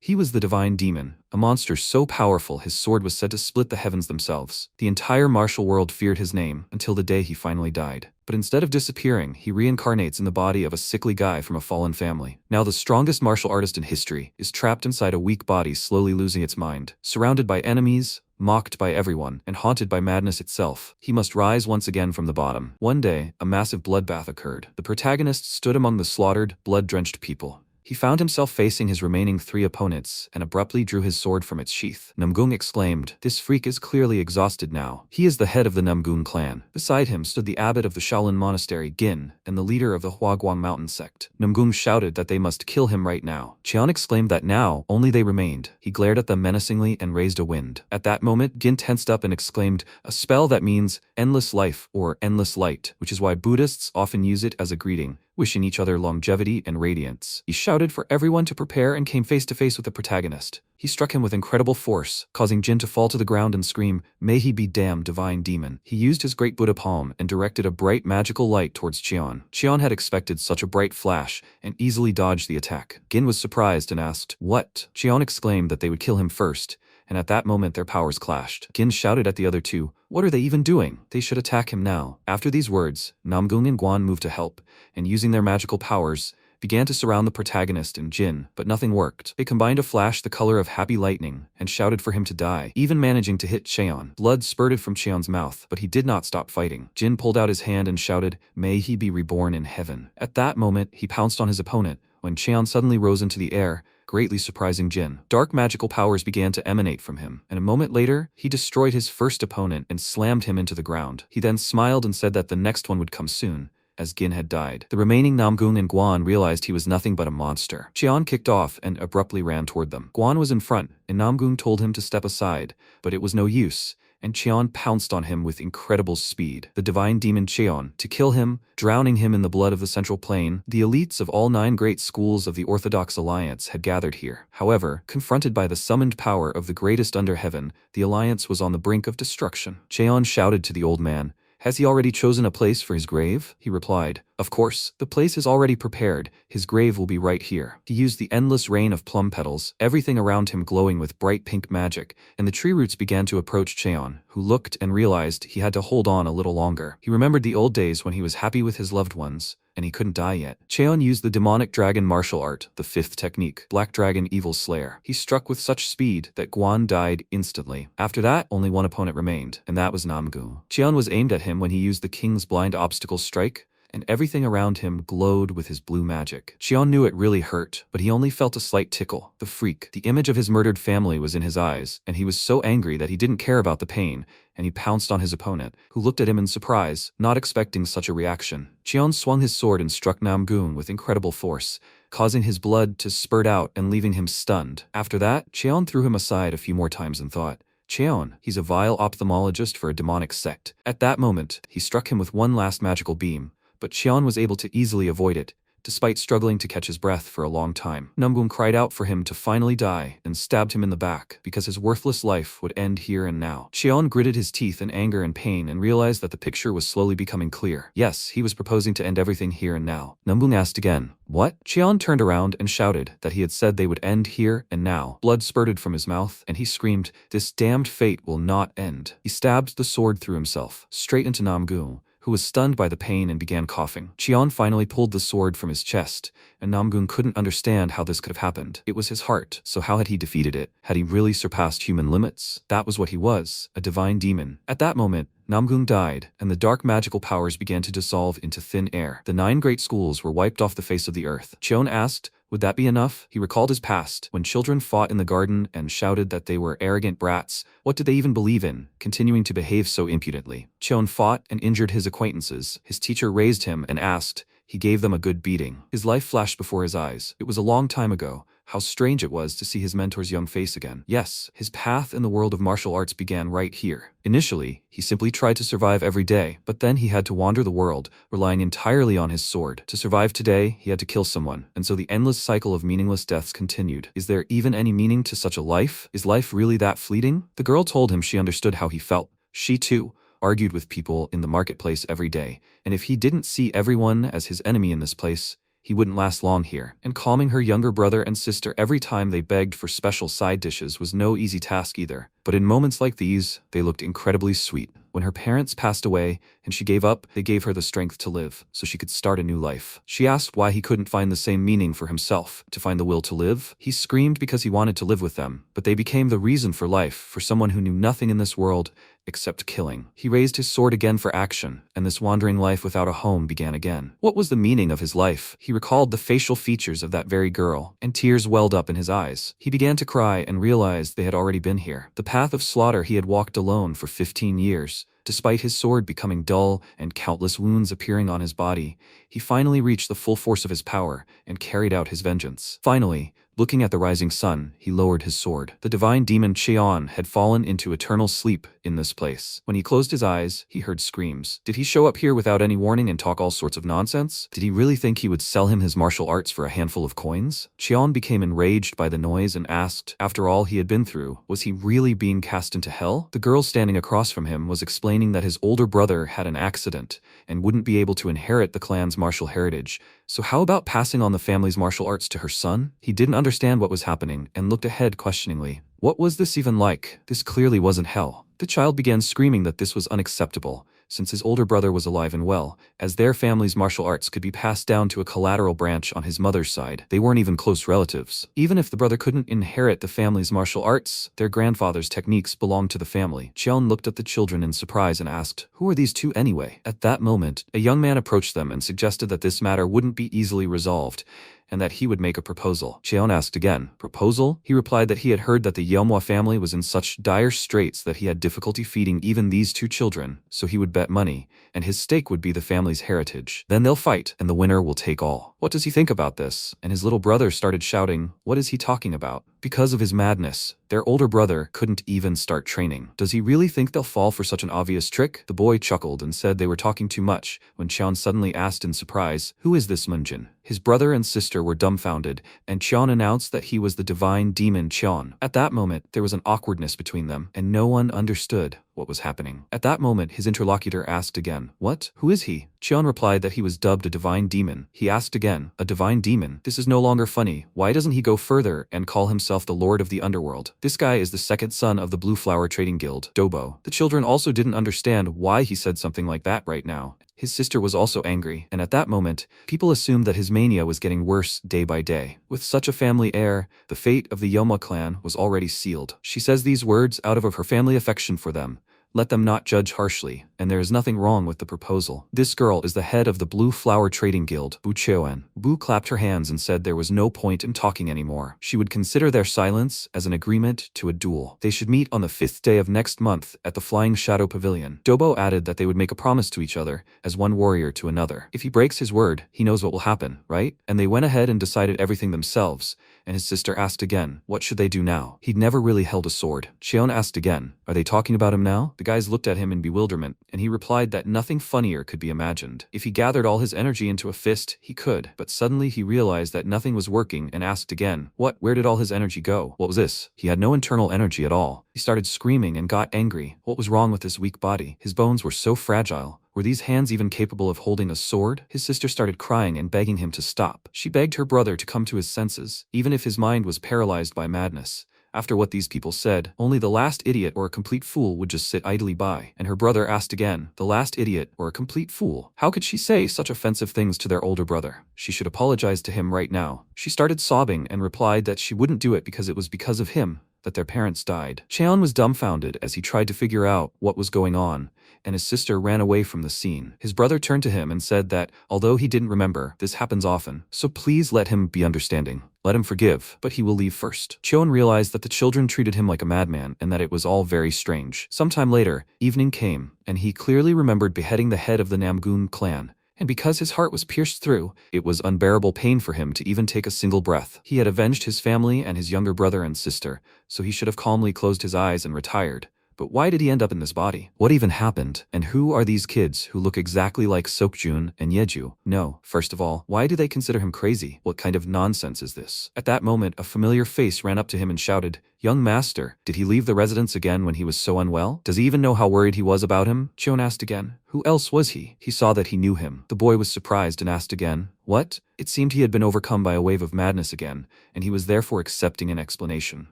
He was the divine demon, a monster so powerful his sword was said to split the heavens themselves. The entire martial world feared his name until the day he finally died. But instead of disappearing, he reincarnates in the body of a sickly guy from a fallen family. Now the strongest martial artist in history is trapped inside a weak body slowly losing its mind. Surrounded by enemies, mocked by everyone, and haunted by madness itself, he must rise once again from the bottom. One day, a massive bloodbath occurred. The protagonist stood among the slaughtered, blood-drenched people. He found himself facing his remaining 3 opponents and abruptly drew his sword from its sheath. Namgung exclaimed, "This freak is clearly exhausted now." He is the head of the Namgung clan. Beside him stood the abbot of the Shaolin Monastery, Gin, and the leader of the Huaguang Mountain sect. Namgung shouted that they must kill him right now. Qian exclaimed that now only they remained. He glared at them menacingly and raised a wind. At that moment, Gin tensed up and exclaimed, "A spell that means endless life or endless light," which is why Buddhists often use it as a greeting, wishing each other longevity and radiance. He shouted for everyone to prepare and came face to face with the protagonist. He struck him with incredible force, causing Jin to fall to the ground and scream, "May he be damned, divine demon." He used his great Buddha palm and directed a bright magical light towards Qian. Qian had expected such a bright flash and easily dodged the attack. Gin was surprised and asked, "What?" Qian exclaimed that they would kill him first, and at that moment their powers clashed. Gin shouted at the other two, "What are they even doing? They should attack him now." After these words, Namgung and Guan moved to help, and using their magical powers, began to surround the protagonist and Jin, but nothing worked. They combined a flash the color of happy lightning and shouted for him to die, even managing to hit Cheon. Blood spurted from Cheon's mouth, but he did not stop fighting. Jin pulled out his hand and shouted, "May he be reborn in heaven." At that moment, he pounced on his opponent, when Cheon suddenly rose into the air, greatly surprising Jin. Dark magical powers began to emanate from him, and a moment later, he destroyed his first opponent and slammed him into the ground. He then smiled and said that the next one would come soon, as Gin had died. The remaining Namgung and Guan realized he was nothing but a monster. Qian kicked off and abruptly ran toward them. Guan was in front, and Namgung told him to step aside, but it was no use, and Qian pounced on him with incredible speed. The divine demon Cheon, to kill him, drowning him in the blood of the Central Plain. The elites of all 9 great schools of the Orthodox Alliance had gathered here. However, confronted by the summoned power of the greatest under heaven, the Alliance was on the brink of destruction. Cheon shouted to the old man, "Has he already chosen a place for his grave?" He replied, "Of course, the place is already prepared. His grave will be right here." He used the endless rain of plum petals, everything around him glowing with bright pink magic, and the tree roots began to approach Cheon, who looked and realized he had to hold on a little longer. He remembered the old days when he was happy with his loved ones, and he couldn't die yet. Cheon used the demonic dragon martial art, the 5th technique, Black Dragon Evil Slayer. He struck with such speed that Guan died instantly. After that, only one opponent remained, and that was Namgung. Cheon was aimed at him when he used the King's Blind Obstacle Strike, and everything around him glowed with his blue magic. Qian knew it really hurt, but he only felt a slight tickle. The freak, the image of his murdered family was in his eyes, and he was so angry that he didn't care about the pain, and he pounced on his opponent, who looked at him in surprise, not expecting such a reaction. Qian swung his sword and struck Namgung with incredible force, causing his blood to spurt out and leaving him stunned. After that, Qian threw him aside a few more times and thought, "Cheon, he's a vile ophthalmologist for a demonic sect." At that moment, he struck him with one last magical beam, but Qian was able to easily avoid it, despite struggling to catch his breath for a long time. Namgung cried out for him to finally die and stabbed him in the back, because his worthless life would end here and now. Qian gritted his teeth in anger and pain and realized that the picture was slowly becoming clear. Yes, he was proposing to end everything here and now. Namgung asked again, "What?" Qian turned around and shouted that he had said they would end here and now. Blood spurted from his mouth, and he screamed, "This damned fate will not end." He stabbed the sword through himself, straight into Namgung, who was stunned by the pain and began coughing. Qian finally pulled the sword from his chest, and Namgung couldn't understand how this could have happened. It was his heart, so how had he defeated it? Had he really surpassed human limits? That was what he was, a divine demon. At that moment, Namgung died, and the dark magical powers began to dissolve into thin air. The 9 great schools were wiped off the face of the earth. Qian asked, would that be enough? He recalled his past, when children fought in the garden and shouted that they were arrogant brats. What did they even believe in, continuing to behave so impudently? Qian fought and injured his acquaintances. His teacher raised him and asked. He gave them a good beating. His life flashed before his eyes. It was a long time ago. How strange it was to see his mentor's young face again. Yes, his path in the world of martial arts began right here. Initially, he simply tried to survive every day, but then he had to wander the world, relying entirely on his sword. To survive today, he had to kill someone, and so the endless cycle of meaningless deaths continued. Is there even any meaning to such a life? Is life really that fleeting? The girl told him she understood how he felt. She too argued with people in the marketplace every day, and if he didn't see everyone as his enemy in this place, he wouldn't last long here, and calming her younger brother and sister every time they begged for special side dishes was no easy task either. But in moments like these, they looked incredibly sweet. When her parents passed away and she gave up, they gave her the strength to live so she could start a new life. She asked why he couldn't find the same meaning for himself, to find the will to live. He screamed because he wanted to live with them, but they became the reason for life for someone who knew nothing in this world except killing. He raised his sword again for action, and this wandering life without a home began again. What was the meaning of his life? He recalled the facial features of that very girl, and tears welled up in his eyes. He began to cry and realized they had already been here. The path of slaughter he had walked alone for 15 years. Despite his sword becoming dull and countless wounds appearing on his body, he finally reached the full force of his power and carried out his vengeance. Finally, looking at the rising sun, he lowered his sword. The divine demon Cheon had fallen into eternal sleep in this place. When he closed his eyes, he heard screams. Did he show up here without any warning and talk all sorts of nonsense? Did he really think he would sell him his martial arts for a handful of coins? Cheon became enraged by the noise and asked, after all he had been through, was he really being cast into hell? The girl standing across from him was explaining that his older brother had an accident and wouldn't be able to inherit the clan's martial heritage. So how about passing on the family's martial arts to her son? He didn't understand what was happening and looked ahead questioningly. What was this even like? This clearly wasn't hell. The child began screaming that this was unacceptable, since his older brother was alive and well, as their family's martial arts could be passed down to a collateral branch on his mother's side. They weren't even close relatives. Even if the brother couldn't inherit the family's martial arts, their grandfather's techniques belonged to the family. Cheon looked at the children in surprise and asked, "Who are these two anyway?" At that moment, a young man approached them and suggested that this matter wouldn't be easily resolved, and that he would make a proposal. Cheon asked again, "Proposal?" He replied that he had heard that the Yeomwa family was in such dire straits that he had difficulty feeding even these two children, so he would bet money, and his stake would be the family's heritage. Then they'll fight, and the winner will take all. What does he think about this? And his little brother started shouting, "What is he talking about?" Because of his madness, their older brother couldn't even start training. Does he really think they'll fall for such an obvious trick? The boy chuckled and said they were talking too much, when Cheon suddenly asked in surprise, "Who is this Munjin?" His brother and sister were dumbfounded, and Cheon announced that he was the divine demon Cheon. At that moment, there was an awkwardness between them, and no one understood what was happening. At that moment, his interlocutor asked again, "What? Who is he?" Cheon replied that he was dubbed a divine demon. He asked again, "A divine demon? This is no longer funny. Why doesn't he go further and call himself the Lord of the Underworld? This guy is the second son of the Blue Flower Trading Guild, Dobo." The children also didn't understand why he said something like that right now. His sister was also angry, and at that moment, people assumed that his mania was getting worse day by day. With such a family heir, the fate of the Yeomwa clan was already sealed. She says these words out of her family affection for them. Let them not judge harshly, and there is nothing wrong with the proposal. This girl is the head of the Blue Flower Trading Guild, Bu Cheoan. Bu clapped her hands and said there was no point in talking anymore. She would consider their silence as an agreement to a duel. They should meet on the 5th day of next month at the Flying Shadow Pavilion. Dobo added that they would make a promise to each other as one warrior to another. If he breaks his word, he knows what will happen, right? And they went ahead and decided everything themselves. And his sister asked again, what should they do now? He'd never really held a sword. Cheon asked again, are they talking about him now? The guys looked at him in bewilderment, and he replied that nothing funnier could be imagined. If he gathered all his energy into a fist, he could. But suddenly he realized that nothing was working and asked again, what? Where did all his energy go? What was this? He had no internal energy at all. He started screaming and got angry. What was wrong with his weak body? His bones were so fragile. Were these hands even capable of holding a sword? His sister started crying and begging him to stop. She begged her brother to come to his senses, even if his mind was paralyzed by madness. After what these people said, only the last idiot or a complete fool would just sit idly by. And her brother asked again, the last idiot or a complete fool? How could she say such offensive things to their older brother? She should apologize to him right now. She started sobbing and replied that she wouldn't do it because it was because of him that their parents died. Cheon was dumbfounded as he tried to figure out what was going on, and his sister ran away from the scene. His brother turned to him and said that, although he didn't remember, this happens often, so please let him be understanding. Let him forgive, but he will leave first. Cheon realized that the children treated him like a madman and that it was all very strange. Sometime later, evening came, and he clearly remembered beheading the head of the Namgun clan. And because his heart was pierced through, it was unbearable pain for him to even take a single breath. He had avenged his family and his younger brother and sister, so he should have calmly closed his eyes and retired. But why did he end up in this body? What even happened? And who are these kids who look exactly like Sokjun and Yeju? No, first of all, why do they consider him crazy? What kind of nonsense is this? At that moment, a familiar face ran up to him and shouted, Young master, did he leave the residence again when he was so unwell? Does he even know how worried he was about him? Cheon asked again. Who else was he? He saw that he knew him. The boy was surprised and asked again. What? It seemed he had been overcome by a wave of madness again, and he was therefore accepting an explanation.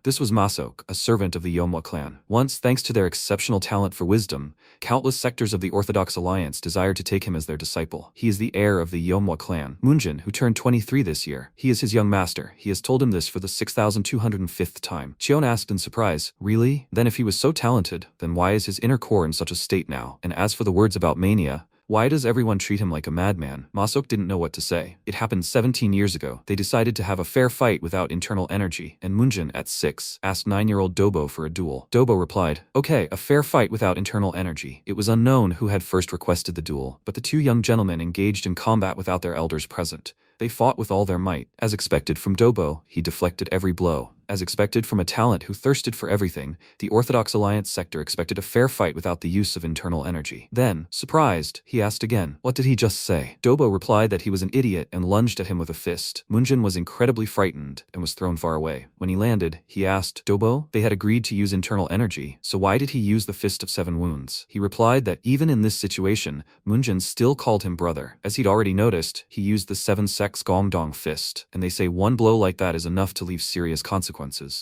This was Masok, a servant of the Yeomwa clan. Once, thanks to their exceptional talent for wisdom, countless sectors of the Orthodox Alliance desired to take him as their disciple. He is the heir of the Yeomwa clan, Moonjin, who turned 23 this year. He is his young master. He has told him this for the 6,205th time. Cheon asked in surprise, really? Then if he was so talented, then why is his inner core in such a state now? And as for the words about mania, why does everyone treat him like a madman? Masok didn't know what to say. It happened 17 years ago. They decided to have a fair fight without internal energy, and Moonjin, at 6, asked 9-year-old Dobo for a duel. Dobo replied, okay, a fair fight without internal energy. It was unknown who had first requested the duel, but the two young gentlemen engaged in combat without their elders present. They fought with all their might. As expected from Dobo, he deflected every blow. As expected from a talent who thirsted for everything, the Orthodox Alliance sector expected a fair fight without the use of internal energy. Then, surprised, he asked again, what did he just say? Dobo replied that he was an idiot and lunged at him with a fist. Moonjin was incredibly frightened and was thrown far away. When he landed, he asked, Dobo, they had agreed to use internal energy, so why did he use the Fist of 7 Wounds? He replied that even in this situation, Moonjin still called him brother. As he'd already noticed, he used the 7 Sects Gongdong Fist, and they say one blow like that is enough to leave serious consequences.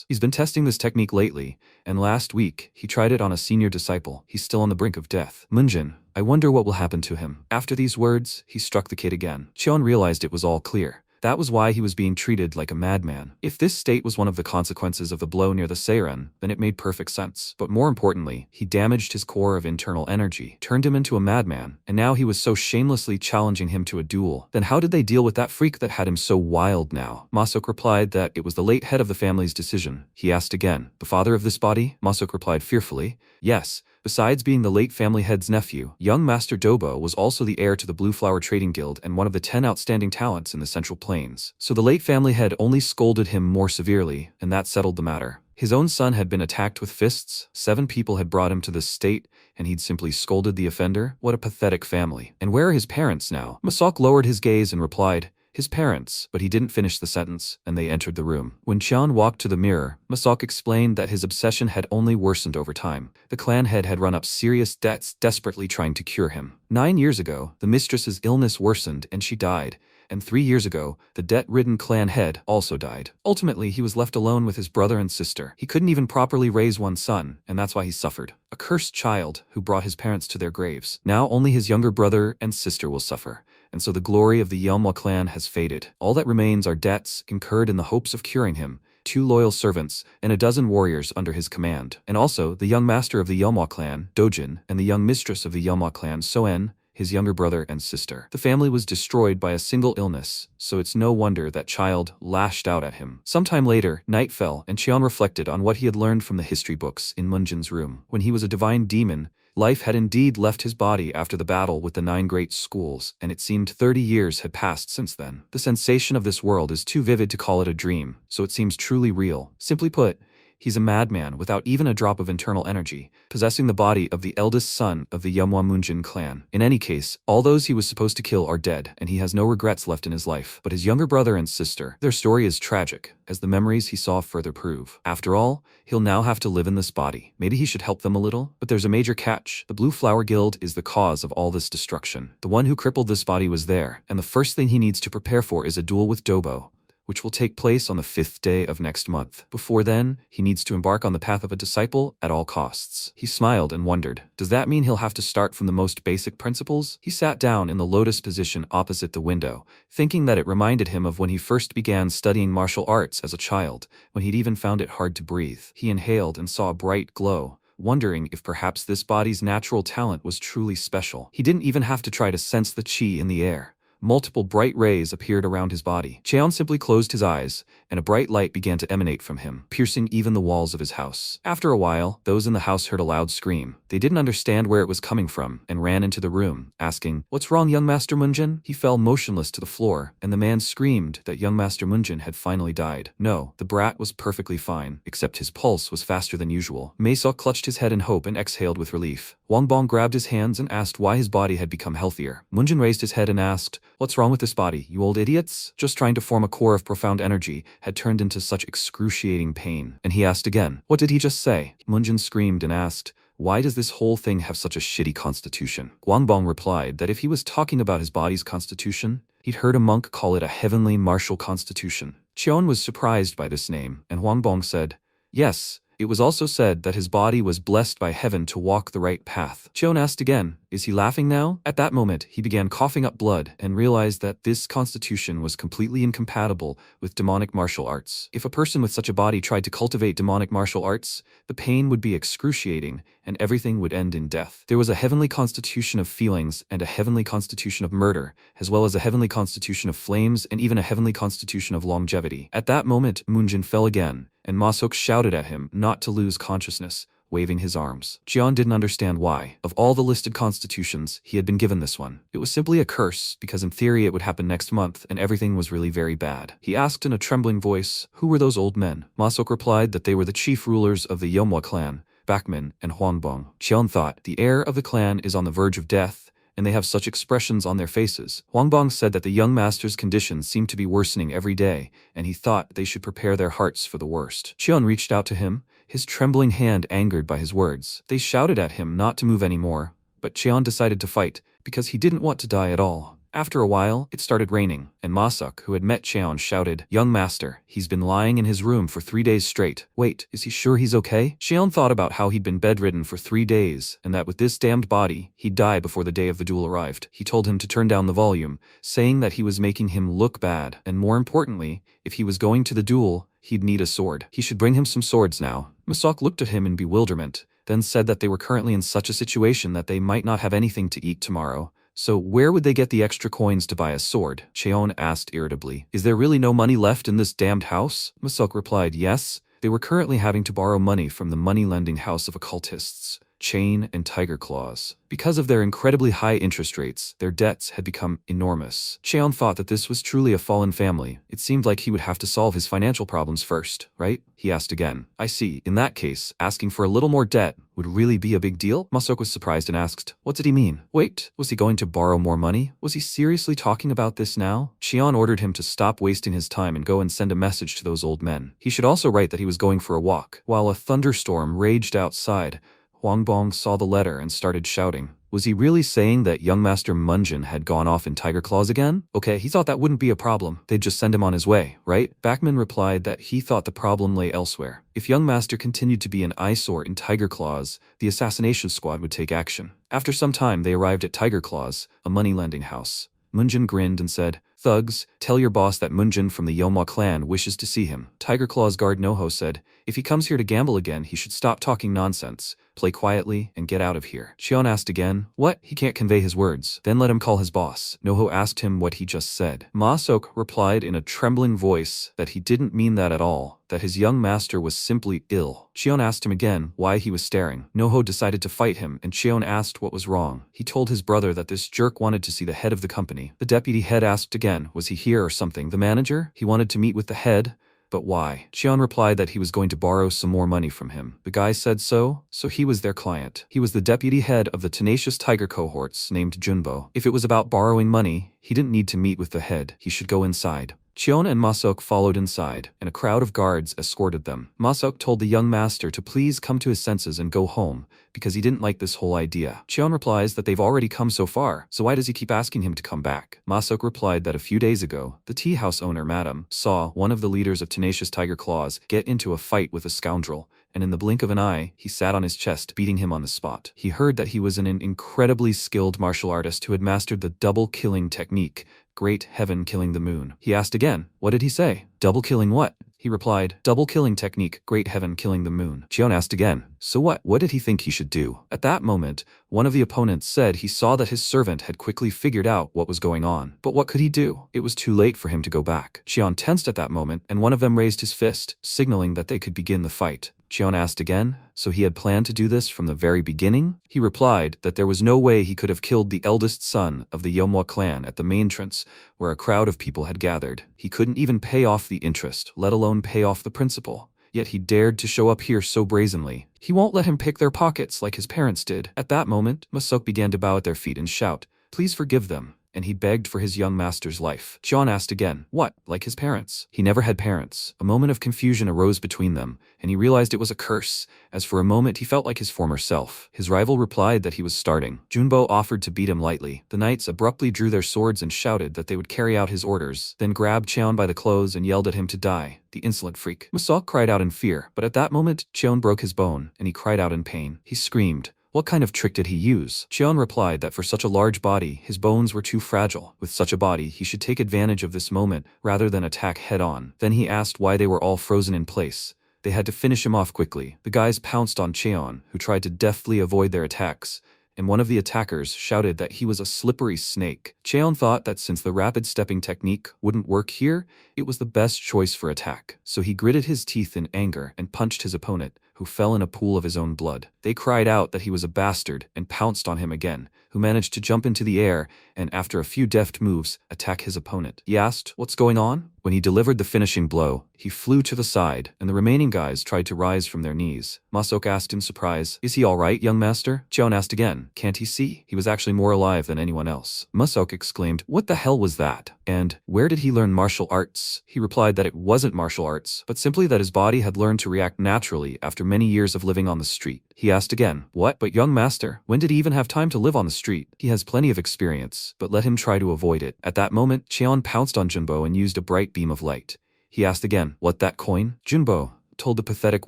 He's been testing this technique lately, and last week, he tried it on a senior disciple. He's still on the brink of death. Moonjin, I wonder what will happen to him. After these words, he struck the kid again. Cheon realized it was all clear. That was why he was being treated like a madman. If this state was one of the consequences of the blow near the Seiren, then it made perfect sense. But more importantly, he damaged his core of internal energy, turned him into a madman, and now he was so shamelessly challenging him to a duel. Then how did they deal with that freak that had him so wild now? Masok replied that it was the late head of the family's decision. He asked again, the father of this body? Masok replied fearfully, yes. Besides being the late family head's nephew, young Master Dobo was also the heir to the Blue Flower Trading Guild and one of the 10 outstanding talents in the Central Plains. So the late family head only scolded him more severely, and that settled the matter. His own son had been attacked with fists, 7 people had brought him to this state, and he'd simply scolded the offender? What a pathetic family. And where are his parents now? Masok lowered his gaze and replied, his parents, but he didn't finish the sentence, and they entered the room. When Cheon walked to the mirror, Masok explained that his obsession had only worsened over time. The clan head had run up serious debts, desperately trying to cure him. 9 years ago, the mistress's illness worsened and she died, and 3 years ago, the debt-ridden clan head also died. Ultimately, he was left alone with his brother and sister. He couldn't even properly raise one son, and that's why he suffered. A cursed child who brought his parents to their graves. Now only his younger brother and sister will suffer. And so the glory of the Yeomwa clan has faded. All that remains are debts incurred in the hopes of curing him, 2 loyal servants, and a dozen warriors under his command. And also, the young master of the Yeomwa clan, Dojin, and the young mistress of the Yeomwa clan, Soen, his younger brother and sister. The family was destroyed by a single illness, so it's no wonder that child lashed out at him. Sometime later, night fell, and Cheon reflected on what he had learned from the history books in Moonjin's room. When he was a divine demon, life had indeed left his body after the battle with the 9 great schools, and it seemed 30 years had passed since then. The sensation of this world is too vivid to call it a dream, so it seems truly real. Simply put, he's a madman without even a drop of internal energy, possessing the body of the eldest son of the Yeomwa Moonjin clan. In any case, all those he was supposed to kill are dead, and he has no regrets left in his life. But his younger brother and sister, their story is tragic, as the memories he saw further prove. After all, he'll now have to live in this body. Maybe he should help them a little? But there's a major catch. The Blue Flower Guild is the cause of all this destruction. The one who crippled this body was there, and the first thing he needs to prepare for is a duel with Dobo, which will take place on the 5th day of next month. Before then, he needs to embark on the path of a disciple at all costs. He smiled and wondered, does that mean he'll have to start from the most basic principles? He sat down in the lotus position opposite the window, thinking that it reminded him of when he first began studying martial arts as a child, when he'd even found it hard to breathe. He inhaled and saw a bright glow, wondering if perhaps this body's natural talent was truly special. He didn't even have to try to sense the chi in the air. Multiple bright rays appeared around his body. Cheon simply closed his eyes, and a bright light began to emanate from him, piercing even the walls of his house. After a while, those in the house heard a loud scream. They didn't understand where it was coming from, and ran into the room, asking, "What's wrong, young Master Moonjin?" He fell motionless to the floor, and the man screamed that young Master Moonjin had finally died. No, the brat was perfectly fine, except his pulse was faster than usual. Maesok clutched his head in hope and exhaled with relief. Wangbong grabbed his hands and asked why his body had become healthier. Moonjin raised his head and asked, "What's wrong with this body, you old idiots?" Just trying to form a core of profound energy had turned into such excruciating pain. And he asked again, "What did he just say?" Munjin screamed and asked, "Why does this whole thing have such a shitty constitution?" Guangbong replied that if he was talking about his body's constitution, he'd heard a monk call it a heavenly martial constitution. Cheon was surprised by this name, and Huangbong said, "Yes, it was also said that his body was blessed by heaven to walk the right path." Cheon asked again, "Is he laughing now?" At that moment, he began coughing up blood and realized that this constitution was completely incompatible with demonic martial arts. If a person with such a body tried to cultivate demonic martial arts, the pain would be excruciating and everything would end in death. There was a heavenly constitution of feelings and a heavenly constitution of murder, as well as a heavenly constitution of flames and even a heavenly constitution of longevity. At that moment, Munjin fell again, and Masok shouted at him not to lose consciousness, waving his arms. Cheon didn't understand why. Of all the listed constitutions, he had been given this one. It was simply a curse, because in theory it would happen next month, and everything was really very bad. He asked in a trembling voice, "Who were those old men?" Masok replied that they were the chief rulers of the Yeomwa clan, Bakman and Huangbong. Cheon thought, the heir of the clan is on the verge of death, and they have such expressions on their faces. Huangbong said that the young master's condition seemed to be worsening every day, and he thought they should prepare their hearts for the worst. Cheon reached out to him, his trembling hand angered by his words. They shouted at him not to move anymore, but Cheon decided to fight, because he didn't want to die at all. After a while, it started raining, and Masok, who had met Cheon, shouted, "Young master, he's been lying in his room for 3 days straight. Wait, is he sure he's okay?" Cheon thought about how he'd been bedridden for 3 days, and that with this damned body, he'd die before the day of the duel arrived. He told him to turn down the volume, saying that he was making him look bad, and more importantly, if he was going to the duel, he'd need a sword. He should bring him some swords now. Masok looked at him in bewilderment, then said that they were currently in such a situation that they might not have anything to eat tomorrow. So where would they get the extra coins to buy a sword? Cheon asked irritably. "Is there really no money left in this damned house?" Masok replied, "Yes. They were currently having to borrow money from the money-lending house of occultists, Chain and Tigerclaws. Because of their incredibly high interest rates, their debts had become enormous." Cheon thought that this was truly a fallen family. It seemed like he would have to solve his financial problems first, right? He asked again. "I see. In that case, asking for a little more debt would really be a big deal?" Masok was surprised and asked, "What did he mean? Wait, was he going to borrow more money? Was he seriously talking about this now?" Cheon ordered him to stop wasting his time and go and send a message to those old men. He should also write that he was going for a walk. While a thunderstorm raged outside, Huangbong saw the letter and started shouting. Was he really saying that young master Munjin had gone off in Tigerclaws again? Okay, he thought that wouldn't be a problem. They'd just send him on his way, right? Bakman replied that he thought the problem lay elsewhere. If young master continued to be an eyesore in Tigerclaws, the assassination squad would take action. After some time, they arrived at Tigerclaws, a money-lending house. Munjin grinned and said, "Thugs, tell your boss that Munjin from the Yeomwa clan wishes to see him." Tigerclaws guard Noho said, "If he comes here to gamble again, he should stop talking nonsense, play quietly, and get out of here." Cheon asked again, "What? He can't convey his words." "Then let him call his boss." Noho asked him what he just said. Masok replied in a trembling voice that he didn't mean that at all, that his young master was simply ill. Cheon asked him again why he was staring. Noho decided to fight him, and Cheon asked what was wrong. He told his brother that this jerk wanted to see the head of the company. The deputy head asked again, was he here or something? The manager? He wanted to meet with the head? But why? Cheon replied that he was going to borrow some more money from him. The guy said so he was their client. He was the deputy head of the tenacious tiger cohorts named Junbo. If it was about borrowing money, he didn't need to meet with the head. He should go inside. Cheon and Masok followed inside, and a crowd of guards escorted them. Masok told the young master to please come to his senses and go home, because he didn't like this whole idea. Cheon replies that they've already come so far, so why does he keep asking him to come back? Masok replied that a few days ago, the tea house owner, Madam, saw one of the leaders of tenacious Tigerclaws get into a fight with a scoundrel, and in the blink of an eye, he sat on his chest, beating him on the spot. He heard that he was an incredibly skilled martial artist who had mastered the double-killing technique, Great Heaven Killing the Moon. He asked again, what did he say? Double killing what? He replied, double killing technique, Great Heaven Killing the Moon. Cheon asked again, so what? What did he think he should do? At that moment, one of the opponents said he saw that his servant had quickly figured out what was going on. But what could he do? It was too late for him to go back. Cheon tensed at that moment, and one of them raised his fist, signaling that they could begin the fight. Cheon asked again, so he had planned to do this from the very beginning? He replied that there was no way he could have killed the eldest son of the Yeomwa clan at the main entrance, where a crowd of people had gathered. He couldn't even pay off the interest, let alone pay off the principal. Yet he dared to show up here so brazenly. He won't let him pick their pockets like his parents did. At that moment, Masok began to bow at their feet and shout, please forgive them, and he begged for his young master's life. Cheon asked again, what, like his parents? He never had parents. A moment of confusion arose between them, and he realized it was a curse, as for a moment he felt like his former self. His rival replied that he was starting. Junbo offered to beat him lightly. The knights abruptly drew their swords and shouted that they would carry out his orders, then grabbed Cheon by the clothes and yelled at him to die. The insolent freak. Masok cried out in fear, but at that moment, Cheon broke his bone, and he cried out in pain. He screamed. What kind of trick did he use? Cheon replied that for such a large body, his bones were too fragile. With such a body, he should take advantage of this moment rather than attack head-on. Then he asked why they were all frozen in place. They had to finish him off quickly. The guys pounced on Cheon, who tried to deftly avoid their attacks, and one of the attackers shouted that he was a slippery snake. Cheon thought that since the rapid stepping technique wouldn't work here, it was the best choice for attack. So he gritted his teeth in anger and punched his opponent, who fell in a pool of his own blood. They cried out that he was a bastard and pounced on him again, who managed to jump into the air and, after a few deft moves, attack his opponent. He asked, "What's going on?" When he delivered the finishing blow, he flew to the side, and the remaining guys tried to rise from their knees. Masok asked in surprise, "Is he all right, young master?" Cheon asked again, "Can't he see?" He was actually more alive than anyone else. Masok exclaimed, "What the hell was that? And where did he learn martial arts?" He replied that it wasn't martial arts, but simply that his body had learned to react naturally after many years of living on the street. He asked again, "What? But young master, when did he even have time to live on the street? He has plenty of experience, but let him try to avoid it." At that moment, Cheon pounced on Junbo and used a bright beam of light. He asked again, "What, that coin?" Junbo told the pathetic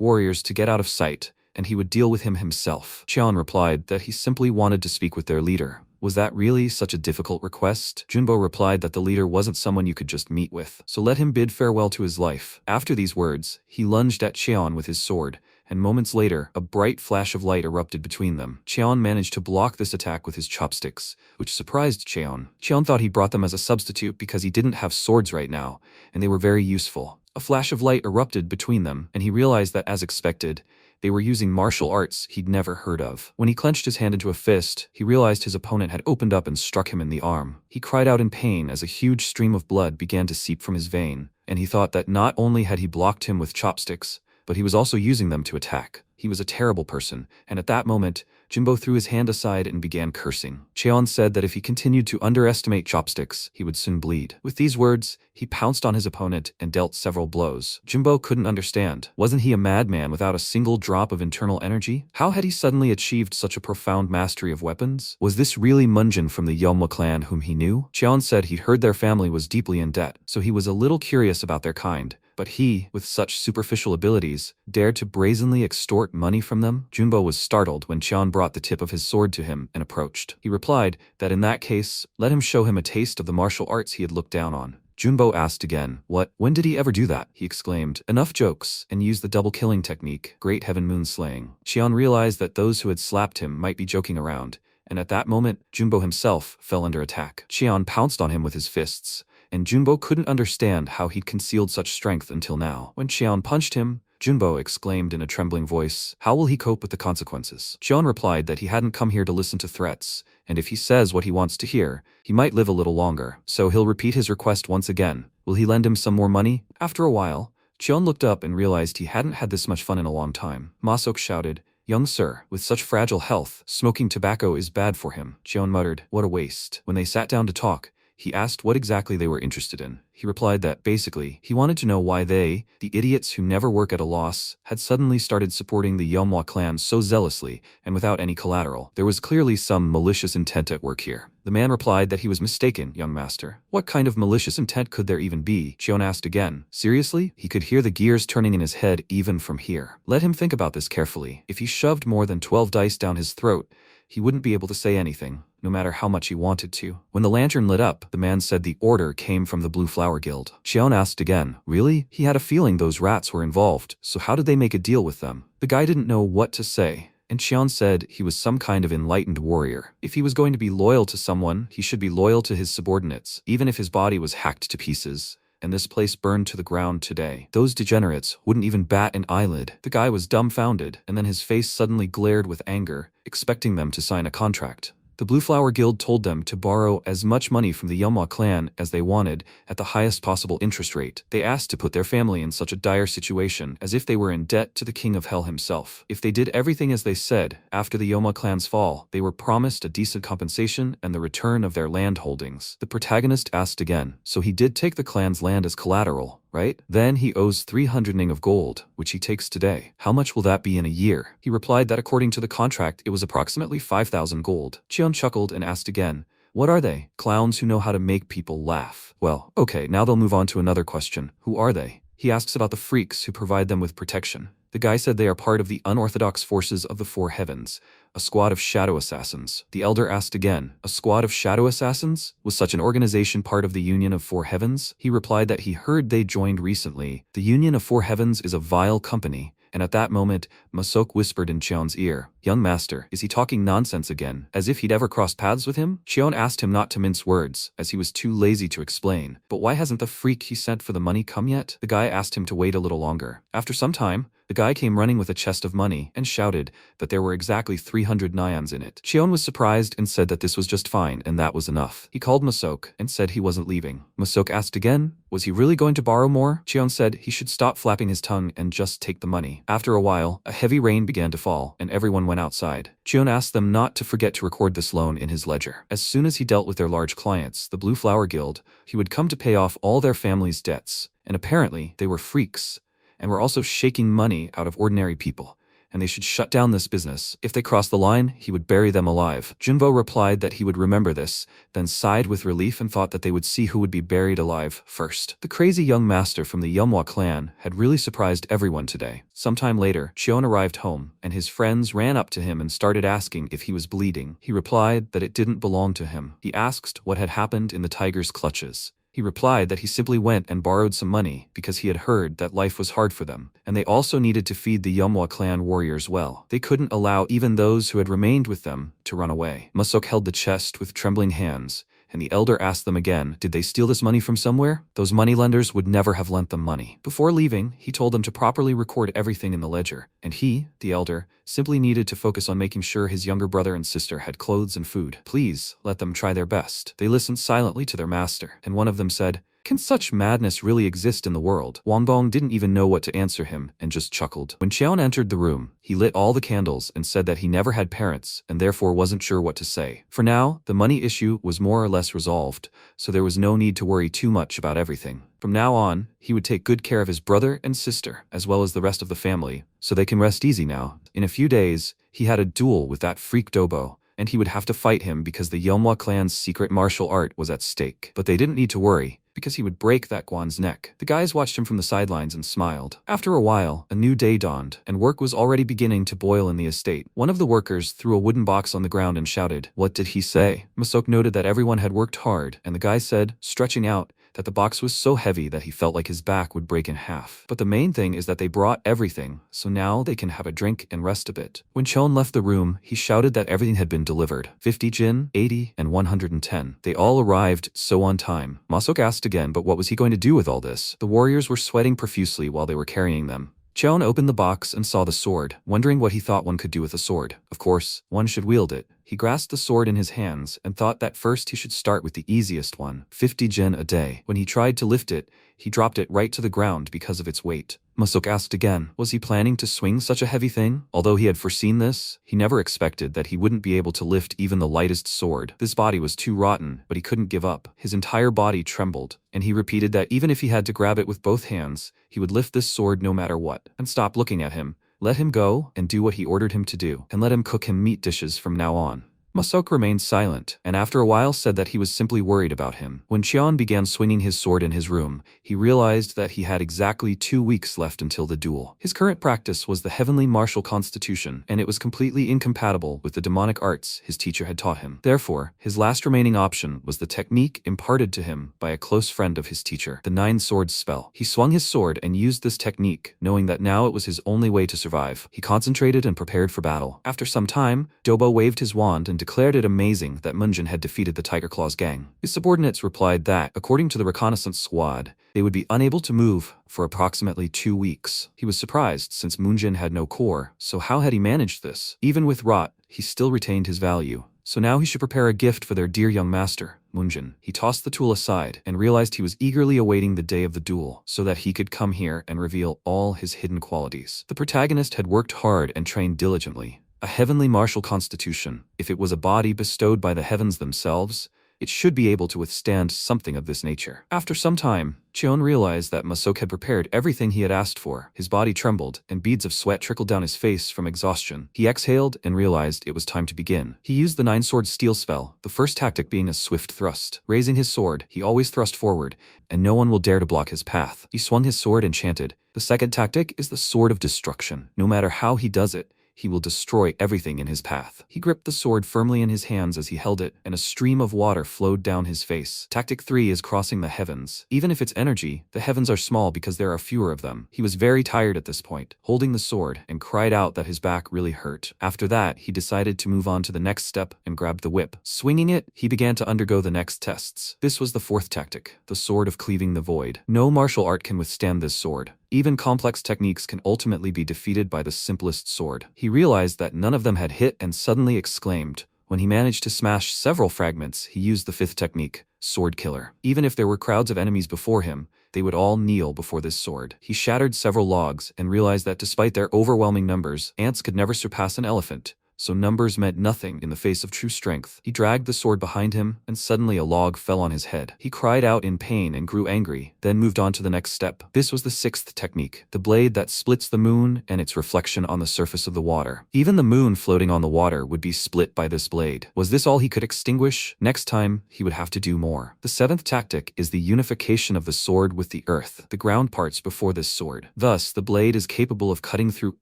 warriors to get out of sight, and he would deal with him himself. Cheon replied that he simply wanted to speak with their leader. Was that really such a difficult request? Junbo replied that the leader wasn't someone you could just meet with, so let him bid farewell to his life. After these words, he lunged at Cheon with his sword, and moments later, a bright flash of light erupted between them. Cheon managed to block this attack with his chopsticks, which surprised Cheon. Cheon thought he brought them as a substitute because he didn't have swords right now, and they were very useful. A flash of light erupted between them, and he realized that, as expected, they were using martial arts he'd never heard of. When he clenched his hand into a fist, he realized his opponent had opened up and struck him in the arm. He cried out in pain as a huge stream of blood began to seep from his vein, and he thought that not only had he blocked him with chopsticks, but he was also using them to attack. He was a terrible person, and at that moment, Jimbo threw his hand aside and began cursing. Cheon said that if he continued to underestimate chopsticks, he would soon bleed. With these words, he pounced on his opponent and dealt several blows. Jimbo couldn't understand. Wasn't he a madman without a single drop of internal energy? How had he suddenly achieved such a profound mastery of weapons? Was this really Munjin from the Yeomwa clan whom he knew? Cheon said he'd heard their family was deeply in debt, so he was a little curious about their kind. But he, with such superficial abilities, dared to brazenly extort money from them? Junbo was startled when Cheon brought the tip of his sword to him and approached. He replied that in that case, let him show him a taste of the martial arts he had looked down on. Junbo asked again, "What? When did he ever do that?" He exclaimed, "Enough jokes," and used the double killing technique, Great Heaven Moon Slaying. Cheon realized that those who had slapped him might be joking around, and at that moment, Junbo himself fell under attack. Cheon pounced on him with his fists, and Junbo couldn't understand how he'd concealed such strength until now. When Cheon punched him, Junbo exclaimed in a trembling voice, "How will he cope with the consequences?" Cheon replied that he hadn't come here to listen to threats, and if he says what he wants to hear, he might live a little longer, so he'll repeat his request once again. Will he lend him some more money? After a while, Cheon looked up and realized he hadn't had this much fun in a long time. Masok shouted, "Young sir, with such fragile health, smoking tobacco is bad for him." Cheon muttered, "What a waste." When they sat down to talk, he asked what exactly they were interested in. He replied that, basically, he wanted to know why they, the idiots who never work at a loss, had suddenly started supporting the Yeomwa clan so zealously and without any collateral. There was clearly some malicious intent at work here. The man replied that he was mistaken, young master. What kind of malicious intent could there even be? Cheon asked again. Seriously? He could hear the gears turning in his head even from here. Let him think about this carefully. If he shoved more than 12 dice down his throat, he wouldn't be able to say anything, no matter how much he wanted to. When the lantern lit up, the man said the order came from the Blue Flower Guild. Cheon asked again, "Really?" He had a feeling those rats were involved, so how did they make a deal with them? The guy didn't know what to say, and Cheon said he was some kind of enlightened warrior. If he was going to be loyal to someone, he should be loyal to his subordinates, even if his body was hacked to pieces and this place burned to the ground today. Those degenerates wouldn't even bat an eyelid. The guy was dumbfounded, and then his face suddenly glared with anger, expecting them to sign a contract. The Blue Flower Guild told them to borrow as much money from the Manhwa clan as they wanted at the highest possible interest rate. They asked to put their family in such a dire situation as if they were in debt to the King of Hell himself. If they did everything as they said, after the Manhwa clan's fall, they were promised a decent compensation and the return of their land holdings. The protagonist asked again, so he did take the clan's land as collateral, right? Then he owes 300 ning of gold, which he takes today. How much will that be in a year? He replied that according to the contract, it was approximately 5,000 gold. Cheon chuckled and asked again, what are they? Clowns who know how to make people laugh. Well, okay, now they'll move on to another question. Who are they? He asks about the freaks who provide them with protection. The guy said they are part of the unorthodox forces of the Four Heavens, a squad of shadow assassins. The elder asked again, a squad of shadow assassins? Was such an organization part of the Union of Four Heavens? He replied that he heard they joined recently. The Union of Four Heavens is a vile company. And at that moment, Masok whispered in Cheon's ear, young master, is he talking nonsense again, as if he'd ever crossed paths with him? Cheon asked him not to mince words, as he was too lazy to explain. But why hasn't the freak he sent for the money come yet? The guy asked him to wait a little longer. After some time, the guy came running with a chest of money and shouted that there were exactly 300 nyans in it. Cheon was surprised and said that this was just fine and that was enough. He called Masok and said he wasn't leaving. Masok asked again, was he really going to borrow more? Cheon said he should stop flapping his tongue and just take the money. After a while, a heavy rain began to fall and everyone went outside. Cheon asked them not to forget to record this loan in his ledger. As soon as he dealt with their large clients, the Blue Flower Guild, he would come to pay off all their family's debts. And apparently, they were freaks and were also shaking money out of ordinary people, and they should shut down this business. If they crossed the line, he would bury them alive. Junbo replied that he would remember this, then sighed with relief and thought that they would see who would be buried alive first. The crazy young master from the Manhwa clan had really surprised everyone today. Sometime later, Cheon arrived home, and his friends ran up to him and started asking if he was bleeding. He replied that it didn't belong to him. He asked what had happened in the tiger's clutches. He replied that he simply went and borrowed some money because he had heard that life was hard for them, and they also needed to feed the Manhwa clan warriors well. They couldn't allow even those who had remained with them to run away. Masok held the chest with trembling hands, and the elder asked them again, did they steal this money from somewhere? Those moneylenders would never have lent them money. Before leaving, he told them to properly record everything in the ledger, and he, the elder, simply needed to focus on making sure his younger brother and sister had clothes and food. Please, let them try their best. They listened silently to their master, and one of them said, can such madness really exist in the world? Wangbong didn't even know what to answer him and just chuckled. When Cheon entered the room, he lit all the candles and said that he never had parents and therefore wasn't sure what to say. For now, the money issue was more or less resolved, so there was no need to worry too much about everything. From now on, he would take good care of his brother and sister, as well as the rest of the family, so they can rest easy now. In a few days, he had a duel with that freak Dobo, and he would have to fight him because the Manhwa clan's secret martial art was at stake. But they didn't need to worry, because he would break that Guan's neck. The guys watched him from the sidelines and smiled. After a while, a new day dawned, and work was already beginning to boil in the estate. One of the workers threw a wooden box on the ground and shouted, what did he say? Masok noted that everyone had worked hard, and the guy said, stretching out, that the box was so heavy that he felt like his back would break in half. But the main thing is that they brought everything, so now they can have a drink and rest a bit. When Cheon left the room, he shouted that everything had been delivered. 50 jin, 80, and 110. They all arrived so on time. Masok asked again, but what was he going to do with all this? The warriors were sweating profusely while they were carrying them. Cheon opened the box and saw the sword, wondering what he thought one could do with a sword. Of course, one should wield it. He grasped the sword in his hands and thought that first he should start with the easiest one, 50 yen a day. When he tried to lift it, he dropped it right to the ground because of its weight. Masok asked again, was he planning to swing such a heavy thing? Although he had foreseen this, he never expected that he wouldn't be able to lift even the lightest sword. This body was too rotten, but he couldn't give up. His entire body trembled, and he repeated that even if he had to grab it with both hands, he would lift this sword no matter what. And stop looking at him. Let him go and do what he ordered him to do, and let him cook him meat dishes from now on. Masok remained silent, and after a while said that he was simply worried about him. When Cheon began swinging his sword in his room, he realized that he had exactly 2 weeks left until the duel. His current practice was the heavenly martial constitution, and it was completely incompatible with the demonic arts his teacher had taught him. Therefore, his last remaining option was the technique imparted to him by a close friend of his teacher, the 9 swords spell. He swung his sword and used this technique, knowing that now it was his only way to survive. He concentrated and prepared for battle. After some time, Dobo waved his wand and declared it amazing that Munjin had defeated the Tigerclaws gang. His subordinates replied that, according to the reconnaissance squad, they would be unable to move for approximately 2 weeks. He was surprised since Munjin had no core, so how had he managed this? Even with rot, he still retained his value. so now he should prepare a gift for their dear young master, Moonjin. He tossed the tool aside and realized he was eagerly awaiting the day of the duel so that he could come here and reveal all his hidden qualities. The protagonist had worked hard and trained diligently. A heavenly martial constitution, if it was a body bestowed by the heavens themselves, it should be able to withstand something of this nature. After some time, Cheon realized that Masok had prepared everything he had asked for. His body trembled, and beads of sweat trickled down his face from exhaustion. He exhaled and realized it was time to begin. He used the 9-sword steal spell, the first tactic being a swift thrust. Raising his sword, he always thrust forward, and no one will dare to block his path. He swung his sword and chanted. The second tactic is the sword of destruction. No matter how he does it, he will destroy everything in his path. He gripped the sword firmly in his hands as he held it, and a stream of water flowed down his face. Tactic 3 is crossing the heavens. Even if it's energy, the heavens are small because there are fewer of them. He was very tired at this point, holding the sword, and cried out that his back really hurt. After that, he decided to move on to the next step and grabbed the whip. Swinging it, he began to undergo the next tests. This was the fourth tactic, the sword of cleaving the void. No martial art can withstand this sword. Even complex techniques can ultimately be defeated by the simplest sword. He realized that none of them had hit and suddenly exclaimed. When he managed to smash several fragments, he used the fifth technique, Sword Killer. Even if there were crowds of enemies before him, they would all kneel before this sword. He shattered several logs and realized that despite their overwhelming numbers, ants could never surpass an elephant. So numbers meant nothing in the face of true strength. He dragged the sword behind him, and suddenly a log fell on his head. He cried out in pain and grew angry, then moved on to the next step. This was the sixth technique, the blade that splits the moon and its reflection on the surface of the water. Even the moon floating on the water would be split by this blade. Was this all he could extinguish? Next time, he would have to do more. The seventh tactic is the unification of the sword with the earth, the ground parts before this sword. Thus, the blade is capable of cutting through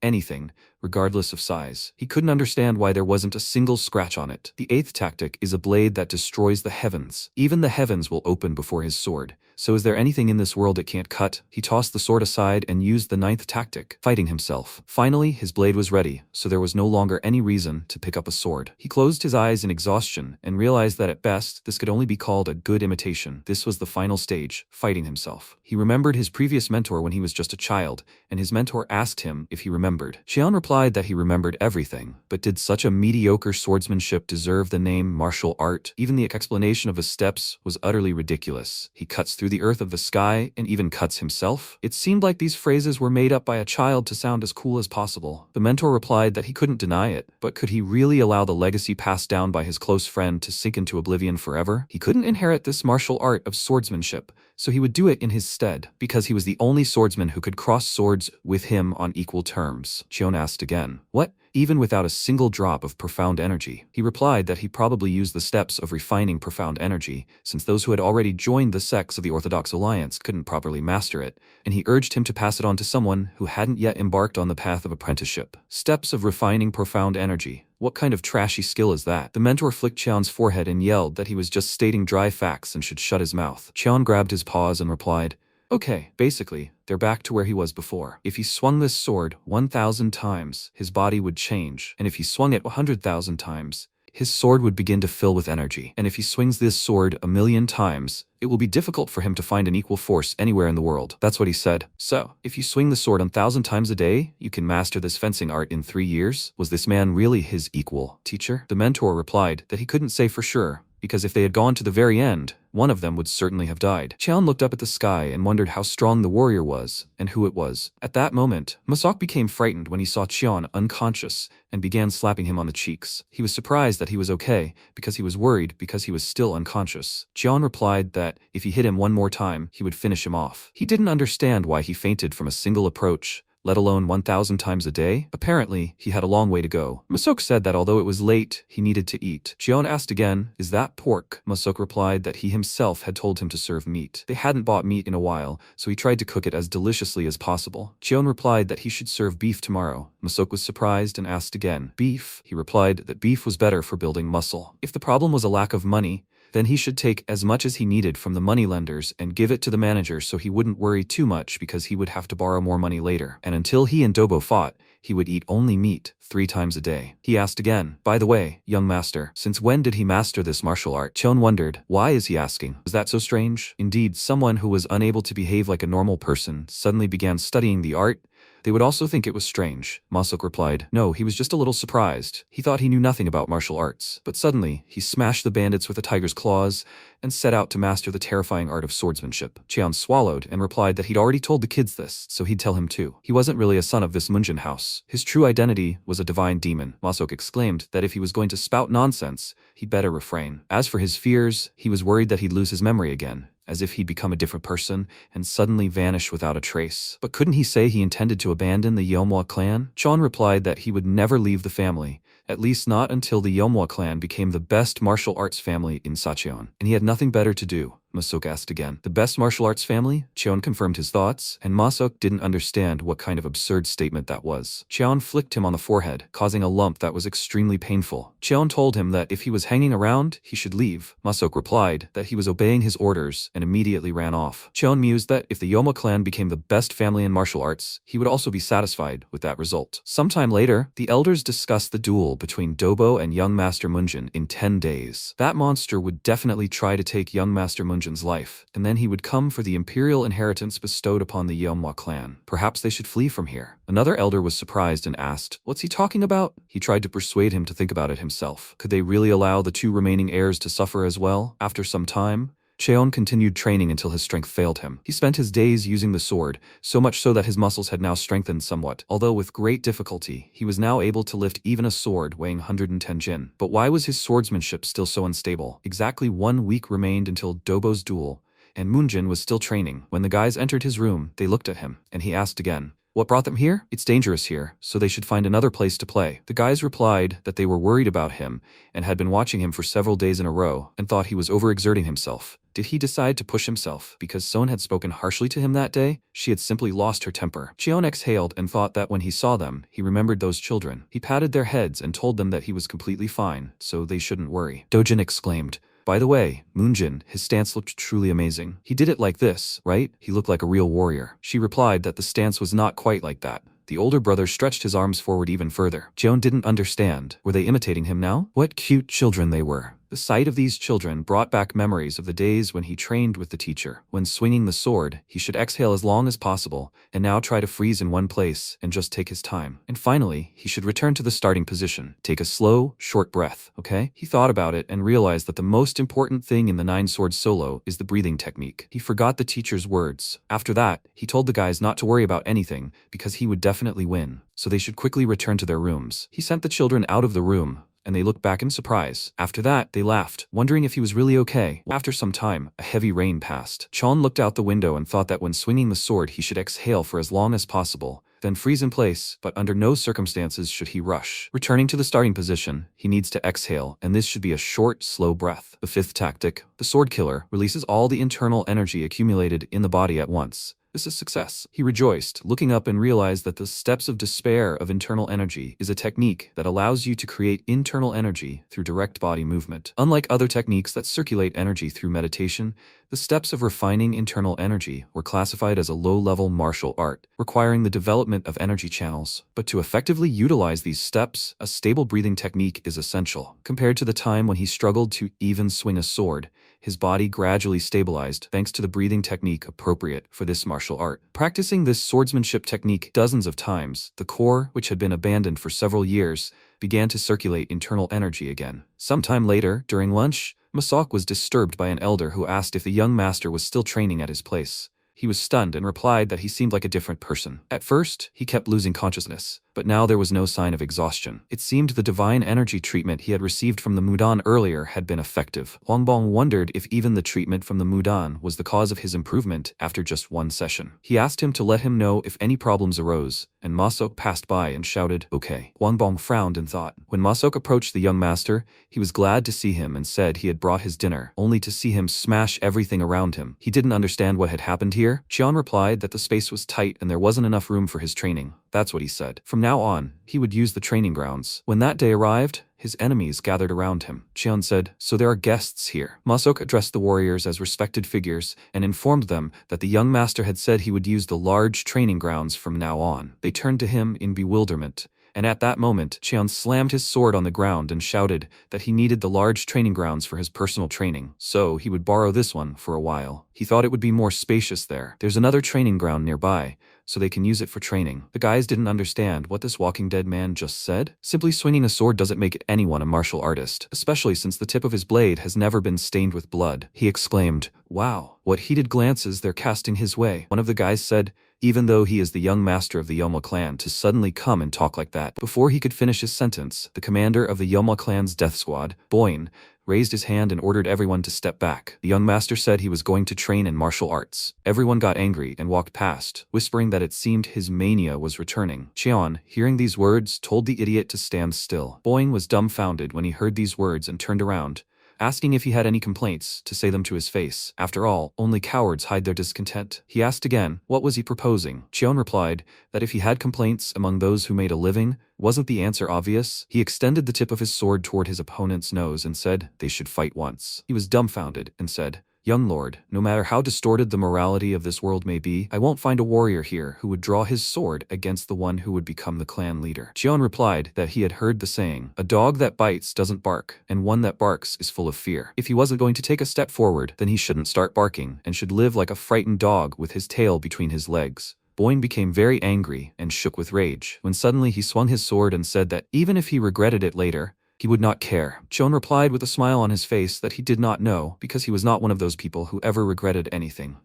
anything, regardless of size. He couldn't understand why there wasn't a single scratch on it. The eighth tactic is a blade that destroys the heavens. Even the heavens will open before his sword. So is there anything in this world it can't cut? He tossed the sword aside and used the ninth tactic, fighting himself. Finally, his blade was ready, so there was no longer any reason to pick up a sword. He closed his eyes in exhaustion and realized that at best, this could only be called a good imitation. This was the final stage, fighting himself. He remembered his previous mentor when he was just a child, and his mentor asked him if he remembered. Xian replied that he remembered everything, but did such a mediocre swordsmanship deserve the name martial art? Even the explanation of the steps was utterly ridiculous. He cuts through the earth of the sky and even cuts himself? It seemed like these phrases were made up by a child to sound as cool as possible. The mentor replied that he couldn't deny it, but could he really allow the legacy passed down by his close friend to sink into oblivion forever? He couldn't inherit this martial art of swordsmanship, so he would do it in his stead, because he was the only swordsman who could cross swords with him on equal terms. Chion asked again, "What? Even without a single drop of profound energy?" He replied that he probably used the steps of refining profound energy, since those who had already joined the sects of the Orthodox Alliance couldn't properly master it, and he urged him to pass it on to someone who hadn't yet embarked on the path of apprenticeship. Steps of refining profound energy. What kind of trashy skill is that? The mentor flicked Qian's forehead and yelled that he was just stating dry facts and should shut his mouth. Qian grabbed his paws and replied, "Okay, basically, they're back to where he was before. If he swung this sword 1,000 times, his body would change, and if he swung it 100,000 times, his sword would begin to fill with energy. And if he swings this sword 1,000,000 times, it will be difficult for him to find an equal force anywhere in the world." That's what he said. So, if you swing the sword 1,000 times a day, you can master this fencing art in 3 years? Was this man really his equal teacher? The mentor replied that he couldn't say for sure, because if they had gone to the very end, one of them would certainly have died. Qian looked up at the sky and wondered how strong the warrior was, and who it was. At that moment, Masok became frightened when he saw Qian unconscious and began slapping him on the cheeks. He was surprised that he was okay, because he was worried because he was still unconscious. Qian replied that if he hit him one more time, he would finish him off. He didn't understand why he fainted from a single approach, let alone 1,000 times a day. Apparently, he had a long way to go. Masok said that although it was late, he needed to eat. Qian asked again, "Is that pork?" Masok replied that he himself had told him to serve meat. They hadn't bought meat in a while, so he tried to cook it as deliciously as possible. Qian replied that he should serve beef tomorrow. Masok was surprised and asked again, "Beef?" He replied that beef was better for building muscle. If the problem was a lack of money, then he should take as much as he needed from the moneylenders and give it to the manager so he wouldn't worry too much because he would have to borrow more money later. And until he and Dobo fought, he would eat only meat 3 times a day. He asked again, "By the way, young master, since when did he master this martial art?" Cheon wondered, why is he asking? Was that so strange? Indeed, someone who was unable to behave like a normal person suddenly began studying the art, They would also think it was strange. Masok replied, no, he was just a little surprised. He thought he knew nothing about martial arts. But suddenly, he smashed the bandits with a tiger's claws and set out to master the terrifying art of swordsmanship. Cheon swallowed and replied that he'd already told the kids this, so he'd tell him too. He wasn't really a son of this Munjin house. His true identity was a divine demon. Masok exclaimed that if he was going to spout nonsense, he'd better refrain. As for his fears, he was worried that he'd lose his memory again, as if he'd become a different person and suddenly vanish without a trace. But couldn't he say he intended to abandon the Yeomwa clan? Chon replied that he would never leave the family, at least not until the Yeomwa clan became the best martial arts family in Sacheon, and he had nothing better to do. Masok asked again. The best martial arts family? Cheon confirmed his thoughts, and Masok didn't understand what kind of absurd statement that was. Cheon flicked him on the forehead, causing a lump that was extremely painful. Cheon told him that if he was hanging around, he should leave. Masok replied that he was obeying his orders and immediately ran off. Cheon mused that if the Yeomwa clan became the best family in martial arts, he would also be satisfied with that result. Sometime later, the elders discussed the duel between Dobo and young Master Munjin in 10 days. That monster would definitely try to take young Master Munjin's life, and then he would come for the imperial inheritance bestowed upon the Yeomwa clan. Perhaps they should flee from here. Another elder was surprised and asked, what's he talking about? He tried to persuade him to think about it himself. Could they really allow the 2 remaining heirs to suffer as well? After some time, Cheon continued training until his strength failed him. He spent his days using the sword, so much so that his muscles had now strengthened somewhat. Although with great difficulty, he was now able to lift even a sword weighing 110 jin. But why was his swordsmanship still so unstable? Exactly 1 week remained until Dobo's duel, and Munjin was still training. When the guys entered his room, they looked at him, and he asked again, what brought them here? It's dangerous here, so they should find another place to play. The guys replied that they were worried about him and had been watching him for several days in a row and thought he was overexerting himself. Did he decide to push himself because Son had spoken harshly to him that day? She had simply lost her temper. Cheon exhaled and thought that when he saw them, he remembered those children. He patted their heads and told them that he was completely fine, so they shouldn't worry. Dojin exclaimed, by the way, Munjin, his stance looked truly amazing. He did it like this, right? He looked like a real warrior. She replied that the stance was not quite like that. The older brother stretched his arms forward even further. Cheon didn't understand. Were they imitating him now? What cute children they were. The sight of these children brought back memories of the days when he trained with the teacher. When swinging the sword, he should exhale as long as possible, and now try to freeze in one place and just take his time. And finally, he should return to the starting position. Take a slow, short breath, okay? He thought about it and realized that the most important thing in the 9-sword solo is the breathing technique. He forgot the teacher's words. After that, he told the guys not to worry about anything because he would definitely win, so they should quickly return to their rooms. He sent the children out of the room, and they looked back in surprise. After that, they laughed, wondering if he was really okay. After some time, a heavy rain passed. Chon looked out the window and thought that when swinging the sword he should exhale for as long as possible, then freeze in place, but under no circumstances should he rush. Returning to the starting position, he needs to exhale, and this should be a short, slow breath. The 5th tactic, the sword killer, releases all the internal energy accumulated in the body at once. This is success. He rejoiced, looking up and realized that the steps of despair of internal energy is a technique that allows you to create internal energy through direct body movement. Unlike other techniques that circulate energy through meditation, the steps of refining internal energy were classified as a low-level martial art, requiring the development of energy channels. But to effectively utilize these steps, a stable breathing technique is essential. Compared to the time when he struggled to even swing a sword, his body gradually stabilized thanks to the breathing technique appropriate for this martial art. Practicing this swordsmanship technique dozens of times, the core, which had been abandoned for several years, began to circulate internal energy again. Sometime later, during lunch, Masok was disturbed by an elder who asked if the young master was still training at his place. He was stunned and replied that he seemed like a different person. At first, he kept losing consciousness, but now there was no sign of exhaustion. It seemed the divine energy treatment he had received from the Mudan earlier had been effective. Huangbong wondered if even the treatment from the Mudan was the cause of his improvement after just 1 session. He asked him to let him know if any problems arose, and Masok passed by and shouted, okay. Huangbong frowned and thought. When Masok approached the young master, he was glad to see him and said he had brought his dinner, only to see him smash everything around him. He didn't understand what had happened here. Cheon replied that the space was tight and there wasn't enough room for his training. That's what he said. From now on, he would use the training grounds. When that day arrived, his enemies gathered around him. Cheon said, so there are guests here. Masok addressed the warriors as respected figures and informed them that the young master had said he would use the large training grounds from now on. They turned to him in bewilderment. And at that moment, Cheon slammed his sword on the ground and shouted that he needed the large training grounds for his personal training, so he would borrow this one for a while. He thought it would be more spacious there. There's another training ground nearby, so they can use it for training. The guys didn't understand what this Walking Dead man just said. Simply swinging a sword doesn't make anyone a martial artist, especially since the tip of his blade has never been stained with blood. He exclaimed, "Wow, what heated glances they're casting his way." One of the guys said, even though he is the young master of the Yahello clan, to suddenly come and talk like that. Before he could finish his sentence, the commander of the Yahello clan's death squad, Boyne, raised his hand and ordered everyone to step back. The young master said he was going to train in martial arts. Everyone got angry and walked past, whispering that it seemed his mania was returning. Cheon, hearing these words, told the idiot to stand still. Boyne was dumbfounded when he heard these words and turned around, asking if he had any complaints, to say them to his face. After all, only cowards hide their discontent. He asked again, what was he proposing? Cheon replied that if he had complaints among those who made a living, wasn't the answer obvious? He extended the tip of his sword toward his opponent's nose and said they should fight once. He was dumbfounded and said, "Young lord, no matter how distorted the morality of this world may be, I won't find a warrior here who would draw his sword against the one who would become the clan leader." Cheon replied that he had heard the saying, "A dog that bites doesn't bark, and one that barks is full of fear." If he wasn't going to take a step forward, then he shouldn't start barking, and should live like a frightened dog with his tail between his legs. Boyne became very angry and shook with rage, when suddenly he swung his sword and said that even if he regretted it later, he would not care. Cheon replied with a smile on his face that he did not know, because he was not one of those people who ever regretted anything.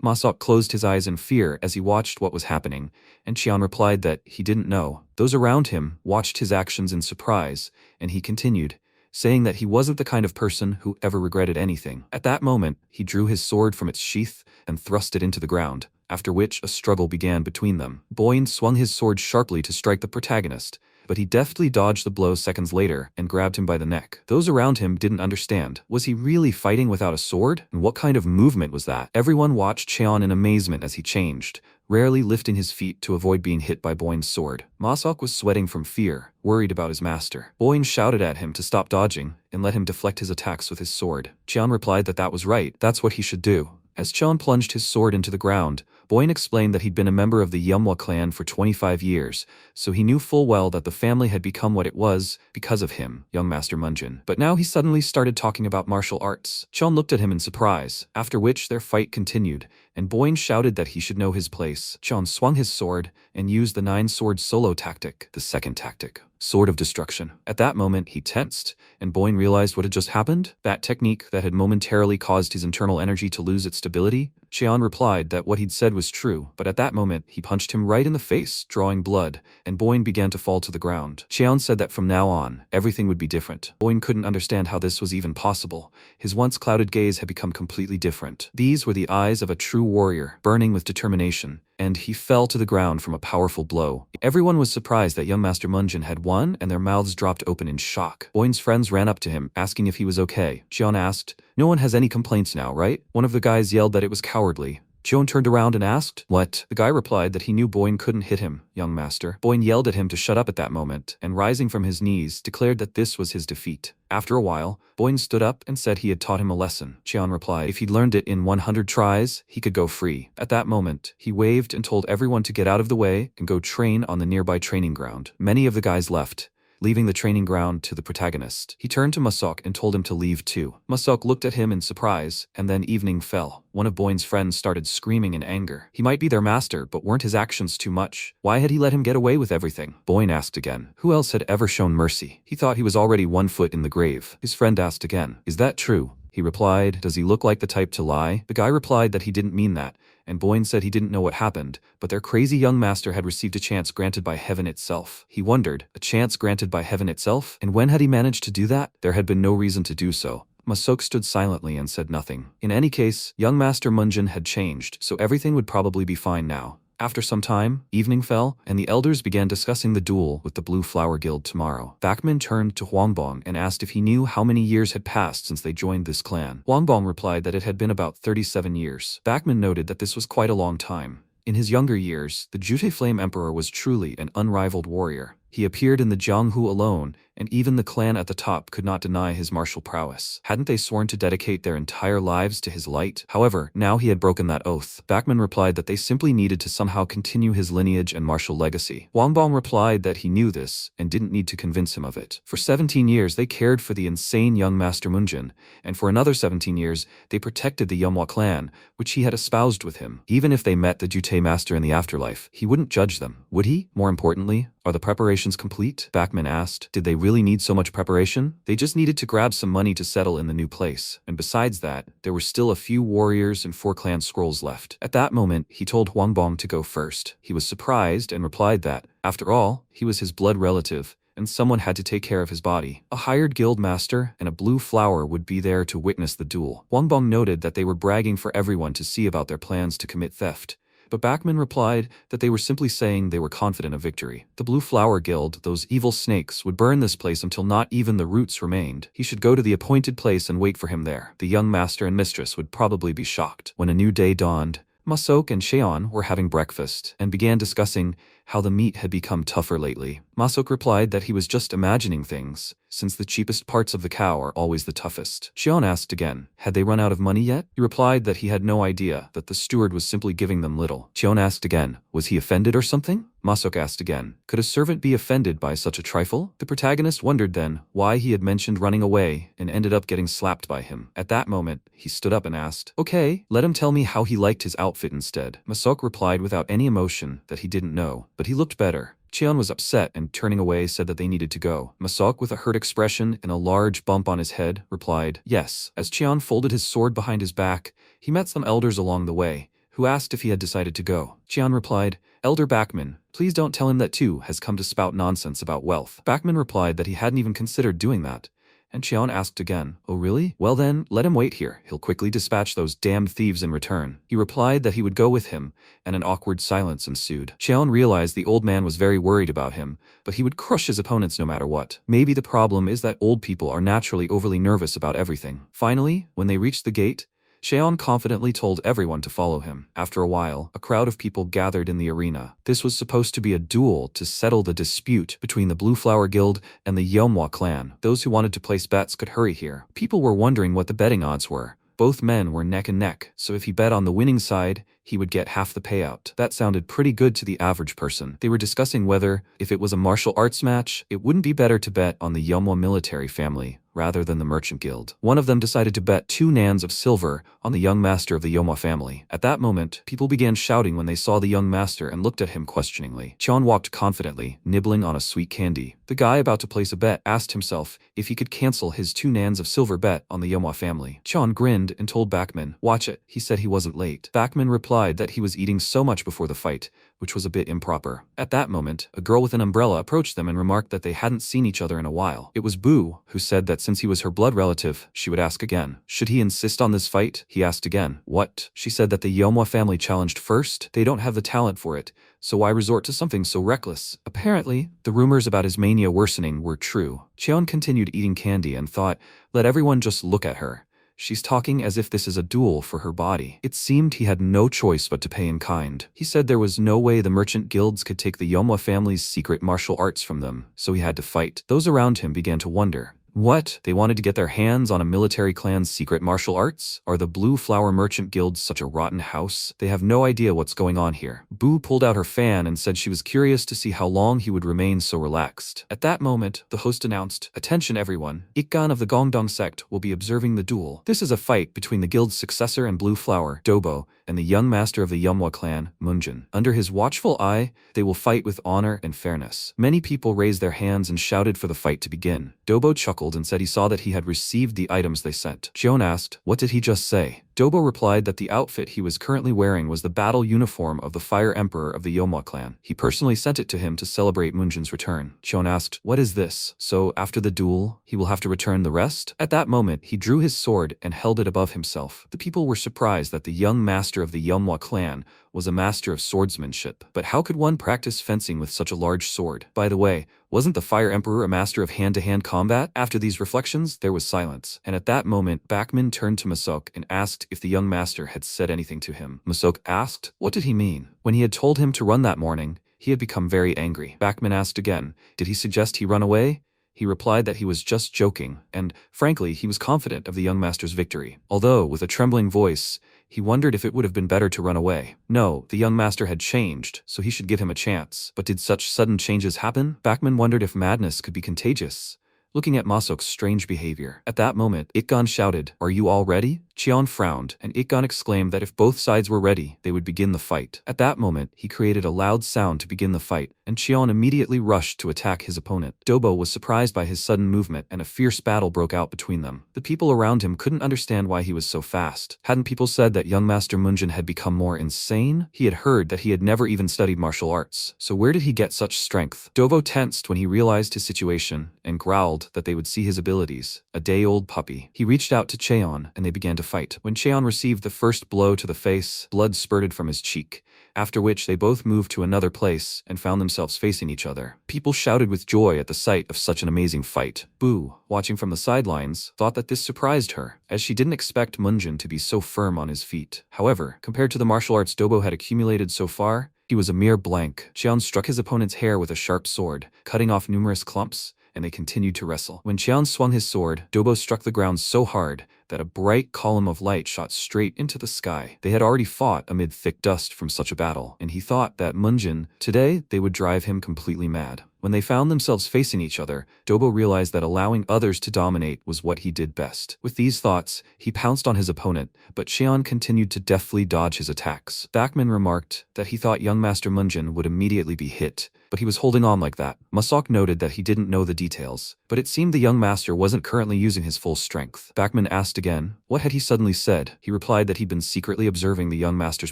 Masok closed his eyes in fear as he watched what was happening, and Cheon replied that he didn't know. Those around him watched his actions in surprise, and he continued, saying that he wasn't the kind of person who ever regretted anything. At that moment, he drew his sword from its sheath and thrust it into the ground, after which a struggle began between them. Boyne swung his sword sharply to strike the protagonist, but he deftly dodged the blow seconds later and grabbed him by the neck. Those around him didn't understand. Was he really fighting without a sword? And what kind of movement was that? Everyone watched Cheon in amazement as he changed, rarely lifting his feet to avoid being hit by Boyne's sword. Masok was sweating from fear, worried about his master. Boyne shouted at him to stop dodging and let him deflect his attacks with his sword. Cheon replied that that was right, that's what he should do. As Cheon plunged his sword into the ground, Boyne explained that he'd been a member of the Yahello clan for 25 years, so he knew full well that the family had become what it was because of him, young Master Munjin. But now he suddenly started talking about martial arts. Cheon looked at him in surprise, after which their fight continued, and Boyne shouted that he should know his place. Cheon swung his sword and used the 9-sword solo tactic, the second tactic, Sword of Destruction. At that moment, he tensed, and Boyne realized what had just happened. That technique that had momentarily caused his internal energy to lose its stability. Cheon replied that what he'd said was true, but at that moment, he punched him right in the face, drawing blood, and Boyne began to fall to the ground. Cheon said that from now on, everything would be different. Boyne couldn't understand how this was even possible. His once clouded gaze had become completely different. These were the eyes of a true warrior, burning with determination, and he fell to the ground from a powerful blow. Everyone was surprised that young Master Munjin had won, and their mouths dropped open in shock. Boyne's friends ran up to him, asking if he was okay. Cheon asked, "No one has any complaints now, right?" One of the guys yelled that it was cowardly. Cheon turned around and asked, "What?" The guy replied that he knew Boyne couldn't hit him, young master. Boyne yelled at him to shut up at that moment, and rising from his knees, declared that this was his defeat. After a while, Boyne stood up and said he had taught him a lesson. Cheon replied if he'd learned it in 100 tries, he could go free. At that moment, he waved and told everyone to get out of the way and go train on the nearby training ground. Many of the guys left, leaving the training ground to the protagonist. He turned to Masok and told him to leave too. Masok looked at him in surprise, and then evening fell. One of Boyne's friends started screaming in anger. He might be their master, but weren't his actions too much? Why had he let him get away with everything? Boyne asked again. Who else had ever shown mercy? He thought he was already 1 foot in the grave. His friend asked again, "Is that true?" He replied, "Does he look like the type to lie?" The guy replied that he didn't mean that, and Boyne said he didn't know what happened, but their crazy young master had received a chance granted by heaven itself. He wondered, a chance granted by heaven itself? And when had he managed to do that? There had been no reason to do so. Masok stood silently and said nothing. In any case, young Master Munjin had changed, so everything would probably be fine now. After some time, evening fell, and the elders began discussing the duel with the Blue Flower Guild tomorrow. Bakman turned to Huangbong and asked if he knew how many years had passed since they joined this clan. Huangbong replied that it had been about 37 years. Bakman noted that this was quite a long time. In his younger years, the Jute Flame Emperor was truly an unrivaled warrior. He appeared in the Jianghu alone, and even the clan at the top could not deny his martial prowess. Hadn't they sworn to dedicate their entire lives to his light? However, now he had broken that oath. Bachman replied that they simply needed to somehow continue his lineage and martial legacy. Wangbong replied that he knew this and didn't need to convince him of it. For 17 years they cared for the insane young Master Munjin, and for another 17 years they protected the Yumhua clan, which he had espoused with him. Even if they met the Jutei Master in the afterlife, he wouldn't judge them, would he? More importantly, are the preparations complete? Bachman asked. Did they really need so much preparation? They just needed to grab some money to settle in the new place, and besides that, there were still a few warriors and 4 clan scrolls left. At that moment, he told Huangbong to go first. He was surprised and replied that, after all, he was his blood relative, and someone had to take care of his body. A hired guild master and a blue flower would be there to witness the duel. Huangbong noted that they were bragging for everyone to see about their plans to commit theft, but Bachman replied that they were simply saying they were confident of victory. The Blue Flower Guild, those evil snakes, would burn this place until not even the roots remained. He should go to the appointed place and wait for him there. The young master and mistress would probably be shocked. When a new day dawned, Masok and Cheon were having breakfast and began discussing how the meat had become tougher lately. Masok replied that he was just imagining things, since the cheapest parts of the cow are always the toughest. Cheon asked again, had they run out of money yet? He replied that he had no idea, that the steward was simply giving them little. Cheon asked again, was he offended or something? Masok asked again, could a servant be offended by such a trifle? The protagonist wondered then why he had mentioned running away and ended up getting slapped by him. At that moment, he stood up and asked, okay, let him tell me how he liked his outfit instead. Masok replied without any emotion that he didn't know, but he looked better. Cheon was upset and turning away said that they needed to go. Masok, with a hurt expression and a large bump on his head, replied, yes. As Cheon folded his sword behind his back, he met some elders along the way, who asked if he had decided to go. Cheon replied, Elder Bachman, please don't tell him that too has come to spout nonsense about wealth. Bachman replied that he hadn't even considered doing that. And Cheon asked again, oh really? Well then, let him wait here. He'll quickly dispatch those damned thieves in return. He replied that he would go with him, and an awkward silence ensued. Cheon realized the old man was very worried about him, but he would crush his opponents no matter what. Maybe the problem is that old people are naturally overly nervous about everything. Finally, when they reached the gate, Cheon confidently told everyone to follow him. After a while, a crowd of people gathered in the arena. This was supposed to be a duel to settle the dispute between the Blue Flower Guild and the Yomhua clan. Those who wanted to place bets could hurry here. People were wondering what the betting odds were. Both men were neck and neck, so if he bet on the winning side, he would get half the payout. That sounded pretty good to the average person. They were discussing whether, if it was a martial arts match, it wouldn't be better to bet on the Yomhua military family rather than the merchant guild. One of them decided to bet 2 nans of silver on the young master of the Yomhua family. At that moment, people began shouting when they saw the young master and looked at him questioningly. Cheon walked confidently, nibbling on a sweet candy. The guy about to place a bet asked himself if he could cancel his 2 nans of silver bet on the Yomhua family. Cheon grinned and told Bachman, watch it. He said he wasn't late. Bachman replied that he was eating so much before the fight, which was a bit improper. At that moment, a girl with an umbrella approached them and remarked that they hadn't seen each other in a while. It was Boo, who said that since he was her blood relative, she would ask again. Should he insist on this fight? He asked again. What? She said that the Yomhua family challenged first. They don't have the talent for it, so why resort to something so reckless? Apparently, the rumors about his mania worsening were true. Cheon continued eating candy and thought, let everyone just look at her. She's talking as if this is a duel for her body. It seemed he had no choice but to pay in kind. He said there was no way the merchant guilds could take the Yomhua family's secret martial arts from them, so he had to fight. Those around him began to wonder. What? They wanted to get their hands on a military clan's secret martial arts? Are the Blue Flower Merchant Guilds such a rotten house? They have no idea what's going on here. Boo pulled out her fan and said she was curious to see how long he would remain so relaxed. At that moment, the host announced, attention everyone, Ikkan of the Gongdong sect will be observing the duel. This is a fight between the guild's successor and Blue Flower, Dobo, and the young master of the Yomhua clan, Munjin. Under his watchful eye, they will fight with honor and fairness. Many people raised their hands and shouted for the fight to begin. Dobo chuckled and said he saw that he had received the items they sent. Cheon asked, what did he just say? Dobo replied that the outfit he was currently wearing was the battle uniform of the Fire Emperor of the Yomhua clan. He personally sent it to him to celebrate Munjin's return. Cheon asked, what is this? So after the duel, he will have to return the rest? At that moment, he drew his sword and held it above himself. The people were surprised that the young master of the Yomhua clan was a master of swordsmanship. But how could one practice fencing with such a large sword? By the way, wasn't the Fire Emperor a master of hand-to-hand combat? After these reflections, there was silence. And at that moment, Bachman turned to Masok and asked if the young master had said anything to him. Masok asked, what did he mean? When he had told him to run that morning, He had become very angry. Bachman asked again, did he suggest he run away? He replied that he was just joking, and, frankly, he was confident of the young master's victory. Although, with a trembling voice, he wondered if it would have been better to run away. No, the young master had changed, so he should give him a chance. But did such sudden changes happen? Bachman wondered if madness could be contagious, looking at Masok's strange behavior. At that moment, Ikgan shouted, "Are you all ready?" Cheon frowned, and Ikgan exclaimed that if both sides were ready, they would begin the fight. At that moment, he created a loud sound to begin the fight, and Cheon immediately rushed to attack his opponent. Dobo was surprised by his sudden movement, and a fierce battle broke out between them. The people around him couldn't understand why he was so fast. Hadn't people said that young Master Munjin had become more insane? He had heard that he had never even studied martial arts, so where did he get such strength? Dobo tensed when he realized his situation, and growled that they would see his abilities. A day-old puppy. He reached out to Cheon, and they began to fight. When Cheon received the first blow to the face, blood spurted from his cheek, after which they both moved to another place and found themselves facing each other. People shouted with joy at the sight of such an amazing fight. Boo, watching from the sidelines, thought that this surprised her, as she didn't expect Munjin to be so firm on his feet. However, compared to the martial arts Dobo had accumulated so far, he was a mere blank. Cheon struck his opponent's hair with a sharp sword, cutting off numerous clumps, and they continued to wrestle. When Cheon swung his sword, Dobo struck the ground so hard that a bright column of light shot straight into the sky. They had already fought amid thick dust from such a battle, and he thought that Munjin, today, they would drive him completely mad. When they found themselves facing each other, Dobo realized that allowing others to dominate was what he did best. With these thoughts, he pounced on his opponent, but Cheon continued to deftly dodge his attacks. Bachman remarked that he thought young Master Munjin would immediately be hit, but he was holding on like that. Masok noted that he didn't know the details, but it seemed the young master wasn't currently using his full strength. Bachman asked again, what had he suddenly said? He replied that he'd been secretly observing the young master's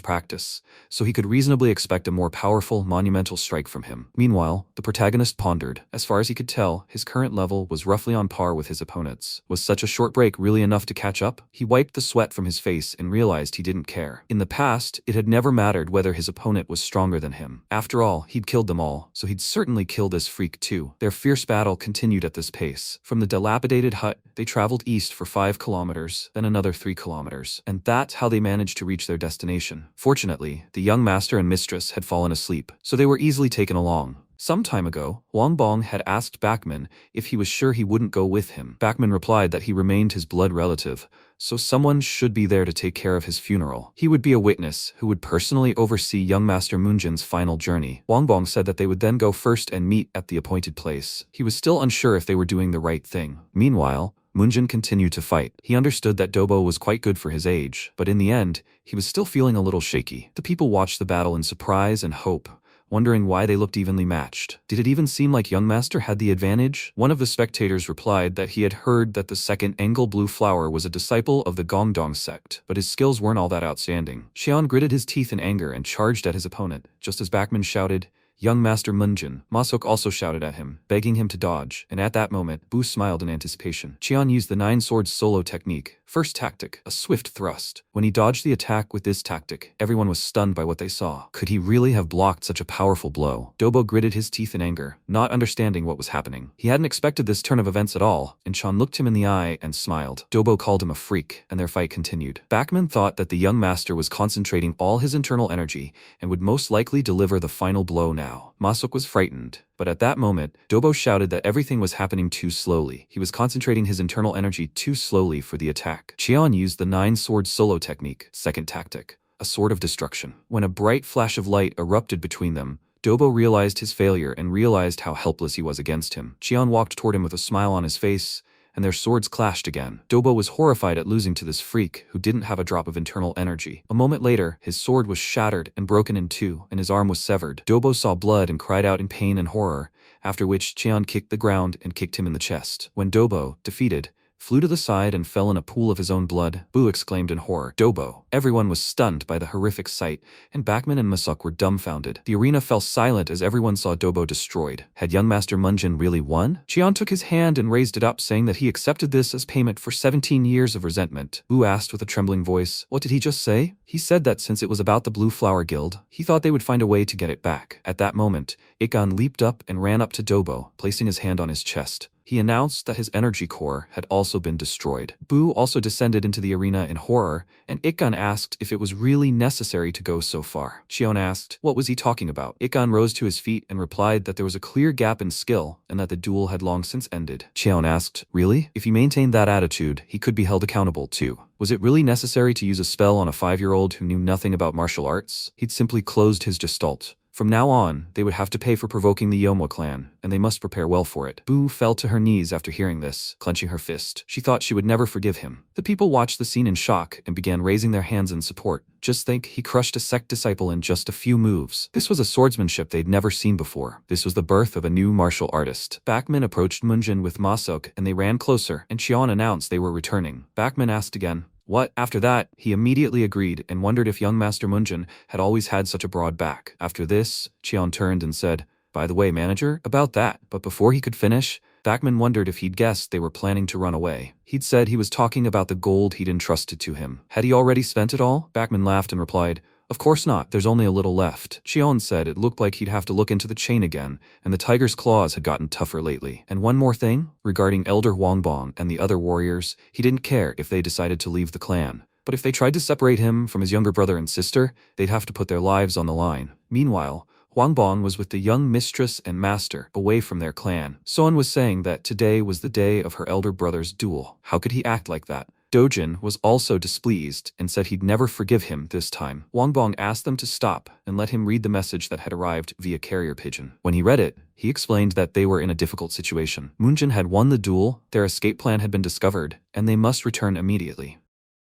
practice, so he could reasonably expect a more powerful, monumental strike from him. Meanwhile, the protagonist pondered. As far as he could tell, his current level was roughly on par with his opponent's. Was such a short break really enough to catch up? He wiped the sweat from his face and realized he didn't care. In the past, it had never mattered whether his opponent was stronger than him. After all, he'd killed them all, so he'd certainly kill this freak too. Their fierce battle continued at this pace. From the dilapidated hut, they traveled east for 5 kilometers, then another 3 kilometers, and that's how they managed to reach their destination. Fortunately, the young master and mistress had fallen asleep, so they were easily taken along. Some time ago, Wang Bong had asked Bachman if he was sure he wouldn't go with him. Bachman replied that he remained his blood relative, so someone should be there to take care of his funeral. He would be a witness who would personally oversee young Master Munjin's final journey. Wang Bong said that they would then go first and meet at the appointed place. He was still unsure if they were doing the right thing. Meanwhile, Munjin continued to fight. He understood that Dobo was quite good for his age, but in the end, he was still feeling a little shaky. The people watched the battle in surprise and hope, wondering why they looked evenly matched. Did it even seem like young master had the advantage? One of the spectators replied that he had heard that the second Engel Blue Flower was a disciple of the Gongdong sect, but his skills weren't all that outstanding. Xian gritted his teeth in anger and charged at his opponent, just as Bachman shouted, "Young Master Munjin." Masok also shouted at him, begging him to dodge, and at that moment, Bu smiled in anticipation. Qian used the 9 swords solo technique. First tactic, a swift thrust. When he dodged the attack with this tactic, everyone was stunned by what they saw. Could he really have blocked such a powerful blow? Dobo gritted his teeth in anger, not understanding what was happening. He hadn't expected this turn of events at all, and Chan looked him in the eye and smiled. Dobo called him a freak, and their fight continued. Bachman thought that the young master was concentrating all his internal energy and would most likely deliver the final blow now. Masok was frightened, but at that moment, Dobo shouted that everything was happening too slowly. He was concentrating his internal energy too slowly for the attack. Qian used the 9 sword solo technique, second tactic, a sword of destruction. When a bright flash of light erupted between them, Dobo realized his failure and realized how helpless he was against him. Qian walked toward him with a smile on his face, and their swords clashed again. Dobo was horrified at losing to this freak who didn't have a drop of internal energy. A moment later, his sword was shattered and broken in 2, and his arm was severed. Dobo saw blood and cried out in pain and horror, after which Qian kicked the ground and kicked him in the chest. When Dobo, defeated, flew to the side and fell in a pool of his own blood, Bu exclaimed in horror. Dobo. Everyone was stunned by the horrific sight, and Bachman and Masok were dumbfounded. The arena fell silent as everyone saw Dobo destroyed. Had young Master Munjin really won? Qian took his hand and raised it up, saying that he accepted this as payment for 17 years of resentment. Bu asked with a trembling voice, "What did he just say?" He said that since it was about the Blue Flower Guild, he thought they would find a way to get it back. At that moment, Ikan leaped up and ran up to Dobo, placing his hand on his chest. He announced that his energy core had also been destroyed. Boo also descended into the arena in horror, and Ikkan asked if it was really necessary to go so far. Cheon asked, what was he talking about? Ikkan rose to his feet and replied that there was a clear gap in skill and that the duel had long since ended. Cheon asked, really? If he maintained that attitude, he could be held accountable too. Was it really necessary to use a spell on a 5-year-old who knew nothing about martial arts? He'd simply closed his gestalt. From now on, they would have to pay for provoking the Yomo clan, and they must prepare well for it. Boo fell to her knees after hearing this, clenching her fist. She thought she would never forgive him. The people watched the scene in shock and began raising their hands in support. Just think, he crushed a sect disciple in just a few moves. This was a swordsmanship they'd never seen before. This was the birth of a new martial artist. Bakman approached Munjin with Masok, and they ran closer, and Cheon announced they were returning. Bakman asked again, what? After that, he immediately agreed and wondered if young Master Munjin had always had such a broad back. After this, Cheon turned and said, by the way, manager, about that. But before he could finish, Bakman wondered if he'd guessed they were planning to run away. He'd said he was talking about the gold he'd entrusted to him. Had he already spent it all? Bakman laughed and replied, of course not, there's only a little left. Cheon said it looked like he'd have to look into the chain again, and the tiger's claws had gotten tougher lately. And one more thing, regarding Elder Huangbong and the other warriors, he didn't care if they decided to leave the clan. But if they tried to separate him from his younger brother and sister, they'd have to put their lives on the line. Meanwhile, Huangbong was with the young mistress and master, away from their clan. Soan was saying that today was the day of her elder brother's duel. How could he act like that? Dojin was also displeased and said he'd never forgive him this time. Huangbong asked them to stop and let him read the message that had arrived via carrier pigeon. When he read it, he explained that they were in a difficult situation. Munjin had won the duel, their escape plan had been discovered, and they must return immediately.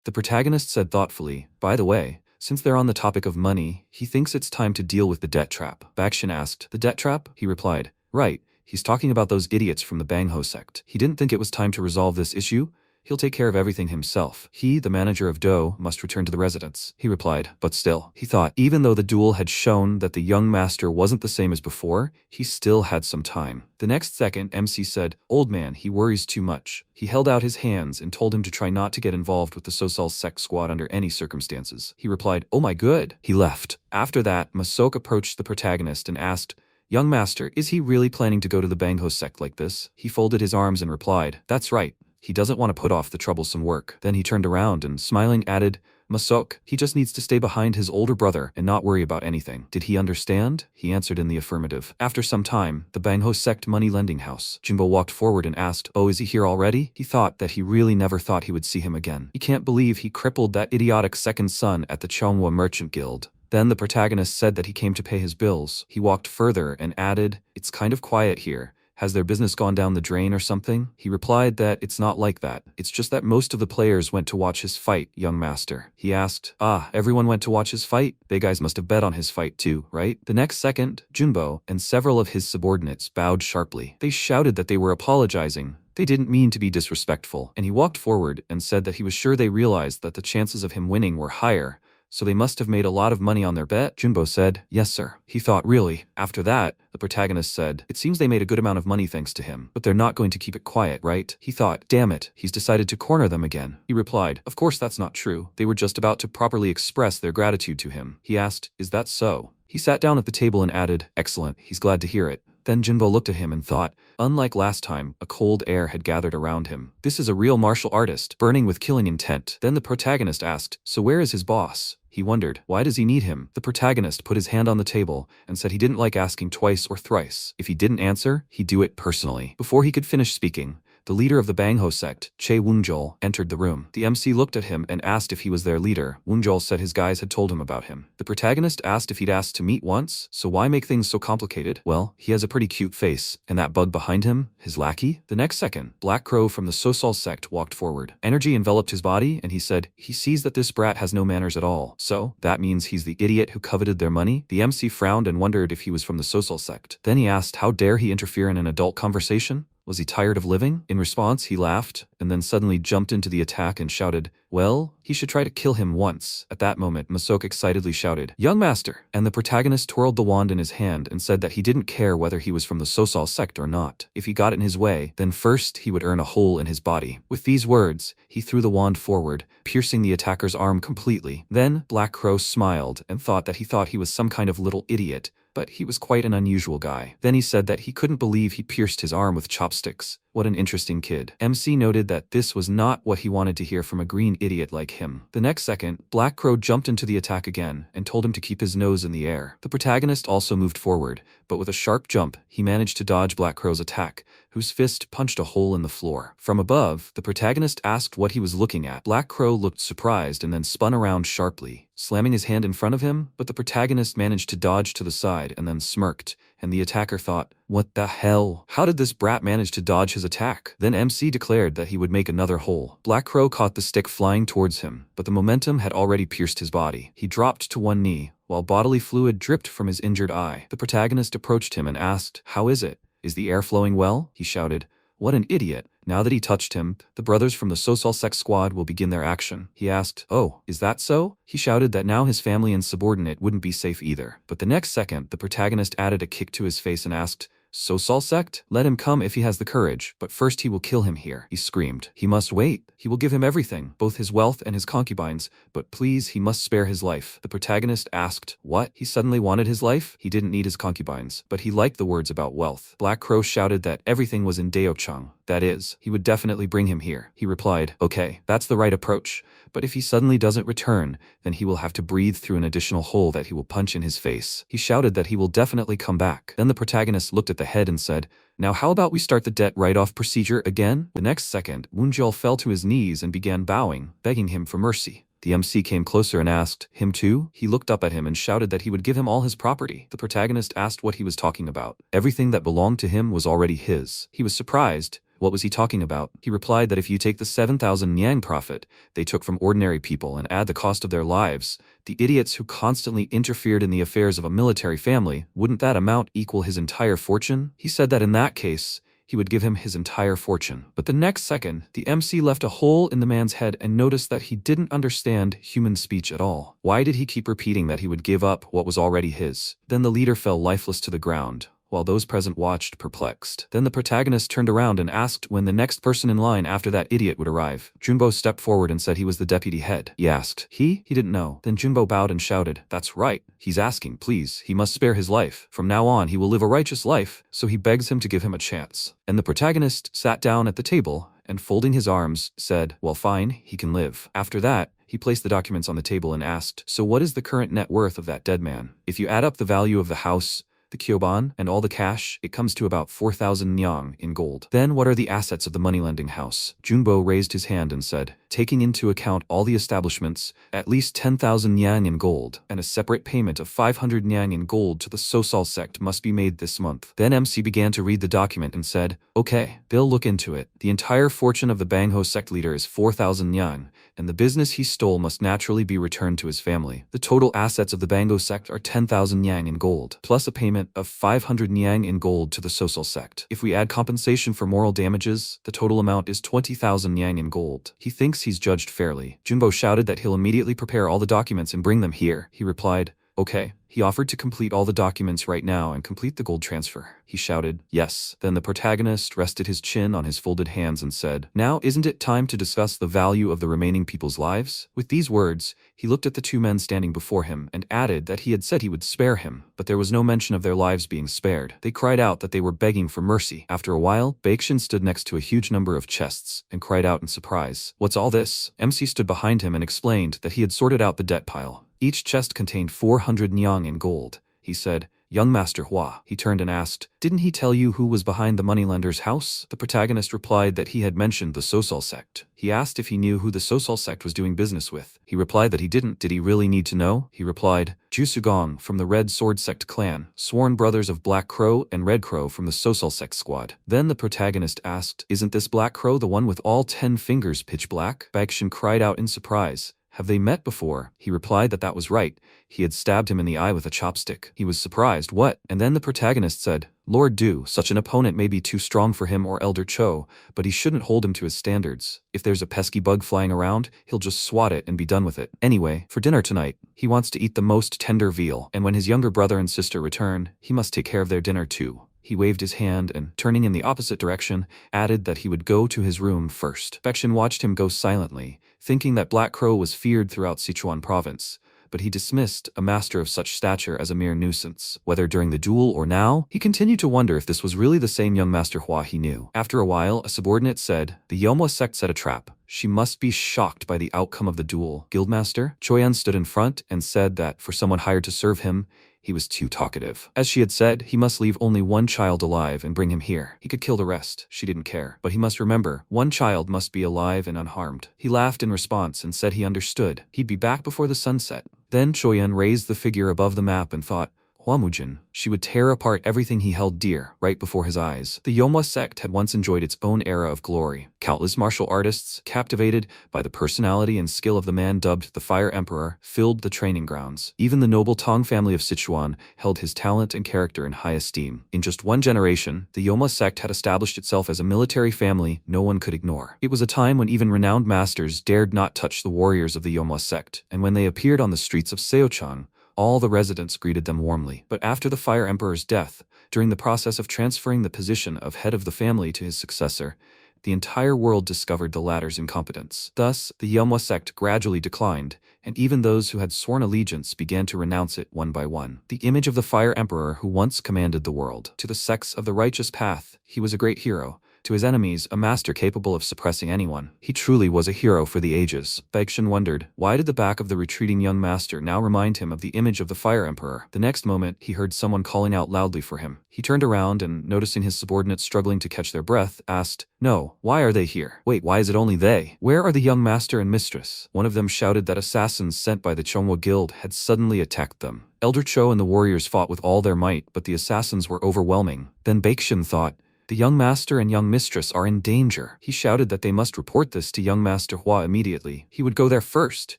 The protagonist said thoughtfully, by the way, since they're on the topic of money, he thinks it's time to deal with the debt trap. Bakshin asked, the debt trap? He replied, right, he's talking about those idiots from the Bangho sect. He didn't think it was time to resolve this issue. He'll take care of everything himself. He, the manager of Do, must return to the residence. He replied, but still, he thought, even though the duel had shown that the young master wasn't the same as before, he still had some time. The next second, MC said, old man, he worries too much. He held out his hands and told him to try not to get involved with the Sosal sect squad under any circumstances. He replied, oh my good. He left. After that, Masok approached the protagonist and asked, young master, is he really planning to go to the Bangho sect like this? He folded his arms and replied, that's right. He doesn't want to put off the troublesome work. Then he turned around and, smiling, added, Masok, he just needs to stay behind his older brother and not worry about anything. Did he understand? He answered in the affirmative. After some time, the Bangho sect money lending house. Jinbo walked forward and asked, oh, is he here already? He thought that he really never thought he would see him again. He can't believe he crippled that idiotic second son at the Chonghua Merchant Guild. Then the protagonist said that he came to pay his bills. He walked further and added, it's kind of quiet here. Has their business gone down the drain or something? He replied that it's not like that. It's just that most of the players went to watch his fight, young master. He asked, everyone went to watch his fight? They guys must have bet on his fight too, right? The next second, Junbo and several of his subordinates bowed sharply. They shouted that they were apologizing. They didn't mean to be disrespectful, and he walked forward and said that he was sure they realized that the chances of him winning were higher, so they must have made a lot of money on their bet. Junbo said, yes sir. He thought, really? After that, the protagonist said, it seems they made a good amount of money thanks to him, but they're not going to keep it quiet, right? He thought, damn it, he's decided to corner them again. He replied, of course that's not true. They were just about to properly express their gratitude to him. He asked, is that so? He sat down at the table and added, excellent, he's glad to hear it. Then Jinbo looked at him and thought, unlike last time, a cold air had gathered around him. This is a real martial artist, burning with killing intent. Then the protagonist asked, so where is his boss? He wondered, why does he need him? The protagonist put his hand on the table and said he didn't like asking twice or thrice. If he didn't answer, he'd do it personally. Before he could finish speaking, the leader of the Bangho sect, Che Woonjol, entered the room. The MC looked at him and asked if he was their leader. Woonjol said his guys had told him about him. The protagonist asked if he'd asked to meet once, so why make things so complicated? Well, he has a pretty cute face, and that bug behind him, his lackey? The next second, Black Crow from the Sosal sect walked forward. Energy enveloped his body, and he said, he sees that this brat has no manners at all. So, that means he's the idiot who coveted their money? The MC frowned and wondered if he was from the Sosal sect. Then he asked, how dare he interfere in an adult conversation? Was he tired of living? In response, he laughed, and then suddenly jumped into the attack and shouted, well, he should try to kill him once. At that moment, Masok excitedly shouted, young master! And the protagonist twirled the wand in his hand and said that he didn't care whether he was from the Sosal sect or not. If he got in his way, then first he would earn a hole in his body. With these words, he threw the wand forward, piercing the attacker's arm completely. Then, Black Crow smiled and thought that he was some kind of little idiot, but he was quite an unusual guy. Then he said that he couldn't believe he pierced his arm with chopsticks, What an interesting kid. MC noted that this was not what he wanted to hear from a green idiot like him. The next second, Black Crow jumped into the attack again and told him to keep his nose in the air. The protagonist also moved forward, but with a sharp jump, he managed to dodge Black Crow's attack, whose fist punched a hole in the floor. From above, the protagonist asked what he was looking at. Black Crow looked surprised and then spun around sharply, slamming his hand in front of him, but the protagonist managed to dodge to the side and then smirked, and the attacker thought, "What the hell? How did this brat manage to dodge his attack?" Then MC declared that he would make another hole. Black Crow caught the stick flying towards him, but the momentum had already pierced his body. He dropped to one knee, while bodily fluid dripped from his injured eye. The protagonist approached him and asked, "How is it? Is the air flowing well?" He shouted. "What an idiot." Now that he touched him, the brothers from the Social Sect squad will begin their action. He asked, "Oh, is that so?" He shouted that now his family and subordinate wouldn't be safe either. But the next second, the protagonist added a kick to his face and asked, "Social Sect? Let him come if he has the courage, but first he will kill him here." He screamed. "He must wait. He will give him everything, both his wealth and his concubines, but please, he must spare his life." The protagonist asked, "What? He suddenly wanted his life?" He didn't need his concubines, but he liked the words about wealth. Black Crow shouted that everything was in Daochang. That is, he would definitely bring him here. He replied, "Okay, that's the right approach. But if he suddenly doesn't return, then he will have to breathe through an additional hole that he will punch in his face." He shouted that he will definitely come back. Then the protagonist looked at the head and said, "Now how about we start the debt write-off procedure again?" The next second, Woonjol fell to his knees and began bowing, begging him for mercy. The MC came closer and asked, "Him too?" He looked up at him and shouted that he would give him all his property. The protagonist asked what he was talking about. Everything that belonged to him was already his. He was surprised. What was he talking about? He replied that if you take the 7,000 Nyang profit they took from ordinary people and add the cost of their lives, the idiots who constantly interfered in the affairs of a military family, wouldn't that amount equal his entire fortune? He said that in that case, he would give him his entire fortune. But the next second, the MC left a hole in the man's head and noticed that he didn't understand human speech at all. Why did he keep repeating that he would give up what was already his? Then the leader fell lifeless to the ground, while those present watched perplexed. Then the protagonist turned around and asked when the next person in line after that idiot would arrive. Junbo stepped forward and said he was the deputy head. He asked, He didn't know. Then Junbo bowed and shouted, "That's right. He's asking, please. He must spare his life. From now on he will live a righteous life, so he begs him to give him a chance." And the protagonist sat down at the table and folding his arms, said, "Well fine, he can live." After that, he placed the documents on the table and asked, "So what is the current net worth of that dead man? If you add up the value of the house, the kyoban, and all the cash, it comes to about 4,000 nyang in gold. Then what are the assets of the moneylending house?" Junbo raised his hand and said, "Taking into account all the establishments, at least 10,000 nyang in gold, and a separate payment of 500 nyang in gold to the Sosal sect must be made this month." Then MC began to read the document and said, "Okay, they'll look into it. The entire fortune of the Bangho sect leader is 4,000 nyang, and the business he stole must naturally be returned to his family. The total assets of the Bangho sect are 10,000 nyang in gold, plus a payment of 500 nyang in gold to the Sosal sect. If we add compensation for moral damages, the total amount is 20,000 nyang in gold. He thinks he's judged fairly." Junbo shouted that he'll immediately prepare all the documents and bring them here. He replied, "Okay." He offered to complete all the documents right now and complete the gold transfer. He shouted, "Yes." Then the protagonist rested his chin on his folded hands and said, "Now isn't it time to discuss the value of the remaining people's lives?" With these words, he looked at the two men standing before him and added that he had said he would spare him, but there was no mention of their lives being spared. They cried out that they were begging for mercy. After a while, Baekshin stood next to a huge number of chests and cried out in surprise, "What's all this?" MC stood behind him and explained that he had sorted out the debt pile. Each chest contained 400 nyang in gold. He said, "Young Master Hua." He turned and asked, "Didn't he tell you who was behind the moneylender's house?" The protagonist replied that he had mentioned the Sosal sect. He asked if he knew who the Sosal sect was doing business with. He replied that he didn't. Did he really need to know? He replied, "Jusugong from the Red Sword Sect clan, sworn brothers of Black Crow and Red Crow from the Sosal sect squad." Then the protagonist asked, "Isn't this Black Crow the one with all 10 fingers pitch black?" Baekshin cried out in surprise, "Have they met before?" He replied that that was right. He had stabbed him in the eye with a chopstick. He was surprised. "What?" And then the protagonist said, "Lord Du, such an opponent may be too strong for him or Elder Cho, but he shouldn't hold him to his standards. If there's a pesky bug flying around, he'll just swat it and be done with it. Anyway, for dinner tonight, he wants to eat the most tender veal, and when his younger brother and sister return, he must take care of their dinner too." He waved his hand and, turning in the opposite direction, added that he would go to his room first. Baekshin watched him go silently, thinking that Black Crow was feared throughout Sichuan province, but he dismissed a master of such stature as a mere nuisance. Whether during the duel or now, he continued to wonder if this was really the same young Master Hua he knew. After a while, a subordinate said, "The Yomwa sect set a trap. She must be shocked by the outcome of the duel." Guildmaster Choyan stood in front and said that for someone hired to serve him, he was too talkative. As she had said, he must leave only one child alive and bring him here. He could kill the rest. She didn't care. But he must remember, one child must be alive and unharmed. He laughed in response and said he understood. He'd be back before the sunset. Then Choyan raised the figure above the map and thought, Huamujin. She would tear apart everything he held dear, right before his eyes. The Yomwa sect had once enjoyed its own era of glory. Countless martial artists, captivated by the personality and skill of the man dubbed the Fire Emperor, filled the training grounds. Even the noble Tong family of Sichuan held his talent and character in high esteem. In just one generation, the Yomwa sect had established itself as a military family no one could ignore. It was a time when even renowned masters dared not touch the warriors of the Yomwa sect, and when they appeared on the streets of Seochang, all the residents greeted them warmly. But after the Fire Emperor's death, during the process of transferring the position of head of the family to his successor, the entire world discovered the latter's incompetence. Thus, the Yomwa sect gradually declined, and even those who had sworn allegiance began to renounce it one by one. The image of the Fire Emperor who once commanded the world. To the sects of the righteous path, he was a great hero. To his enemies, a master capable of suppressing anyone. He truly was a hero for the ages. Baekshun wondered, why did the back of the retreating young master now remind him of the image of the Fire Emperor? The next moment, he heard someone calling out loudly for him. He turned around and, noticing his subordinates struggling to catch their breath, asked, "No, why are they here? Wait, why is it only they? Where are the young master and mistress?" One of them shouted that assassins sent by the Chongwa Guild had suddenly attacked them. Elder Cho and the warriors fought with all their might, but the assassins were overwhelming. Then Baekshun thought, the young master and young mistress are in danger. He shouted that they must report this to young Master Hua immediately. He would go there first.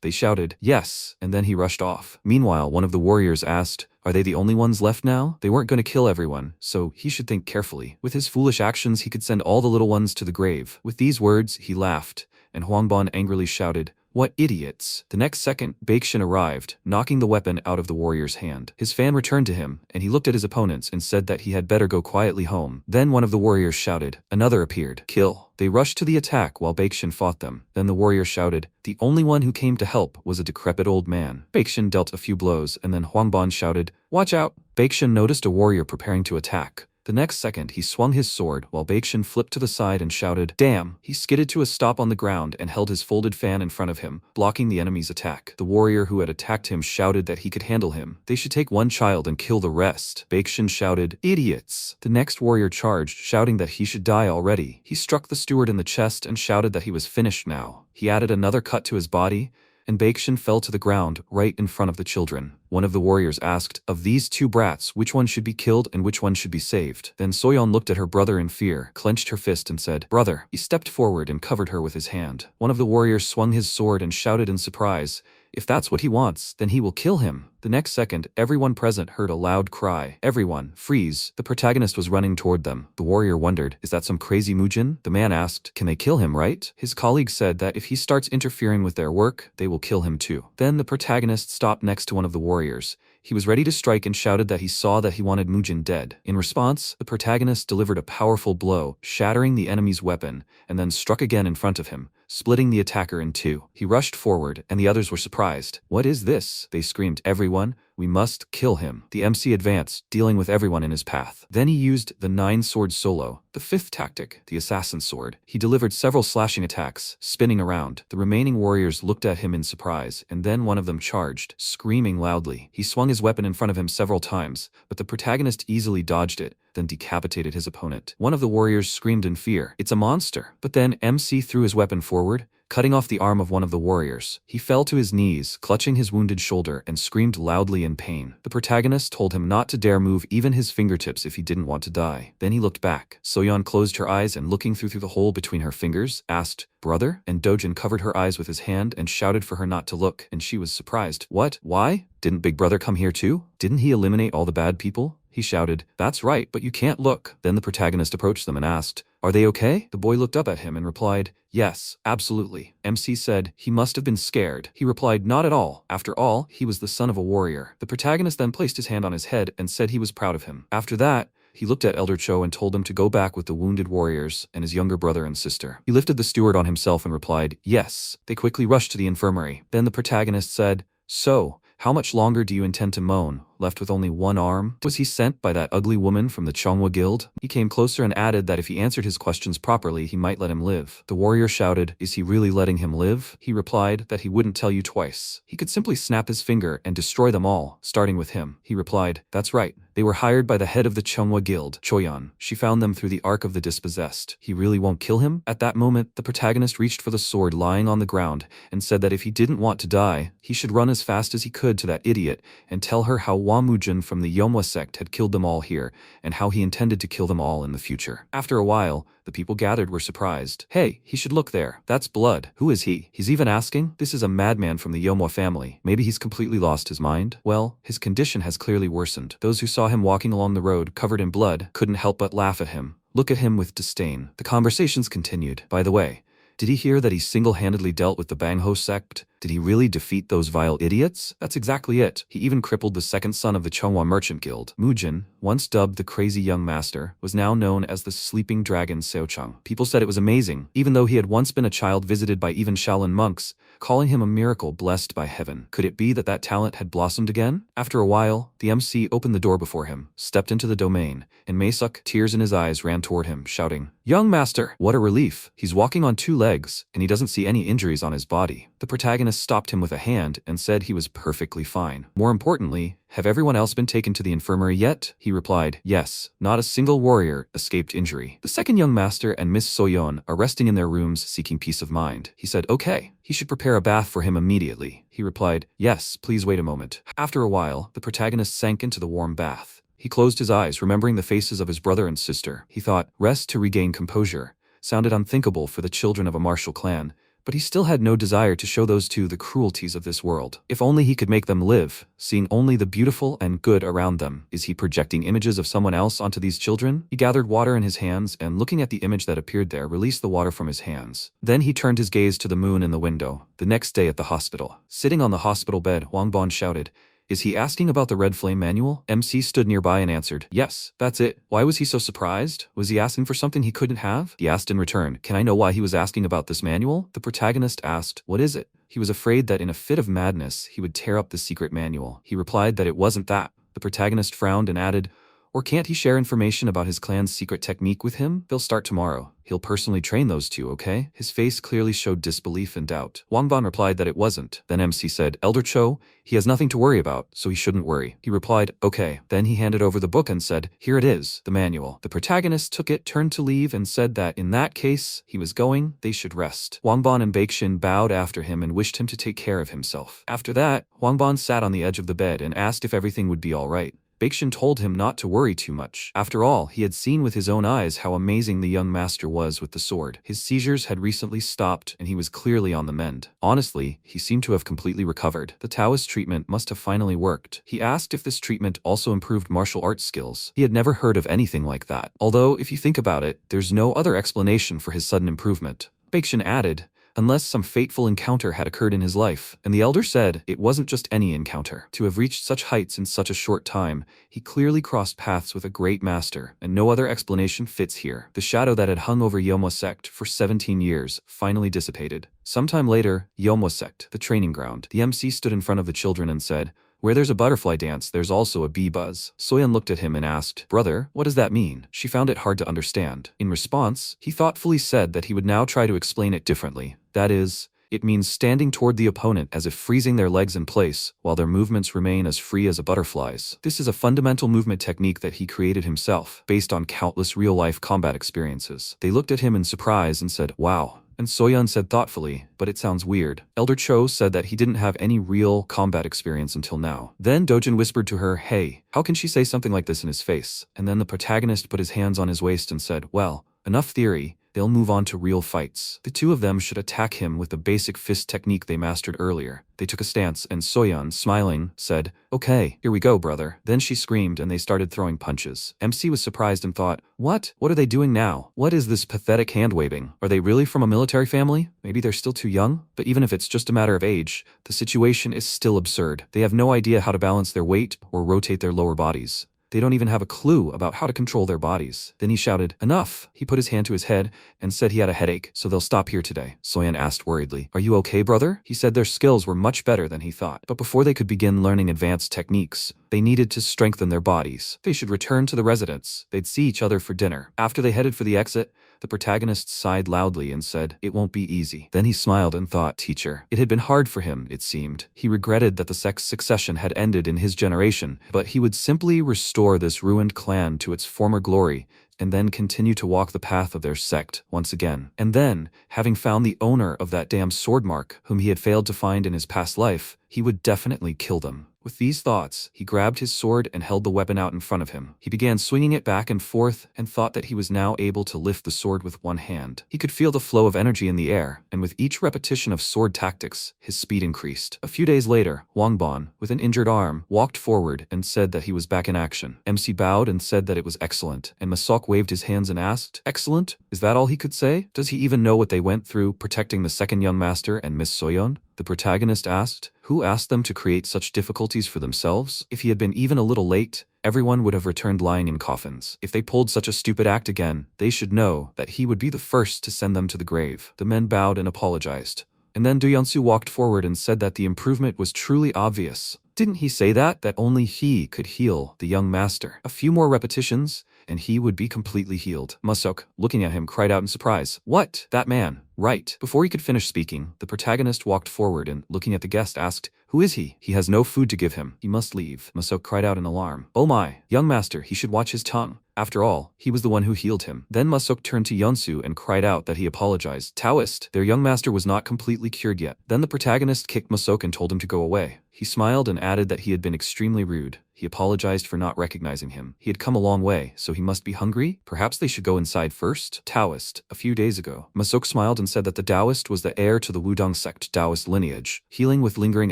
They shouted, "Yes," and then he rushed off. Meanwhile, one of the warriors asked, "Are they the only ones left now?" They weren't going to kill everyone, so he should think carefully. With his foolish actions, he could send all the little ones to the grave. With these words, he laughed, and Huangban angrily shouted, "What idiots!" The next second, Baekshun arrived, knocking the weapon out of the warrior's hand. His fan returned to him, and he looked at his opponents and said that he had better go quietly home. Then one of the warriors shouted. Another appeared. "Kill." They rushed to the attack while Baekshun fought them. Then the warrior shouted. The only one who came to help was a decrepit old man. Baekshun dealt a few blows, and then Huangban shouted, "Watch out!" Baekshun noticed a warrior preparing to attack. The next second, he swung his sword while Baekshun flipped to the side and shouted, "Damn!" He skidded to a stop on the ground and held his folded fan in front of him, blocking the enemy's attack. The warrior who had attacked him shouted that he could handle him. They should take one child and kill the rest. Baekshun shouted, "Idiots!" The next warrior charged, shouting that he should die already. He struck the steward in the chest and shouted that he was finished now. He added another cut to his body, and Baekshun fell to the ground right in front of the children. One of the warriors asked, "Of these two brats, which one should be killed and which one should be saved?" Then Soyeon looked at her brother in fear, clenched her fist and said, "Brother." He stepped forward and covered her with his hand. One of the warriors swung his sword and shouted in surprise, "If that's what he wants, then he will kill him." The next second, everyone present heard a loud cry. "Everyone, freeze." The protagonist was running toward them. The warrior wondered, is that some crazy Mujin? The man asked, "Can they kill him, right?" His colleague said that if he starts interfering with their work, they will kill him too. Then the protagonist stopped next to one of the warriors. He was ready to strike and shouted that he saw that he wanted Mujin dead. In response, the protagonist delivered a powerful blow, shattering the enemy's weapon, and then struck again in front of him, splitting the attacker in two. He rushed forward, and the others were surprised. "What is this?" They screamed. "Everyone, we must kill him." The MC advanced, dealing with everyone in his path. Then he used the 9-sword solo, the fifth tactic, the assassin sword. He delivered several slashing attacks, spinning around. The remaining warriors looked at him in surprise, and then one of them charged, screaming loudly. He swung his weapon in front of him several times, but the protagonist easily dodged it, then decapitated his opponent. One of the warriors screamed in fear, "It's a monster!" But then MC threw his weapon forward, cutting off the arm of one of the warriors. He fell to his knees, clutching his wounded shoulder, and screamed loudly in pain. The protagonist told him not to dare move even his fingertips if he didn't want to die. Then he looked back. Soyeon closed her eyes and, looking through the hole between her fingers, asked, "Brother?" And Dojin covered her eyes with his hand and shouted for her not to look, and she was surprised. "What? Why? Didn't Big Brother come here too? Didn't he eliminate all the bad people?" He shouted, "That's right, but you can't look." Then the protagonist approached them and asked, "Are they okay?" The boy looked up at him and replied, "Yes, absolutely." MC said, "He must have been scared." He replied, "Not at all. After all, he was the son of a warrior." The protagonist then placed his hand on his head and said he was proud of him. After that, he looked at Elder Cho and told him to go back with the wounded warriors and his younger brother and sister. He lifted the steward on himself and replied, "Yes." They quickly rushed to the infirmary. Then the protagonist said, "So, How much longer do you intend to moan, left with only one arm? Was he sent by that ugly woman from the Chonghua Guild? He came closer and added that if he answered his questions properly, he might let him live. The warrior shouted, "Is he really letting him live?" He replied that he wouldn't tell you twice. He could simply snap his finger and destroy them all, starting with him. He replied, "That's right. They were hired by the head of the Chonghua Guild, Choyan. She found them through the Ark of the Dispossessed. He really won't kill him?" At that moment, the protagonist reached for the sword lying on the ground and said that if he didn't want to die, he should run as fast as he could to that idiot and tell her how Wamujin from the Yomwa sect had killed them all here and how he intended to kill them all in the future. After a while, the people gathered were surprised. "Hey, he should look there. That's blood. Who is he? He's even asking? This is a madman from the Yomwa family. Maybe he's completely lost his mind?" Well, his condition has clearly worsened. Those who saw him walking along the road covered in blood couldn't help but laugh at him, look at him with disdain. The conversations continued. By the way, did he hear that he single-handedly dealt with the Bangho sect? Did he really defeat those vile idiots? That's exactly it. He even crippled the second son of the Chonghua Merchant Guild. Mujin, once dubbed the Crazy Young Master, was now known as the Sleeping Dragon Seochang. People said it was amazing, even though he had once been a child visited by even Shaolin monks, calling him a miracle blessed by heaven. Could it be that that talent had blossomed again? After a while, the MC opened the door before him, stepped into the domain, and Maesuk, tears in his eyes, ran toward him, shouting, "Young master!" What a relief. He's walking on 2 legs, and he doesn't see any injuries on his body. The protagonist stopped him with a hand and said he was perfectly fine. More importantly, "Have everyone else been taken to the infirmary yet?" He replied, "Yes, not a single warrior escaped injury. The second young master and Miss Soyeon are resting in their rooms seeking peace of mind." He said, "Okay, he should prepare a bath for him immediately." He replied, "Yes, please wait a moment." After a while, the protagonist sank into the warm bath. He closed his eyes, remembering the faces of his brother and sister. He thought, rest to regain composure sounded unthinkable for the children of a martial clan, but he still had no desire to show those two the cruelties of this world. If only he could make them live, seeing only the beautiful and good around them. Is he projecting images of someone else onto these children? He gathered water in his hands and, looking at the image that appeared there, released the water from his hands. Then he turned his gaze to the moon in the window. The next day at the hospital. Sitting on the hospital bed, Wangbon shouted, "Is he asking about the Red Flame manual?" MC stood nearby and answered, "Yes, that's it." Why was he so surprised? Was he asking for something he couldn't have? He asked in return, "Can I know why he was asking about this manual?" The protagonist asked, "What is it?" He was afraid that in a fit of madness, he would tear up the secret manual. He replied that it wasn't that. The protagonist frowned and added, "Or can't he share information about his clan's secret technique with him? They'll start tomorrow. He'll personally train those two, okay?" His face clearly showed disbelief and doubt. Wangbon replied that it wasn't. Then MC said, "Elder Cho, he has nothing to worry about, so he shouldn't worry." He replied, "Okay." Then he handed over the book and said, "Here it is, the manual." The protagonist took it, turned to leave, and said that in that case, he was going, they should rest. Wangbon and Baekshin bowed after him and wished him to take care of himself. After that, Wangbon sat on the edge of the bed and asked if everything would be all right. Baekshin told him not to worry too much. After all, he had seen with his own eyes how amazing the young master was with the sword. His seizures had recently stopped, and he was clearly on the mend. Honestly, he seemed to have completely recovered. The Taoist treatment must have finally worked. He asked if this treatment also improved martial arts skills. He had never heard of anything like that. Although, if you think about it, there's no other explanation for his sudden improvement. Baekshin added, unless some fateful encounter had occurred in his life. And the elder said it wasn't just any encounter. To have reached such heights in such a short time, he clearly crossed paths with a great master, and no other explanation fits here. The shadow that had hung over Yomwa sect for 17 years finally dissipated. Sometime later, Yomwa sect, the training ground. The MC stood in front of the children and said, "Where there's a butterfly dance, there's also a bee buzz." Soyeon looked at him and asked, "Brother, what does that mean?" She found it hard to understand. In response, he thoughtfully said that he would now try to explain it differently. That is, it means standing toward the opponent as if freezing their legs in place, while their movements remain as free as a butterfly's. This is a fundamental movement technique that he created himself, based on countless real-life combat experiences. They looked at him in surprise and said, "Wow." And Soyeon said thoughtfully, "But it sounds weird." Elder Cho said that he didn't have any real combat experience until now. Then Dojin whispered to her, "Hey, how can she say something like this in his face?" And then the protagonist put his hands on his waist and said, "Well, enough theory. They'll move on to real fights. The two of them should attack him with the basic fist technique they mastered earlier." They took a stance, and Soyeon, smiling, said, "Okay, here we go, brother." Then she screamed and they started throwing punches. MC was surprised and thought, What are they doing now? What is this pathetic hand-waving? Are they really from a military family? Maybe they're still too young? But even if it's just a matter of age, the situation is still absurd. They have no idea how to balance their weight or rotate their lower bodies. They don't even have a clue about how to control their bodies. Then he shouted, "Enough!" He put his hand to his head and said he had a headache, so they'll stop here today. Soyeon asked worriedly, "Are you okay, brother?" He said their skills were much better than he thought, but before they could begin learning advanced techniques, they needed to strengthen their bodies. They should return to the residence. They'd see each other for dinner. After they headed for the exit, the protagonist sighed loudly and said, "It won't be easy." Then he smiled and thought, teacher. It had been hard for him, it seemed. He regretted that the sect's succession had ended in his generation, but he would simply restore this ruined clan to its former glory and then continue to walk the path of their sect once again. And then, having found the owner of that damn sword mark, whom he had failed to find in his past life, he would definitely kill them. With these thoughts, he grabbed his sword and held the weapon out in front of him. He began swinging it back and forth and thought that he was now able to lift the sword with one hand. He could feel the flow of energy in the air, and with each repetition of sword tactics, his speed increased. A few days later, Wangbon, with an injured arm, walked forward and said that he was back in action. MC bowed and said that it was excellent, and Masok waved his hands and asked, "Excellent? Is that all he could say? Does he even know what they went through protecting the second young master and Miss Soyeon?" The protagonist asked. Who asked them to create such difficulties for themselves? If he had been even a little late, everyone would have returned lying in coffins. If they pulled such a stupid act again, they should know that he would be the first to send them to the grave. The men bowed and apologized. And then Do-Yeonsu walked forward and said that the improvement was truly obvious. Didn't he say that only he could heal the young master? A few more repetitions, and he would be completely healed. Masok, looking at him, cried out in surprise, "What? That man? Right." Before he could finish speaking, the protagonist walked forward and, looking at the guest, asked, "Who is he? He has no food to give him. He must leave." Masok cried out in alarm. "Oh my, young master, he should watch his tongue. After all, he was the one who healed him." Then Masok turned to Yeonsu and cried out that he apologized. Taoist, their young master was not completely cured yet. Then the protagonist kicked Masok and told him to go away. He smiled and added that he had been extremely rude. He apologized for not recognizing him. He had come a long way, so he must be hungry? Perhaps they should go inside first? Taoist, a few days ago. Masok smiled and said that the Taoist was the heir to the Wudong sect Taoist lineage. Healing with lingering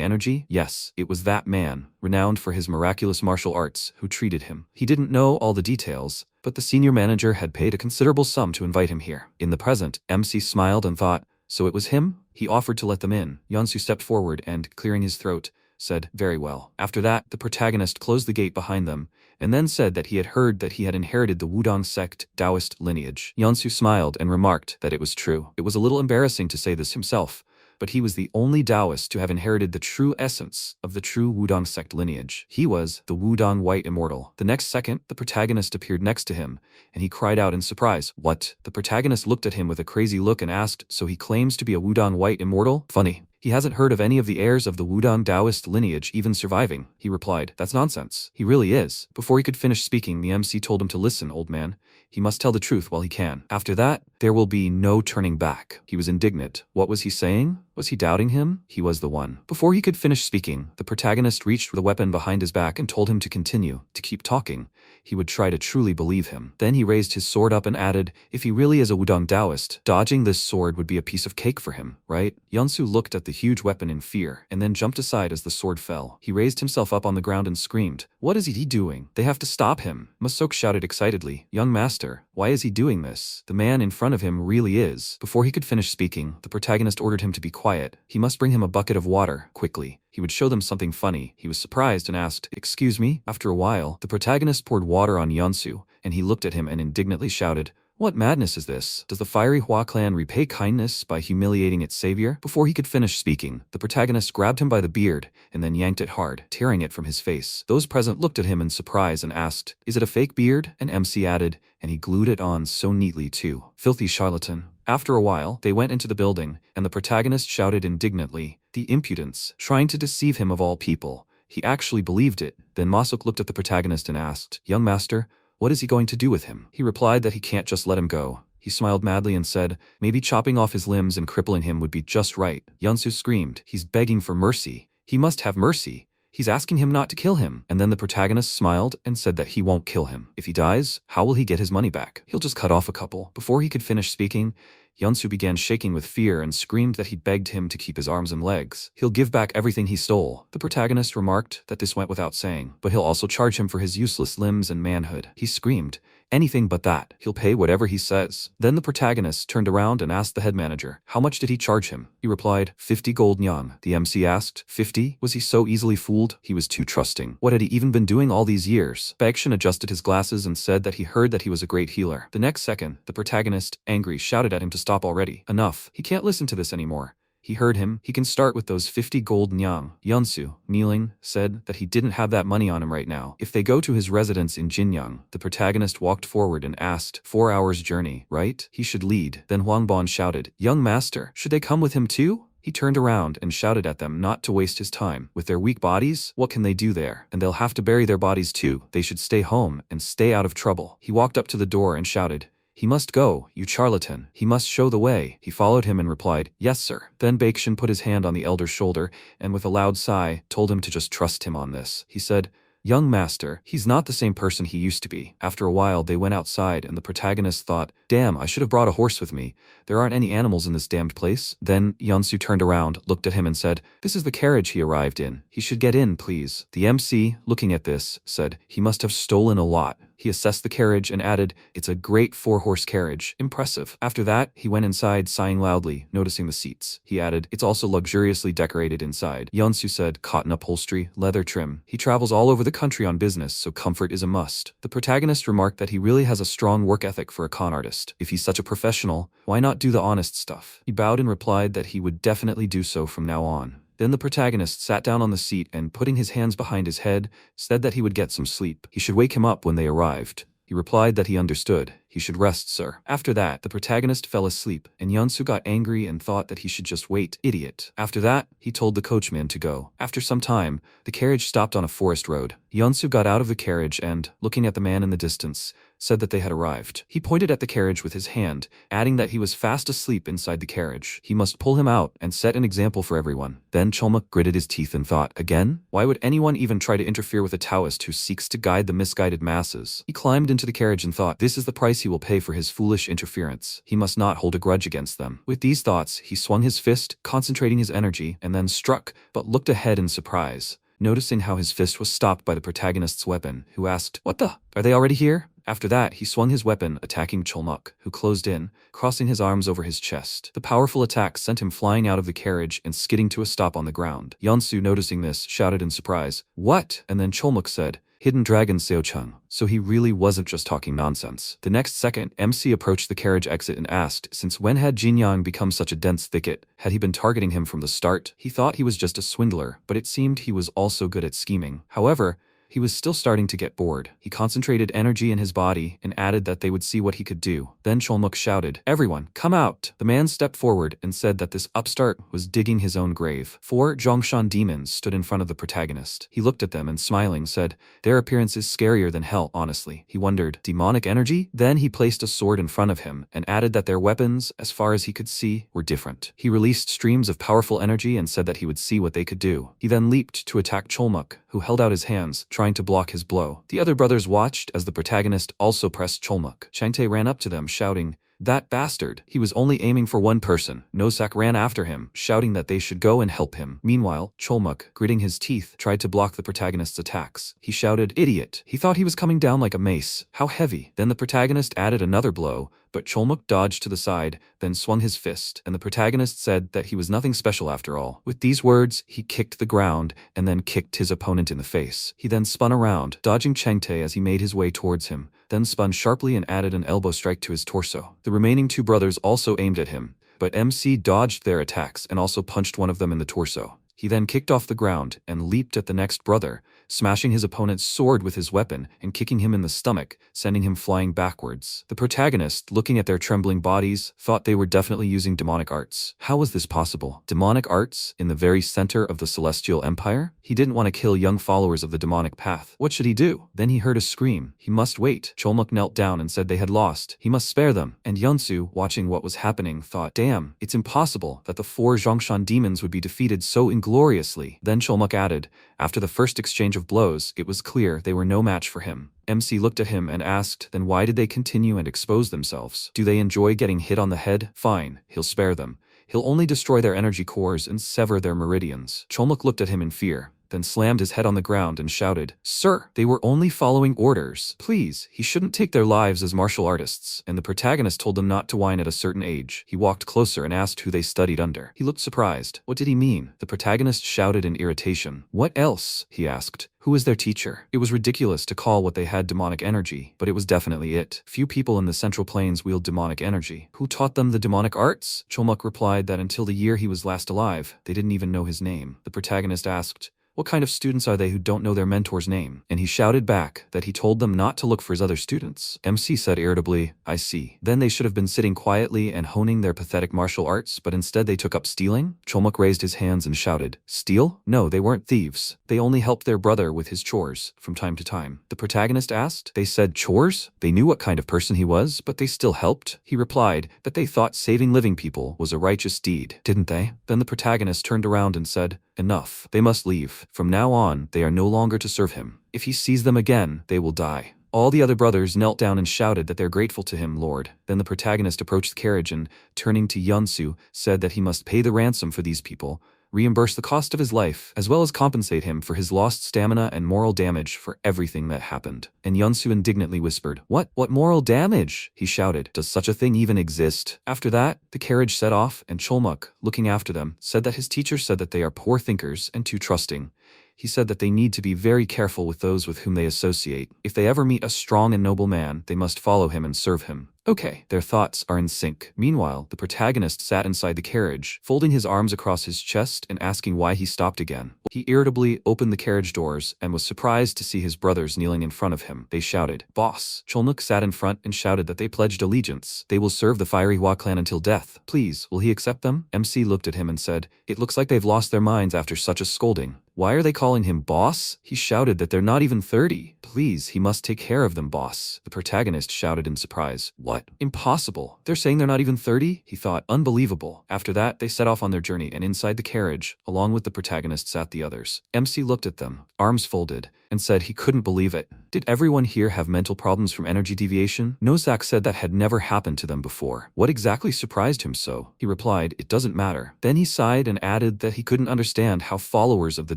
energy? Yes, it was that man, renowned for his miraculous martial arts, who treated him. He didn't know all the details, but the senior manager had paid a considerable sum to invite him here. In the present, MC smiled and thought, so it was him? He offered to let them in. Yeonsu stepped forward and, clearing his throat, said, "Very well." After that, the protagonist closed the gate behind them, and then said that he had heard that he had inherited the Wudong sect Taoist lineage. Yeonsu smiled and remarked that it was true. It was a little embarrassing to say this himself, but he was the only Taoist to have inherited the true essence of the true Wudong sect lineage. He was the Wudong White Immortal. The next second, the protagonist appeared next to him, and he cried out in surprise, "What?" The protagonist looked at him with a crazy look and asked, "So he claims to be a Wudong White Immortal? Funny. He hasn't heard of any of the heirs of the Wudong Taoist lineage even surviving." He replied, "That's nonsense. He really is." Before he could finish speaking, the MC told him to listen, old man. He must tell the truth while he can. After that, there will be no turning back. He was indignant. What was he saying? Was he doubting him? He was the one. Before he could finish speaking, the protagonist reached for the weapon behind his back and told him to continue, to keep talking. He would try to truly believe him. Then he raised his sword up and added, "If he really is a Wudong Taoist, dodging this sword would be a piece of cake for him, right?" Yeonsu looked at the huge weapon in fear, and then jumped aside as the sword fell. He raised himself up on the ground and screamed, "What is he doing? They have to stop him." Masok shouted excitedly, "Young master, why is he doing this? The man in front of him really is." Before he could finish speaking, the protagonist ordered him to be quiet. He must bring him a bucket of water, quickly. He would show them something funny. He was surprised and asked, "Excuse me?" After a while, the protagonist poured water on Yeonsu, and he looked at him and indignantly shouted, "What madness is this? Does the fiery Hua clan repay kindness by humiliating its savior?" Before he could finish speaking, the protagonist grabbed him by the beard and then yanked it hard, tearing it from his face. Those present looked at him in surprise and asked, "Is it a fake beard?" And MC added, "And he glued it on so neatly too. Filthy charlatan." After a while, they went into the building, and the protagonist shouted indignantly, "The impudence, trying to deceive him of all people. He actually believed it." Then Masok looked at the protagonist and asked, "Young master, what is he going to do with him?" He replied that he can't just let him go. He smiled madly and said, "Maybe chopping off his limbs and crippling him would be just right." Yeonsu screamed, "He's begging for mercy. He must have mercy. He's asking him not to kill him." And then the protagonist smiled and said that he won't kill him. If he dies, how will he get his money back? He'll just cut off a couple. Before he could finish speaking, Yeonsu began shaking with fear and screamed that he begged him to keep his arms and legs. He'll give back everything he stole. The protagonist remarked that this went without saying, but he'll also charge him for his useless limbs and manhood. He screamed, Anything but that. He'll pay whatever he says. Then the protagonist turned around and asked the head manager, how much did he charge him? He replied, 50 gold nyang. The MC asked, 50? Was he so easily fooled? He was too trusting. What had he even been doing all these years? Baekshun adjusted his glasses and said that he heard that he was a great healer. The next second, the protagonist, angry, shouted at him to stop already. Enough. He can't listen to this anymore. He heard him. He can start with those 50 gold nyang. Yeonsu, kneeling, said that he didn't have that money on him right now. If they go to his residence in Jinyang, the protagonist walked forward and asked, 4 hours journey, right? He should lead. Then Hwangbon shouted, young master, should they come with him too? He turned around and shouted at them not to waste his time. With their weak bodies, what can they do there? And they'll have to bury their bodies too. They should stay home and stay out of trouble. He walked up to the door and shouted, he must go, you charlatan. He must show the way. He followed him and replied, yes, sir. Then Baekshun put his hand on the elder's shoulder and with a loud sigh, told him to just trust him on this. He said, young master, he's not the same person he used to be. After a while, they went outside and the protagonist thought, damn, I should have brought a horse with me. There aren't any animals in this damned place. Then Yeonsu turned around, looked at him and said, this is the carriage he arrived in. He should get in, please. The MC, looking at this, said, he must have stolen a lot. He assessed the carriage and added, it's a great 4-horse carriage. Impressive. After that, he went inside sighing loudly, noticing the seats. He added, it's also luxuriously decorated inside. Yeonsu said, cotton upholstery, leather trim. He travels all over the country on business, so comfort is a must. The protagonist remarked that he really has a strong work ethic for a con artist. If he's such a professional, why not do the honest stuff? He bowed and replied that he would definitely do so from now on. Then the protagonist sat down on the seat and, putting his hands behind his head, said that he would get some sleep. He should wake him up when they arrived. He replied that he understood. He should rest, sir. After that, the protagonist fell asleep, and Yeonsu got angry and thought that he should just wait. Idiot. After that, he told the coachman to go. After some time, the carriage stopped on a forest road. Yeonsu got out of the carriage and, looking at the man in the distance, said that they had arrived. He pointed at the carriage with his hand, adding that he was fast asleep inside the carriage. He must pull him out and set an example for everyone. Then Cholmuk gritted his teeth and thought, again? Why would anyone even try to interfere with a Taoist who seeks to guide the misguided masses? He climbed into the carriage and thought, this is the price he will pay for his foolish interference. He must not hold a grudge against them. With these thoughts, he swung his fist, concentrating his energy, and then struck, but looked ahead in surprise, noticing how his fist was stopped by the protagonist's weapon, who asked, what the? Are they already here? After that, he swung his weapon, attacking Cholmuk, who closed in, crossing his arms over his chest. The powerful attack sent him flying out of the carriage and skidding to a stop on the ground. Yeonsu, noticing this, shouted in surprise, what? And then Cholmuk said, hidden dragon Seochung. So he really wasn't just talking nonsense. The next second, MC approached the carriage exit and asked, since when had Jinyang become such a dense thicket? Had he been targeting him from the start? He thought he was just a swindler, but it seemed he was also good at scheming. However, he was still starting to get bored. He concentrated energy in his body and added that they would see what he could do. Then Cholmuk shouted, everyone, come out! The man stepped forward and said that this upstart was digging his own grave. 4 Zhongshan demons stood in front of the protagonist. He looked at them and smiling said, their appearance is scarier than hell, honestly. He wondered, demonic energy? Then he placed a sword in front of him and added that their weapons, as far as he could see, were different. He released streams of powerful energy and said that he would see what they could do. He then leaped to attack Cholmuk, who held out his hands, trying to block his blow. The other brothers watched as the protagonist also pressed Cholmuk. Changtae ran up to them, shouting, that bastard. He was only aiming for one person. Nosak ran after him, shouting that they should go and help him. Meanwhile, Cholmuk, gritting his teeth, tried to block the protagonist's attacks. He shouted, idiot. He thought he was coming down like a mace. How heavy. Then the protagonist added another blow, but Cholmuk dodged to the side, then swung his fist, and the protagonist said that he was nothing special after all. With these words, he kicked the ground, and then kicked his opponent in the face. He then spun around, dodging Changtae as he made his way towards him, then spun sharply and added an elbow strike to his torso. The remaining 2 brothers also aimed at him, but MC dodged their attacks and also punched one of them in the torso. He then kicked off the ground and leaped at the next brother, smashing his opponent's sword with his weapon and kicking him in the stomach, sending him flying backwards. The protagonist, looking at their trembling bodies, thought they were definitely using demonic arts. How was this possible? Demonic arts in the very center of the Celestial Empire? He didn't want to kill young followers of the demonic path. What should he do? Then he heard a scream. He must wait. Cholmuk knelt down and said they had lost. He must spare them. And Yeonsu, watching what was happening, thought, damn, it's impossible that the 4 Zhongshan demons would be defeated so ingloriously. Then Cholmuk added, after the first exchange of blows, it was clear they were no match for him. MC looked at him and asked, then why did they continue and expose themselves? Do they enjoy getting hit on the head? Fine, he'll spare them. He'll only destroy their energy cores and sever their meridians. Cholmuk looked at him in fear. then slammed his head on the ground and shouted, "Sir, they were only following orders. Please, he shouldn't take their lives as martial artists." And the protagonist told them not to whine at a certain age. He walked closer and asked who they studied under. He looked surprised. What did he mean? The protagonist shouted in irritation. "What else?" he asked. Who was their teacher? It was ridiculous to call what they had demonic energy, but it was definitely it. Few people in the Central Plains wield demonic energy. Who taught them the demonic arts? Cholmuk replied that until the year he was last alive, they didn't even know his name. The protagonist asked, "What kind of students are they who don't know their mentor's name?" And he shouted back that he told them not to look for his other students. MC said irritably, "I see. Then they should have been sitting quietly and honing their pathetic martial arts, but instead they took up stealing?" Cholmuk raised his hands and shouted, "Steal? No, they weren't thieves. They only helped their brother with his chores, from time to time." The protagonist asked. They said chores? They knew what kind of person he was, but they still helped? He replied that they thought saving living people was a righteous deed, didn't they? Then the protagonist turned around and said, "Enough. They must leave. From now on, they are no longer to serve him. If he sees them again, they will die." All the other brothers knelt down and shouted that they're grateful to him, Lord. Then the protagonist approached the carriage and, turning to Yunsu, said that he must pay the ransom for these people, reimburse the cost of his life, as well as compensate him for his lost stamina and moral damage for everything that happened. And Yunsu indignantly whispered, What moral damage?" he shouted. "Does such a thing even exist?" After that, the carriage set off, and Cholmuk, looking after them, said that his teacher said that they are poor thinkers and too trusting. He said that they need to be very careful with those with whom they associate. If they ever meet a strong and noble man, they must follow him and serve him. Okay, their thoughts are in sync. Meanwhile, the protagonist sat inside the carriage, folding his arms across his chest and asking why he stopped again. He irritably opened the carriage doors and was surprised to see his brothers kneeling in front of him. They shouted, "Boss!" Cholmuk sat in front and shouted that they pledged allegiance. They will serve the Fiery Hua clan until death. Please, will he accept them? MC looked at him and said, "It looks like they've lost their minds after such a scolding. Why are they calling him boss?" He shouted that they're not even 30. "Please, he must take care of them, boss." The protagonist shouted in surprise, "What? Impossible. They're saying they're not even 30? He thought, unbelievable. After that, they set off on their journey, and inside the carriage, along with the protagonist, sat the others. MC looked at them, arms folded, and said he couldn't believe it. Did everyone here have mental problems from energy deviation? Nozak said that had never happened to them before. What exactly surprised him so? He replied, "It doesn't matter." Then he sighed and added that he couldn't understand how followers of the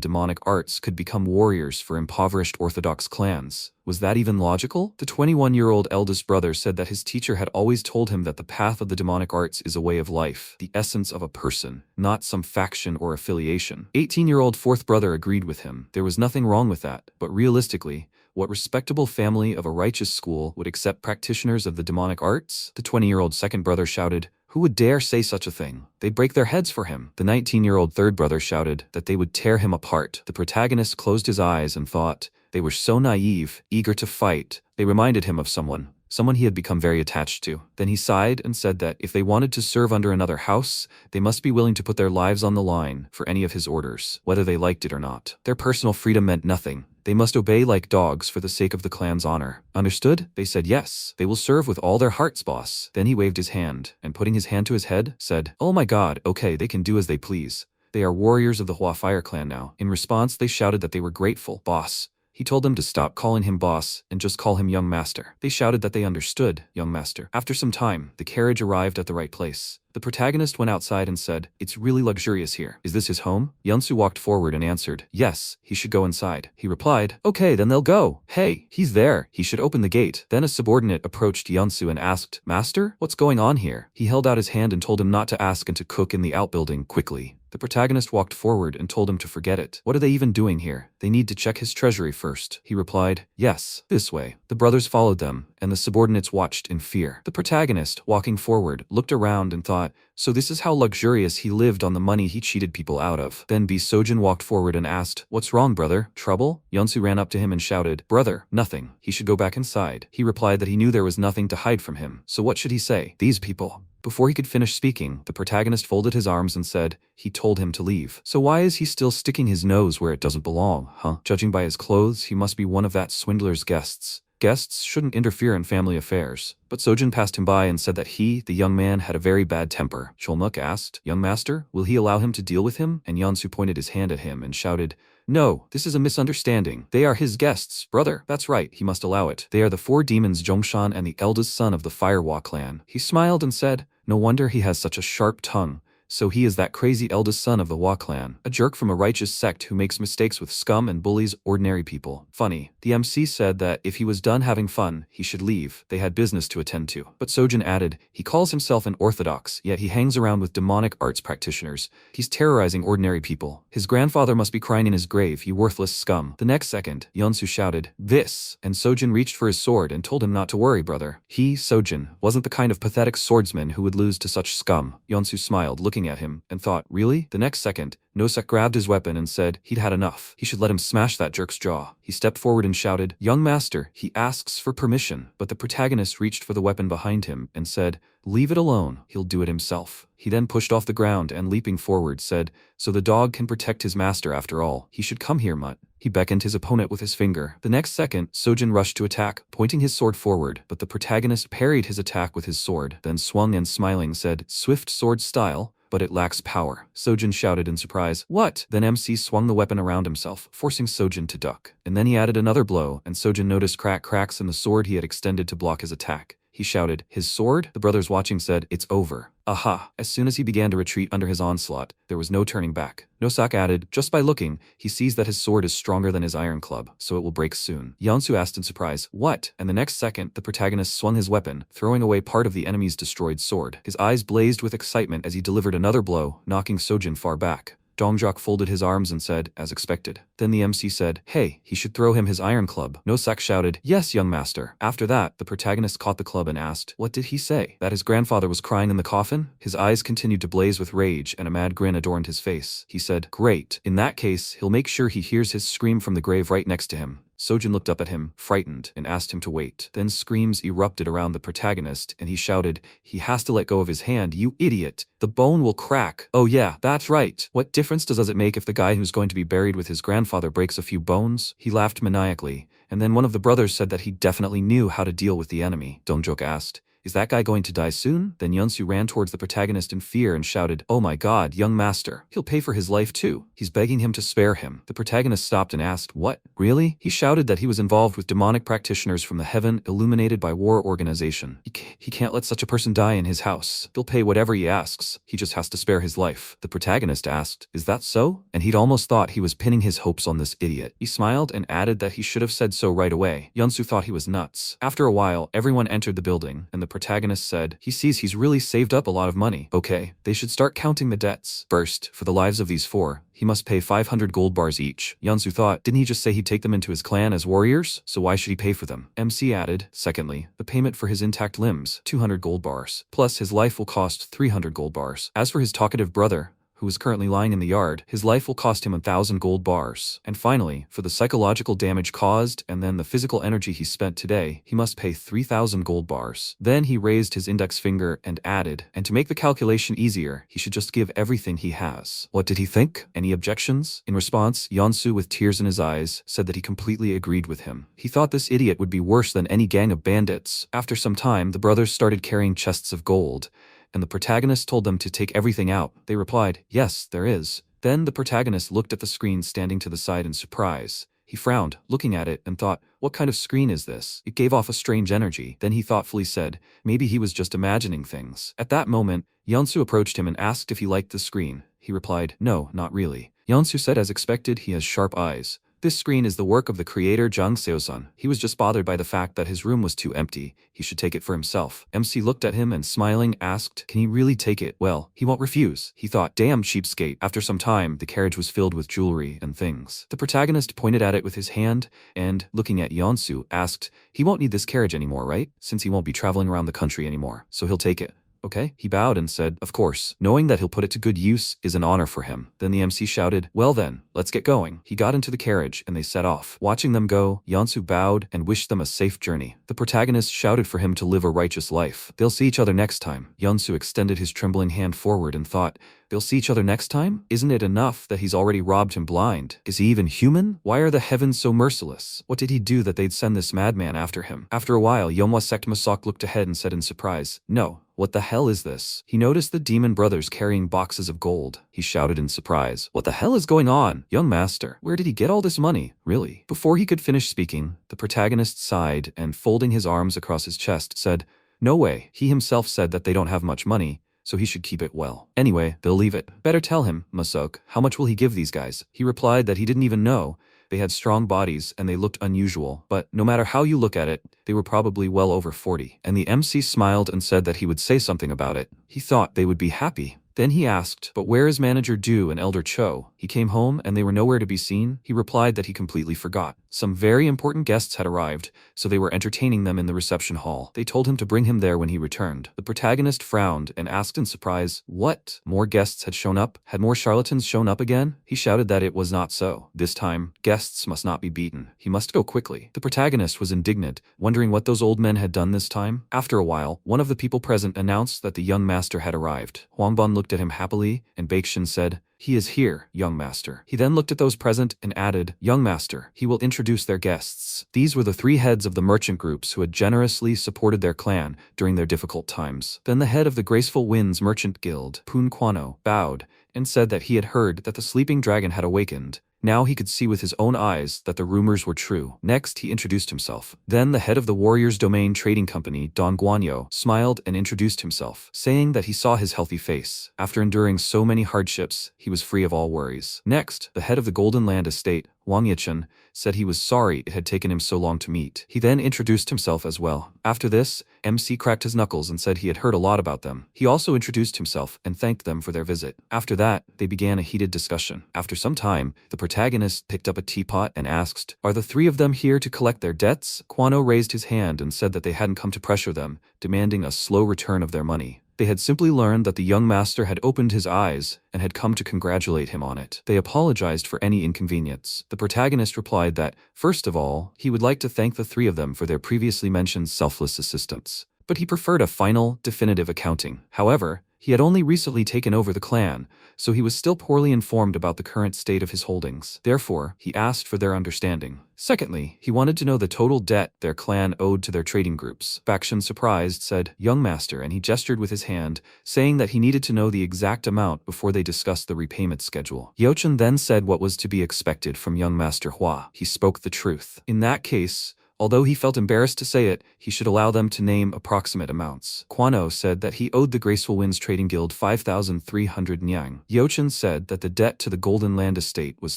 demonic arts could become warriors for impoverished orthodox clans. Was that even logical? The 21-year-old eldest brother said that his teacher had always told him that the path of the demonic arts is a way of life, the essence of a person, not some faction or affiliation. 18-year-old fourth brother agreed with him. There was nothing wrong with that, but realistically, what respectable family of a righteous school would accept practitioners of the demonic arts? The 20-year-old second brother shouted, "Who would dare say such a thing? They'd break their heads for him." The 19-year-old third brother shouted that they would tear him apart. The protagonist closed his eyes and thought, they were so naive, eager to fight. They reminded him of someone he had become very attached to. Then he sighed and said that if they wanted to serve under another house, they must be willing to put their lives on the line for any of his orders, whether they liked it or not. Their personal freedom meant nothing. They must obey like dogs for the sake of the clan's honor. Understood? They said yes. They will serve with all their hearts, boss. Then he waved his hand, and putting his hand to his head, said, "Oh my god, okay, they can do as they please. They are warriors of the Hua Fire clan now." In response, they shouted that they were grateful. "Boss." He told them to stop calling him boss and just call him young master. They shouted that they understood, young master. After some time, the carriage arrived at the right place. The protagonist went outside and said, "It's really luxurious here. Is this his home?" Yunsu walked forward and answered, "Yes, he should go inside." He replied, "Okay, then they'll go. Hey, he's there. He should open the gate." Then a subordinate approached Yunsu and asked, "Master, what's going on here?" He held out his hand and told him not to ask and to cook in the outbuilding quickly. The protagonist walked forward and told him to forget it. What are they even doing here? They need to check his treasury first. He replied, "Yes, this way." The brothers followed them, and the subordinates watched in fear. The protagonist, walking forward, looked around and thought, so this is how luxurious he lived on the money he cheated people out of. Then B. Sojin walked forward and asked, "What's wrong, brother? Trouble?" Yunsu ran up to him and shouted, "Brother, nothing. He should go back inside." He replied that he knew there was nothing to hide from him. So what should he say? These people. Before he could finish speaking, the protagonist folded his arms and said, he told him to leave. So why is he still sticking his nose where it doesn't belong, huh? Judging by his clothes, he must be one of that swindler's guests. Guests shouldn't interfere in family affairs. But Sojin passed him by and said that he, the young man, had a very bad temper. Cholmuk asked, "Young master, will he allow him to deal with him?" And Yunsu pointed his hand at him and shouted, "No, this is a misunderstanding. They are his guests, brother. That's right, he must allow it. They are the 4 demons Zhongshan and the eldest son of the Firehua clan." He smiled and said, "No wonder he has such a sharp tongue. So he is that crazy eldest son of the Hua clan, a jerk from a righteous sect who makes mistakes with scum and bullies ordinary people. Funny, the MC said that if he was done having fun, he should leave. They had business to attend to. But Sojin added, he calls himself an orthodox, yet he hangs around with demonic arts practitioners. He's terrorizing ordinary people. His grandfather must be crying in his grave, you worthless scum. The next second, Yeonsu shouted, this, and Sojin reached for his sword and told him not to worry, brother. He, Sojin, wasn't the kind of pathetic swordsman who would lose to such scum. Yeonsu smiled, looking at him, and thought, really? The next second, Nosek grabbed his weapon and said he'd had enough. He should let him smash that jerk's jaw. He stepped forward and shouted, young master, he asks for permission. But the protagonist reached for the weapon behind him and said, leave it alone, he'll do it himself. He then pushed off the ground and leaping forward said, so the dog can protect his master after all. He should come here, mutt. He beckoned his opponent with his finger. The next second, Sojin rushed to attack, pointing his sword forward, but the protagonist parried his attack with his sword, then swung and smiling said, swift sword style, but it lacks power. Sojin shouted in surprise, what? Then MC swung the weapon around himself, forcing Sojin to duck. And then he added another blow, and Sojin noticed cracks in the sword he had extended to block his attack. He shouted, his sword? The brothers watching said, it's over. Aha. As soon as he began to retreat under his onslaught, there was no turning back. Nosak added, just by looking, he sees that his sword is stronger than his iron club, so it will break soon. Yeonsu asked in surprise, what? And the next second, the protagonist swung his weapon, throwing away part of the enemy's destroyed sword. His eyes blazed with excitement as he delivered another blow, knocking Sojin far back. Dongjok folded his arms and said, as expected. Then the MC said, hey, he should throw him his iron club. Nosak shouted, yes, young master. After that, the protagonist caught the club and asked, what did he say? That his grandfather was crying in the coffin? His eyes continued to blaze with rage and a mad grin adorned his face. He said, great. In that case, he'll make sure he hears his scream from the grave right next to him. Sojin looked up at him, frightened, and asked him to wait. Then screams erupted around the protagonist, and he shouted, he has to let go of his hand, you idiot. The bone will crack. Oh yeah, that's right. What difference does it make if the guy who's going to be buried with his grandfather breaks a few bones? He laughed maniacally, and then one of the brothers said that he definitely knew how to deal with the enemy. Dongjok asked, is that guy going to die soon? Then Yeonsu ran towards the protagonist in fear and shouted, oh my god, young master, he'll pay for his life too. He's begging him to spare him. The protagonist stopped and asked, what? Really? He shouted that he was involved with demonic practitioners from the heaven illuminated by war organization. He can't let such a person die in his house. They'll pay whatever he asks. He just has to spare his life. The protagonist asked, is that so? And he'd almost thought he was pinning his hopes on this idiot. He smiled and added that he should have said so right away. Yeonsu thought he was nuts. After a while, everyone entered the building, and the protagonist said, he sees he's really saved up a lot of money. Okay, they should start counting the debts. First, for the lives of these four, he must pay 500 gold bars each. Yeonsu thought, didn't he just say he'd take them into his clan as warriors? So why should he pay for them? MC added, secondly, the payment for his intact limbs, 200 gold bars. Plus his life will cost 300 gold bars. As for his talkative brother, who is currently lying in the yard, his life will cost him 1,000 gold bars. And finally, for the psychological damage caused and then the physical energy he spent today, he must pay 3,000 gold bars. Then he raised his index finger and added, and to make the calculation easier, he should just give everything he has. What did he think? Any objections? In response, Yeonsu, with tears in his eyes, said that he completely agreed with him. He thought this idiot would be worse than any gang of bandits. After some time, the brothers started carrying chests of gold, and the protagonist told them to take everything out. They replied, yes, there is. Then the protagonist looked at the screen standing to the side in surprise. He frowned, looking at it, and thought, what kind of screen is this? It gave off a strange energy. Then he thoughtfully said, maybe he was just imagining things. At that moment, Yeonsu approached him and asked if he liked the screen. He replied, no, not really. Yeonsu said as expected, he has sharp eyes. This screen is the work of the creator Jang Seo-sun. He was just bothered by the fact that his room was too empty. He should take it for himself. MC looked at him and smiling asked, can he really take it? Well, he won't refuse. He thought, damn cheapskate. After some time, the carriage was filled with jewelry and things. The protagonist pointed at it with his hand and, looking at Yeonsu, asked, he won't need this carriage anymore, right? Since he won't be traveling around the country anymore, so he'll take it. Okay? He bowed and said, of course, knowing that he'll put it to good use is an honor for him. Then the MC shouted, well then, let's get going. He got into the carriage and they set off. Watching them go, Yeonsu bowed and wished them a safe journey. The protagonist shouted for him to live a righteous life. They'll see each other next time. Yeonsu extended his trembling hand forward and thought, they'll see each other next time? Isn't it enough that he's already robbed him blind? Is he even human? Why are the heavens so merciless? What did he do that they'd send this madman after him? After a while, Yeonhwa sect Masak looked ahead and said in surprise, no. What the hell is this? He noticed the demon brothers carrying boxes of gold. He shouted in surprise, what the hell is going on? Young master, where did he get all this money? Really? Before he could finish speaking, the protagonist sighed and folding his arms across his chest said, no way. He himself said that they don't have much money, so he should keep it well. Anyway, they'll leave it. Better tell him, Masok, how much will he give these guys? He replied that he didn't even know. They had strong bodies and they looked unusual, but no matter how you look at it, they were probably well over 40. And the MC smiled and said that he would say something about it. He thought they would be happy. Then he asked, but where is Manager Du and Elder Cho? He came home and they were nowhere to be seen. He replied that he completely forgot. Some very important guests had arrived, so they were entertaining them in the reception hall. They told him to bring him there when he returned. The protagonist frowned and asked in surprise, what? More guests had shown up? Had more charlatans shown up again? He shouted that it was not so. This time, guests must not be beaten. He must go quickly. The protagonist was indignant, wondering what those old men had done this time. After a while, one of the people present announced that the young master had arrived. Huangban looked at him happily, and Baekshun said, he is here, young master. He then looked at those present and added, young master, he will introduce their guests. These were the 3 heads of the merchant groups who had generously supported their clan during their difficult times. Then the head of the Graceful Winds Merchant Guild, Poon Kwano, bowed and said that he had heard that the sleeping dragon had awakened. Now he could see with his own eyes that the rumors were true. Next, he introduced himself. Then the head of the Warriors Domain Trading Company, Don Guanyo, smiled and introduced himself, saying that he saw his healthy face. After enduring so many hardships, he was free of all worries. Next, the head of the Golden Land Estate, Wang Yichen, said he was sorry it had taken him so long to meet. He then introduced himself as well. After this, MC cracked his knuckles and said he had heard a lot about them. He also introduced himself and thanked them for their visit. After that, they began a heated discussion. After some time, the protagonist picked up a teapot and asked, are the 3 of them here to collect their debts? Kwano raised his hand and said that they hadn't come to pressure them, demanding a slow return of their money. They had simply learned that the young master had opened his eyes and had come to congratulate him on it. They apologized for any inconvenience. The protagonist replied that, first of all, he would like to thank the 3 of them for their previously mentioned selfless assistance. But he preferred a final, definitive accounting. However, he had only recently taken over the clan, so he was still poorly informed about the current state of his holdings. Therefore, he asked for their understanding. Secondly, he wanted to know the total debt their clan owed to their trading groups. Baekshun, surprised, said, young master, and he gestured with his hand, saying that he needed to know the exact amount before they discussed the repayment schedule. Yochen then said what was to be expected from young master Hua. He spoke the truth. In that case, although he felt embarrassed to say it, he should allow them to name approximate amounts. Kwano said that he owed the Graceful Winds Trading Guild 5,300 nyang. Yochen said that the debt to the Golden Land Estate was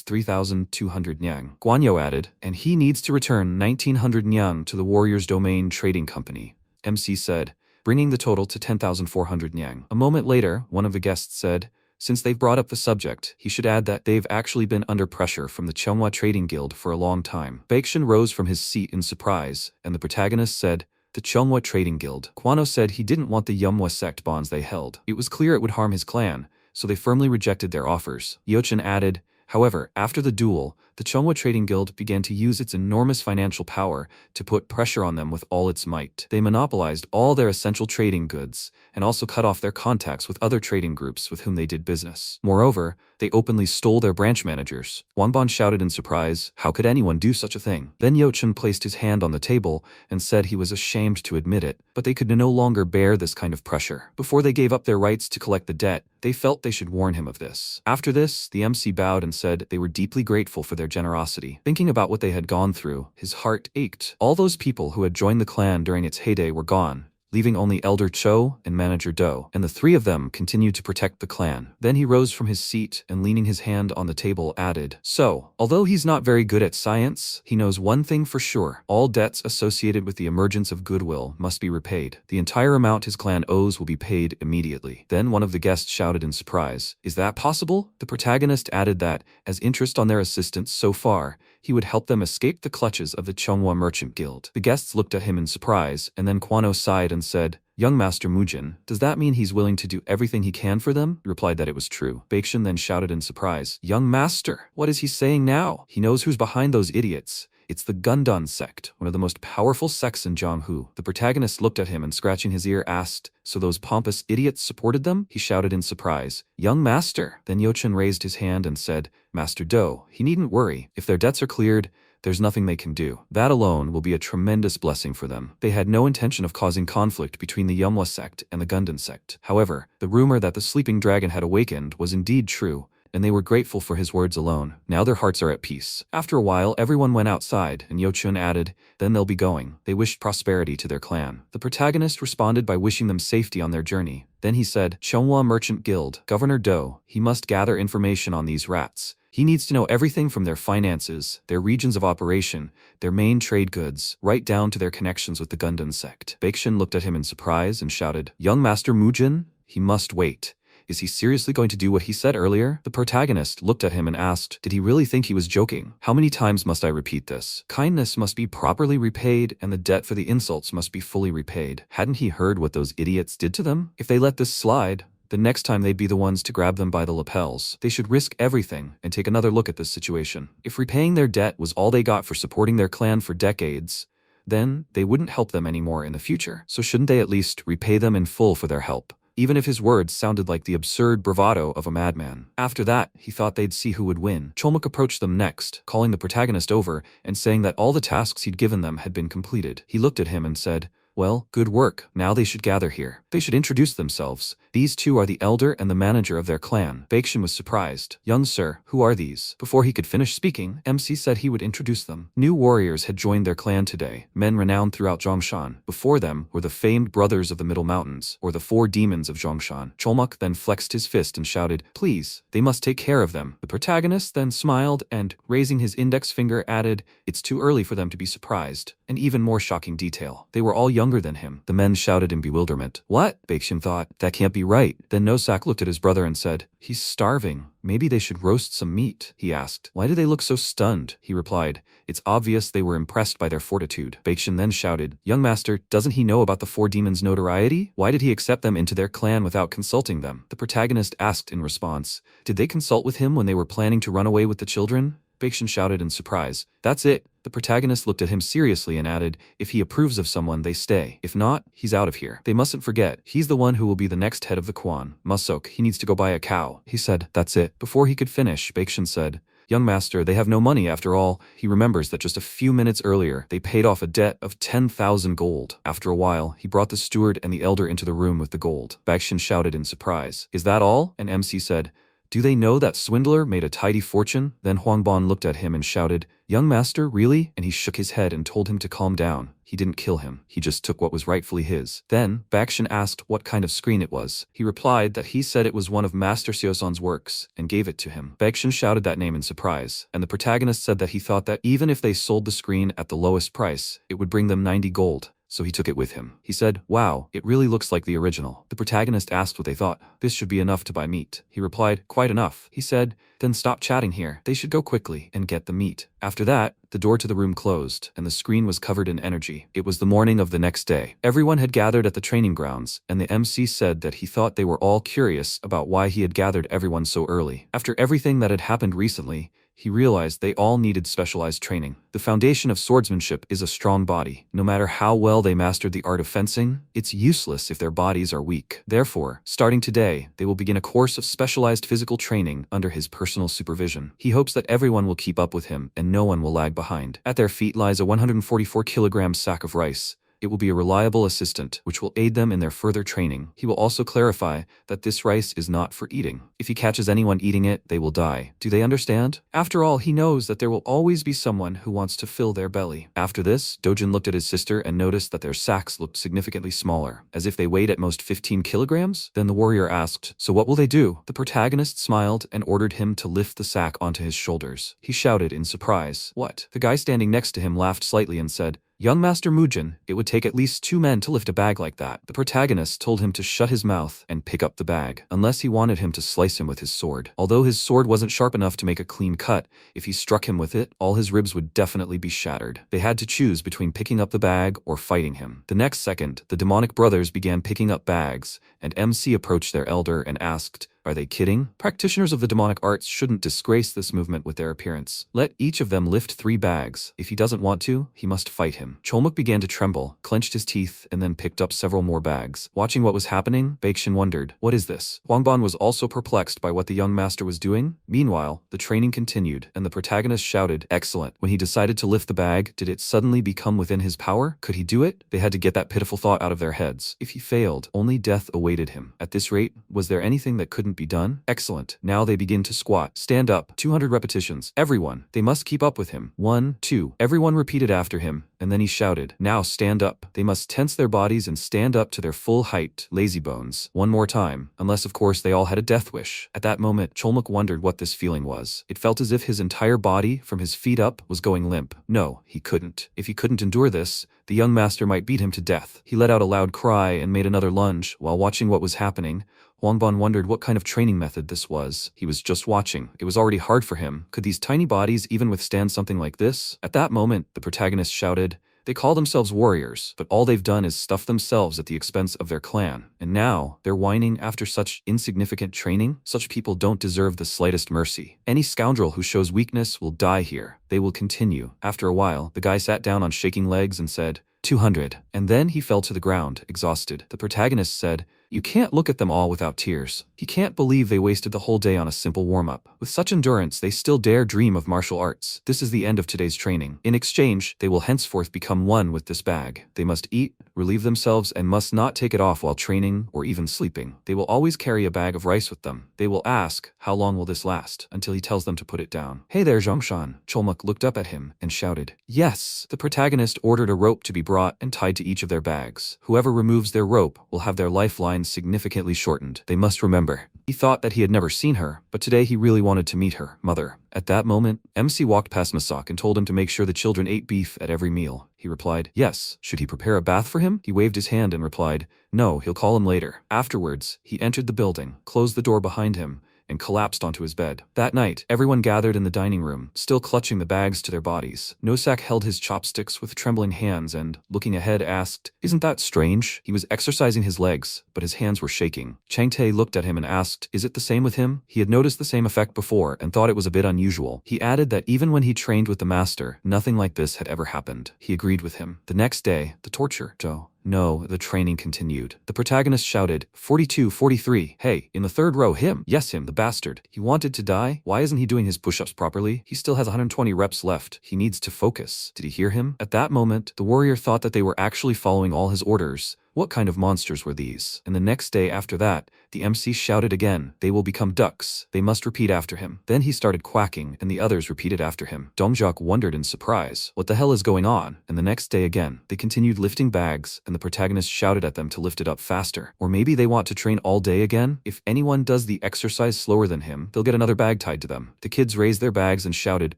3,200 nyang. Guanyo added, and he needs to return 1,900 nyang to the Warriors Domain Trading Company. MC said, bringing the total to 10,400 nyang. A moment later, one of the guests said, since they've brought up the subject, he should add that they've actually been under pressure from the Cheonghua Trading Guild for a long time. Baekshun rose from his seat in surprise, and the protagonist said, the Cheonghua Trading Guild. Kwano said he didn't want the Yumhwa sect bonds they held. It was clear it would harm his clan, so they firmly rejected their offers. Yochen added, however, after the duel, the Cheonghua Trading Guild began to use its enormous financial power to put pressure on them with all its might. They monopolized all their essential trading goods, and also cut off their contacts with other trading groups with whom they did business. Moreover, they openly stole their branch managers. Wangbon shouted in surprise, how could anyone do such a thing? Then Yochen placed his hand on the table and said he was ashamed to admit it, but they could no longer bear this kind of pressure. Before they gave up their rights to collect the debt, they felt they should warn him of this. After this, the MC bowed and said they were deeply grateful for their generosity. Thinking about what they had gone through, his heart ached. All those people who had joined the clan during its heyday were gone, leaving only Elder Cho and Manager Do, and the 3 of them continued to protect the clan. Then he rose from his seat and leaning his hand on the table added, so, although he's not very good at science, he knows one thing for sure. All debts associated with the emergence of goodwill must be repaid. The entire amount his clan owes will be paid immediately. Then one of the guests shouted in surprise, is that possible? The protagonist added that, as interest on their assistance so far, he would help them escape the clutches of the Cheonghua Merchant Guild. The guests looked at him in surprise, and then Kwano sighed and said, young Master Mujin, does that mean he's willing to do everything he can for them? He replied that it was true. Baekshun then shouted in surprise, young master, what is he saying now? He knows who's behind those idiots. It's the Gundun sect, one of the most powerful sects in Jianghu. The protagonist looked at him and scratching his ear asked, so those pompous idiots supported them? He shouted in surprise, young master. Then Yochen raised his hand and said, Master Do, he needn't worry. If their debts are cleared, there's nothing they can do. That alone will be a tremendous blessing for them. They had no intention of causing conflict between the Yumhwa sect and the Gundun sect. However, the rumor that the sleeping dragon had awakened was indeed true, and they were grateful for his words alone. Now their hearts are at peace. After a while, everyone went outside, and Yochun added, then they'll be going. They wished prosperity to their clan. The protagonist responded by wishing them safety on their journey. Then he said, Chonghua Merchant Guild, Governor Do, he must gather information on these rats. He needs to know everything from their finances, their regions of operation, their main trade goods, right down to their connections with the Gundam sect. Baeksin looked at him in surprise and shouted, Young Master Mujin, he must wait. Is he seriously going to do what he said earlier? The protagonist looked at him and asked, did he really think he was joking? How many times must I repeat this? Kindness must be properly repaid, and the debt for the insults must be fully repaid. Hadn't he heard what those idiots did to them? If they let this slide, the next time they'd be the ones to grab them by the lapels. They should risk everything and take another look at this situation. If repaying their debt was all they got for supporting their clan for decades, then they wouldn't help them anymore in the future. So shouldn't they at least repay them in full for their help? Even if his words sounded like the absurd bravado of a madman. After that, he thought they'd see who would win. Cholmuk approached them next, calling the protagonist over and saying that all the tasks he'd given them had been completed. He looked at him and said, well, good work. Now they should gather here. They should introduce themselves. These two are the elder and the manager of their clan. Baeksin was surprised. Young sir, who are these? Before he could finish speaking, MC said he would introduce them. New warriors had joined their clan today, men renowned throughout Zhongshan. Before them were the famed brothers of the Middle Mountains, or the four demons of Zhongshan. Cholmuk then flexed his fist and shouted, please, they must take care of them. The protagonist then smiled and, raising his index finger, added, it's too early for them to be surprised. An even more shocking detail. They were all younger than him. The men shouted in bewilderment. What? Baeksin thought, that can't be right. Then Nosak looked at his brother and said, he's starving. Maybe they should roast some meat, he asked. Why do they look so stunned? He replied, it's obvious they were impressed by their fortitude. Baeksin then shouted, young master, doesn't he know about the four demons' notoriety? Why did he accept them into their clan without consulting them? The protagonist asked in response, did they consult with him when they were planning to run away with the children? Baeksin shouted in surprise, that's it. The protagonist looked at him seriously and added, if he approves of someone, they stay. If not, he's out of here. They mustn't forget, he's the one who will be the next head of the Quan. Musok, he needs to go buy a cow. He said, that's it. Before he could finish, Baeksin said, young master, they have no money after all. He remembers that just a few minutes earlier, they paid off a debt of 10,000 gold. After a while, he brought the steward and the elder into the room with the gold. Baeksin shouted in surprise, is that all? And MC said, do they know that swindler made a tidy fortune? Then Huangban looked at him and shouted, young master, really? And he shook his head and told him to calm down. He didn't kill him. He just took what was rightfully his. Then, Baeksin asked what kind of screen it was. He replied that he said it was one of Master Seosan's works, and gave it to him. Baeksin shouted that name in surprise, and the protagonist said that he thought that even if they sold the screen at the lowest price, it would bring them 90 gold. So he took it with him. He said, wow, it really looks like the original. The protagonist asked what they thought. This should be enough to buy meat. He replied, quite enough. He said, then stop chatting here. They should go quickly and get the meat. After that, the door to the room closed, and the screen was covered in energy. It was the morning of the next day. Everyone had gathered at the training grounds, and the MC said that he thought they were all curious about why he had gathered everyone so early. After everything that had happened recently, he realized they all needed specialized training. The foundation of swordsmanship is a strong body. No matter how well they mastered the art of fencing, it's useless if their bodies are weak. Therefore, starting today, they will begin a course of specialized physical training under his personal supervision. He hopes that everyone will keep up with him and no one will lag behind. At their feet lies a 144-kilogram sack of rice. It will be a reliable assistant, which will aid them in their further training. He will also clarify that this rice is not for eating. If he catches anyone eating it, they will die. Do they understand? After all, he knows that there will always be someone who wants to fill their belly. After this, Dojin looked at his sister and noticed that their sacks looked significantly smaller, as if they weighed at most 15 kilograms. Then the warrior asked, so what will they do? The protagonist smiled and ordered him to lift the sack onto his shoulders. He shouted in surprise, what? The guy standing next to him laughed slightly and said, young Master Mujin, it would take at least 2 men to lift a bag like that. The protagonist told him to shut his mouth and pick up the bag, unless he wanted him to slice him with his sword. Although his sword wasn't sharp enough to make a clean cut, if he struck him with it, all his ribs would definitely be shattered. They had to choose between picking up the bag or fighting him. The next second, the demonic brothers began picking up bags, and MC approached their elder and asked, are they kidding? Practitioners of the demonic arts shouldn't disgrace this movement with their appearance. Let each of them lift 3 bags. If he doesn't want to, he must fight him. Cholmuk began to tremble, clenched his teeth, and then picked up several more bags. Watching what was happening, Baeksin wondered, what is this? Huangban was also perplexed by what the young master was doing. Meanwhile, the training continued, and the protagonist shouted, excellent. When he decided to lift the bag, did it suddenly become within his power? Could he do it? They had to get that pitiful thought out of their heads. If he failed, only death awaited him. At this rate, was there anything that couldn't couldn't be done? Excellent. Now they begin to squat. Stand up. 200 repetitions. Everyone. They must keep up with him. 1, 2. Everyone repeated after him, and then he shouted, now stand up. They must tense their bodies and stand up to their full height. Lazybones. One more time. Unless of course they all had a death wish. At that moment, Cholmuk wondered what this feeling was. It felt as if his entire body, from his feet up, was going limp. No, he couldn't. If he couldn't endure this, the young master might beat him to death. He let out a loud cry and made another lunge. While watching what was happening, Huangbon wondered what kind of training method this was. He was just watching. It was already hard for him. Could these tiny bodies even withstand something like this? At that moment, the protagonist shouted, they call themselves warriors, but all they've done is stuff themselves at the expense of their clan. And now, they're whining after such insignificant training? Such people don't deserve the slightest mercy. Any scoundrel who shows weakness will die here. They will continue. After a while, the guy sat down on shaking legs and said, 200. And then he fell to the ground, exhausted. The protagonist said, you can't look at them all without tears. He can't believe they wasted the whole day on a simple warm-up. With such endurance, they still dare dream of martial arts. This is the end of today's training. In exchange, they will henceforth become one with this bag. They must eat, relieve themselves, and must not take it off while training or even sleeping. They will always carry a bag of rice with them. They will ask, how long will this last? Until he tells them to put it down. Hey there, Zhongshan. Cholmuk looked up at him and shouted, yes. The protagonist ordered a rope to be brought and tied to each of their bags. Whoever removes their rope will have their lifeline significantly shortened. They must remember. He thought that he had never seen her, but today he really wanted to meet her mother. At that moment, MC walked past Masak and told him to make sure the children ate beef at every meal. He replied, yes. Should he prepare a bath for him? He waved his hand and replied, no, he'll call him later. Afterwards, he entered the building, closed the door behind him, and collapsed onto his bed. That night, everyone gathered in the dining room, still clutching the bags to their bodies. Nosak held his chopsticks with trembling hands and, looking ahead, asked, isn't that strange? He was exercising his legs, but his hands were shaking. Changtae looked at him and asked, is it the same with him? He had noticed the same effect before and thought it was a bit unusual. He added that even when he trained with the master, nothing like this had ever happened. He agreed with him. The next day, the torture. No, the training continued. The protagonist shouted, 42, 43, hey, in the third row, him. Yes, him, the bastard. He wanted to die? Why isn't he doing his push-ups properly? He still has 120 reps left. He needs to focus. Did he hear him? At that moment, the warrior thought that they were actually following all his orders. What kind of monsters were these? And the next day after that, the MC shouted again, they will become ducks. They must repeat after him. Then he started quacking, and the others repeated after him. Dongjok wondered in surprise, what the hell is going on? And the next day again, they continued lifting bags, and the protagonist shouted at them to lift it up faster. Or maybe they want to train all day again? If anyone does the exercise slower than him, they'll get another bag tied to them. The kids raised their bags and shouted,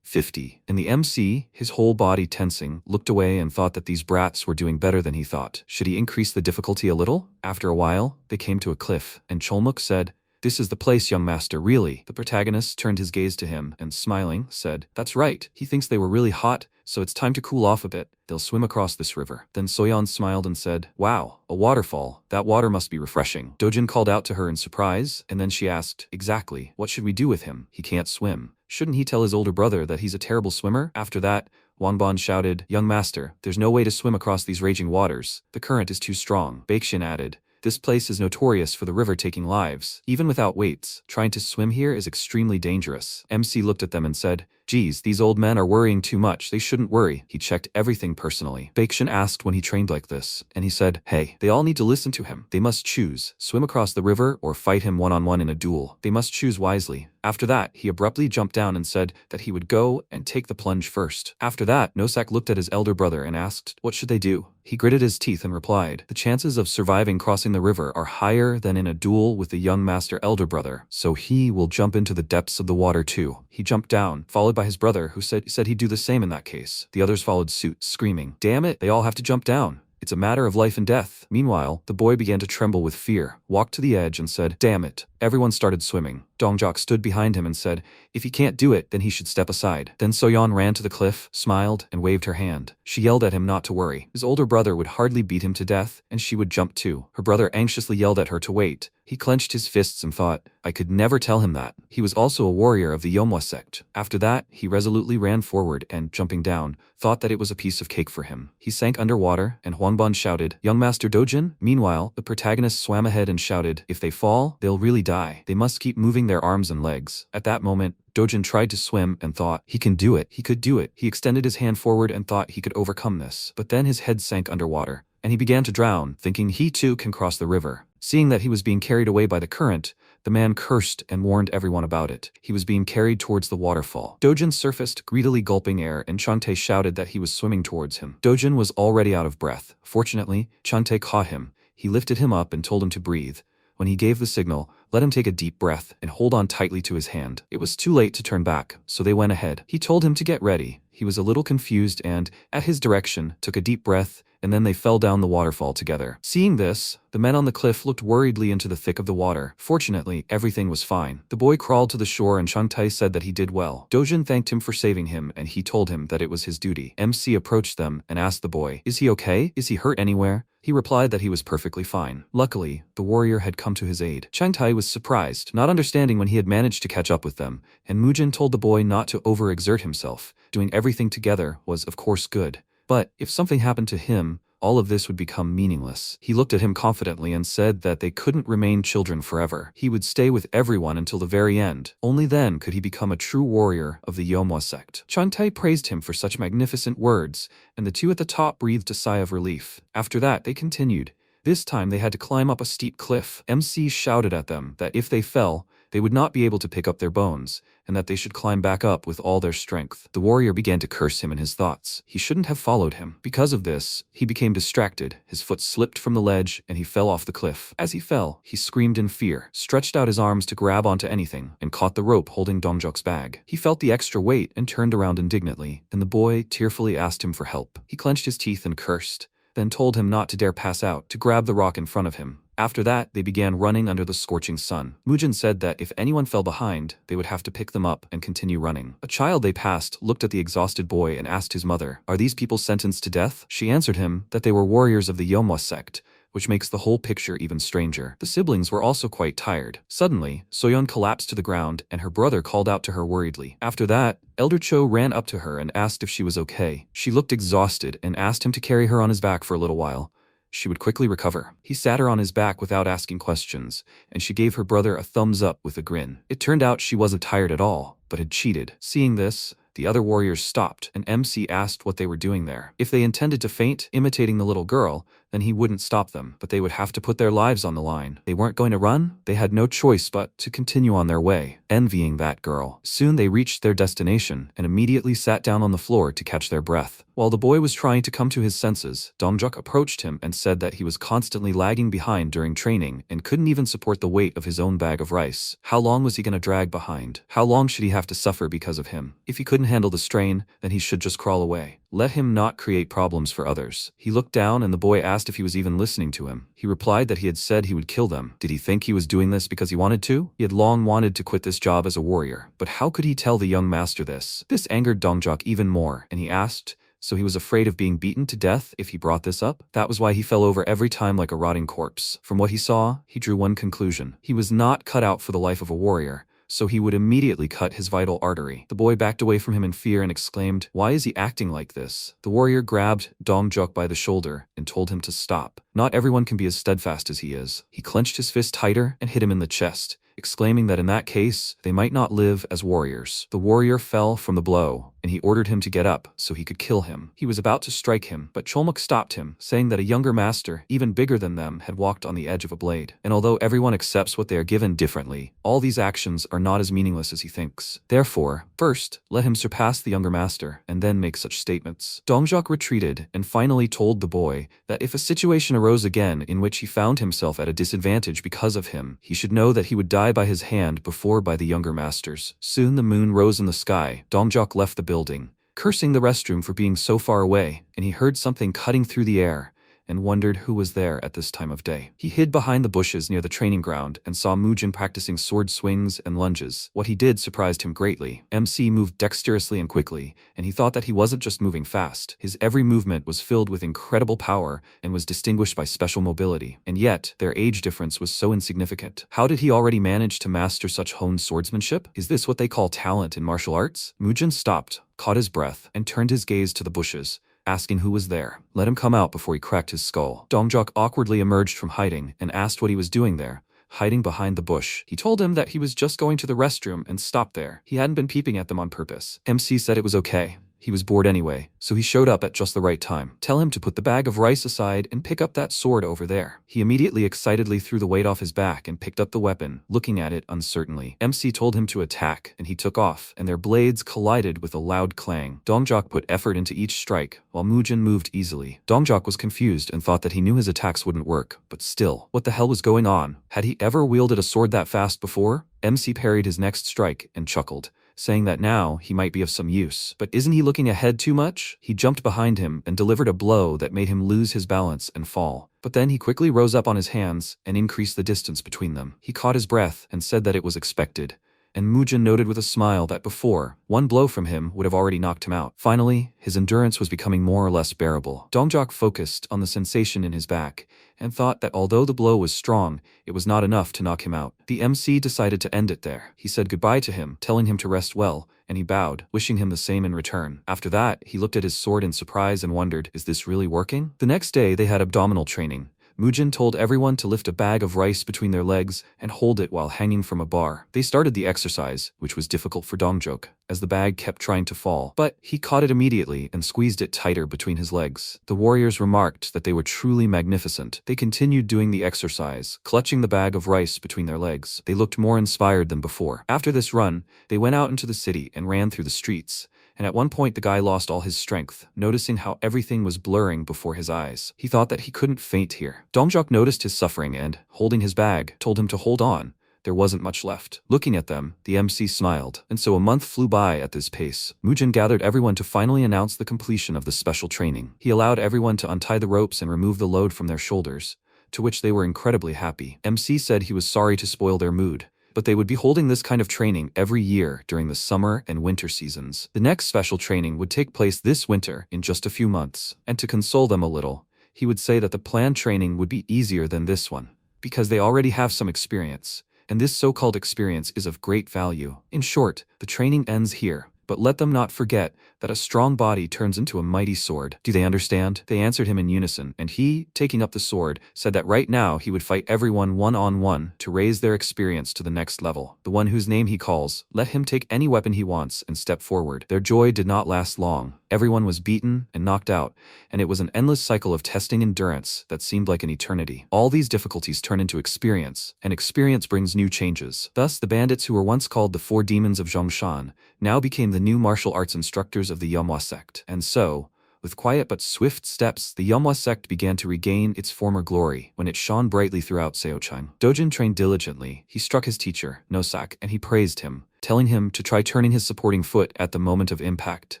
50. And the MC, his whole body tensing, looked away and thought that these brats were doing better than he thought. Should he increase the difficulty a little? After a while, they came to a cliff, and Cholmuk said, this is the place, young master, really. The protagonist turned his gaze to him and, smiling, said, that's right. He thinks they were really hot, so it's time to cool off a bit. They'll swim across this river. Then Soyeon smiled and said, wow, a waterfall. That water must be refreshing. Dojin called out to her in surprise, and then she asked, exactly, what should we do with him? He can't swim. Shouldn't he tell his older brother that he's a terrible swimmer? After that, Wangbon shouted, young master, there's no way to swim across these raging waters. The current is too strong. Baeksin added, this place is notorious for the river taking lives. Even without weights, trying to swim here is extremely dangerous. MC looked at them and said, geez, these old men are worrying too much. They shouldn't worry. He checked everything personally. Baeksin asked when he trained like this, and he said, hey, they all need to listen to him. They must choose, swim across the river or fight him one-on-one in a duel. They must choose wisely. After that, he abruptly jumped down and said that he would go and take the plunge first. After that, Nosak looked at his elder brother and asked, what should they do? He gritted his teeth and replied, the chances of surviving crossing the river are higher than in a duel with the young master elder brother, so he will jump into the depths of the water too. He jumped down, followed by his brother, who said he'd do the same in that case. The others followed suit, screaming, damn it, they all have to jump down. It's a matter of life and death. Meanwhile, the boy began to tremble with fear, walked to the edge and said, damn it. Everyone started swimming. Dongjok stood behind him and said, if he can't do it, then he should step aside. Then Soyeon ran to the cliff, smiled, and waved her hand. She yelled at him not to worry. His older brother would hardly beat him to death, and she would jump too. Her brother anxiously yelled at her to wait. He clenched his fists and thought, I could never tell him that. He was also a warrior of the Yomwa sect. After that, he resolutely ran forward and, jumping down, thought that it was a piece of cake for him. He sank underwater, and Hwangbon shouted, young master Dojin? Meanwhile, the protagonist swam ahead and shouted, if they fall, they'll really die. They must keep moving their arms and legs. At that moment, Dojin tried to swim and thought, he can do it. He could do it. He extended his hand forward and thought he could overcome this. But then his head sank underwater, and he began to drown, thinking he too can cross the river. Seeing that he was being carried away by the current, The man cursed and warned everyone about it. He was being carried towards the waterfall. Dojin surfaced, greedily gulping air, and Chante shouted that he was swimming towards him. Dojin was already out of breath. Fortunately, Chante caught him. He lifted him up and told him to breathe. When he gave the signal, let him take a deep breath and hold on tightly to his hand. It was too late to turn back, so they went ahead. He told him to get ready. He was a little confused and, at his direction, took a deep breath, and then they fell down the waterfall together. Seeing this, the men on the cliff looked worriedly into the thick of the water. Fortunately, everything was fine. The boy crawled to the shore and Changtai said that he did well. Dojin thanked him for saving him and he told him that it was his duty. MC approached them and asked the boy, "Is he okay? Is he hurt anywhere?" He replied that he was perfectly fine. Luckily, the warrior had come to his aid. Changtai was surprised, not understanding when he had managed to catch up with them, and Mujin told the boy not to overexert himself. Doing everything together was of course good. But if something happened to him, all of this would become meaningless. He looked at him confidently and said that they couldn't remain children forever. He would stay with everyone until the very end. Only then could he become a true warrior of the Yomwa sect. Changtai praised him for such magnificent words, and the two at the top breathed a sigh of relief. After that, they continued. This time they had to climb up a steep cliff. MC shouted at them that if they fell, they would not be able to pick up their bones, and that they should climb back up with all their strength. The warrior began to curse him in his thoughts. He shouldn't have followed him. Because of this, he became distracted. His foot slipped from the ledge, and he fell off the cliff. As he fell, he screamed in fear, stretched out his arms to grab onto anything, and caught the rope holding Dongjok's bag. He felt the extra weight and turned around indignantly, and the boy tearfully asked him for help. He clenched his teeth and cursed, then told him not to dare pass out, to grab the rock in front of him. After that, they began running under the scorching sun. Mujin said that if anyone fell behind, they would have to pick them up and continue running. A child they passed looked at the exhausted boy and asked his mother, "Are these people sentenced to death?" She answered him that they were warriors of the Yomwa sect, which makes the whole picture even stranger. The siblings were also quite tired. Suddenly, Soyeon collapsed to the ground and her brother called out to her worriedly. After that, Elder Cho ran up to her and asked if she was okay. She looked exhausted and asked him to carry her on his back for a little while. She would quickly recover. He sat her on his back without asking questions, and she gave her brother a thumbs up with a grin. It turned out she wasn't tired at all, but had cheated. Seeing this, the other warriors stopped, and MC asked what they were doing there. If they intended to faint, imitating the little girl, then he wouldn't stop them, but they would have to put their lives on the line. They weren't going to run, they had no choice but to continue on their way, envying that girl. Soon they reached their destination, and immediately sat down on the floor to catch their breath. While the boy was trying to come to his senses, Dongjok approached him and said that he was constantly lagging behind during training and couldn't even support the weight of his own bag of rice. How long was he going to drag behind? How long should he have to suffer because of him? If he couldn't handle the strain, then he should just crawl away. Let him not create problems for others. He looked down and the boy asked if he was even listening to him. He replied that he had said he would kill them. Did he think he was doing this because he wanted to? He had long wanted to quit this job as a warrior, but how could he tell the young master this? This angered Dongjok even more, and he asked, so he was afraid of being beaten to death if he brought this up? That was why he fell over every time like a rotting corpse. From what he saw, he drew one conclusion. He was not cut out for the life of a warrior, so he would immediately cut his vital artery. The boy backed away from him in fear and exclaimed, "Why is he acting like this?" The warrior grabbed Dongjok by the shoulder and told him to stop. Not everyone can be as steadfast as he is. He clenched his fist tighter and hit him in the chest, exclaiming that in that case, they might not live as warriors. The warrior fell from the blow, and he ordered him to get up so he could kill him. He was about to strike him, but Cholmuk stopped him, saying that a younger master, even bigger than them, had walked on the edge of a blade. And although everyone accepts what they are given differently, all these actions are not as meaningless as he thinks. Therefore, first, let him surpass the younger master, and then make such statements. Dongjok retreated and finally told the boy that if a situation arose again in which he found himself at a disadvantage because of him, he should know that he would die by his hand before by the younger masters. Soon the moon rose in the sky. Dongjok left the building, cursing the restroom for being so far away, and he heard something cutting through the air and wondered who was there at this time of day. He hid behind the bushes near the training ground and saw Mujin practicing sword swings and lunges. What he did surprised him greatly. MC moved dexterously and quickly, and he thought that he wasn't just moving fast. His every movement was filled with incredible power and was distinguished by special mobility. And yet, their age difference was so insignificant. How did he already manage to master such honed swordsmanship? Is this what they call talent in martial arts? Mujin stopped, caught his breath, and turned his gaze to the bushes, asking who was there. Let him come out before he cracked his skull. Dongjok awkwardly emerged from hiding and asked what he was doing there, hiding behind the bush. He told him that he was just going to the restroom and stopped there. He hadn't been peeping at them on purpose. MC said it was okay. He was bored anyway, so he showed up at just the right time. Tell him to put the bag of rice aside and pick up that sword over there. He immediately excitedly threw the weight off his back and picked up the weapon, looking at it uncertainly. MC told him to attack, and he took off, and their blades collided with a loud clang. Dongjok put effort into each strike, while Mujin moved easily. Dongjok was confused and thought that he knew his attacks wouldn't work, but still, what the hell was going on? Had he ever wielded a sword that fast before? MC parried his next strike and chuckled, saying that now he might be of some use. But isn't he looking ahead too much? He jumped behind him and delivered a blow that made him lose his balance and fall. But then he quickly rose up on his hands and increased the distance between them. He caught his breath and said that it was expected. And Mujin noted with a smile that before, one blow from him would have already knocked him out. Finally, his endurance was becoming more or less bearable. Dongjok focused on the sensation in his back and thought that although the blow was strong, it was not enough to knock him out. The MC decided to end it there. He said goodbye to him, telling him to rest well, and he bowed, wishing him the same in return. After that, he looked at his sword in surprise and wondered, is this really working? The next day, they had abdominal training. Mujin told everyone to lift a bag of rice between their legs and hold it while hanging from a bar. They started the exercise, which was difficult for Dongjok, as the bag kept trying to fall, but he caught it immediately and squeezed it tighter between his legs. The warriors remarked that they were truly magnificent. They continued doing the exercise, clutching the bag of rice between their legs. They looked more inspired than before. After this run, they went out into the city and ran through the streets. And at one point the guy lost all his strength, noticing how everything was blurring before his eyes. He thought that he couldn't faint here. Dongjok noticed his suffering and, holding his bag, told him to hold on. There wasn't much left. Looking at them, the MC smiled, and so a month flew by at this pace. Mujin gathered everyone to finally announce the completion of the special training. He allowed everyone to untie the ropes and remove the load from their shoulders, to which they were incredibly happy. MC said he was sorry to spoil their mood, but they would be holding this kind of training every year during the summer and winter seasons. The next special training would take place this winter in just a few months, and to console them a little, he would say that the planned training would be easier than this one, because they already have some experience, and this so-called experience is of great value. In short, the training ends here, but let them not forget that a strong body turns into a mighty sword. Do they understand? They answered him in unison, and he, taking up the sword, said that right now he would fight everyone one-on-one to raise their experience to the next level. The one whose name he calls, let him take any weapon he wants and step forward. Their joy did not last long. Everyone was beaten and knocked out, and it was an endless cycle of testing endurance that seemed like an eternity. All these difficulties turn into experience, and experience brings new changes. Thus, the bandits who were once called the Four Demons of Zhongshan now became the new martial arts instructors of the Manhwa sect. And so, with quiet but swift steps, the Manhwa sect began to regain its former glory when it shone brightly throughout Seochang. Dojin trained diligently. He struck his teacher, Nosak, and he praised him, telling him to try turning his supporting foot at the moment of impact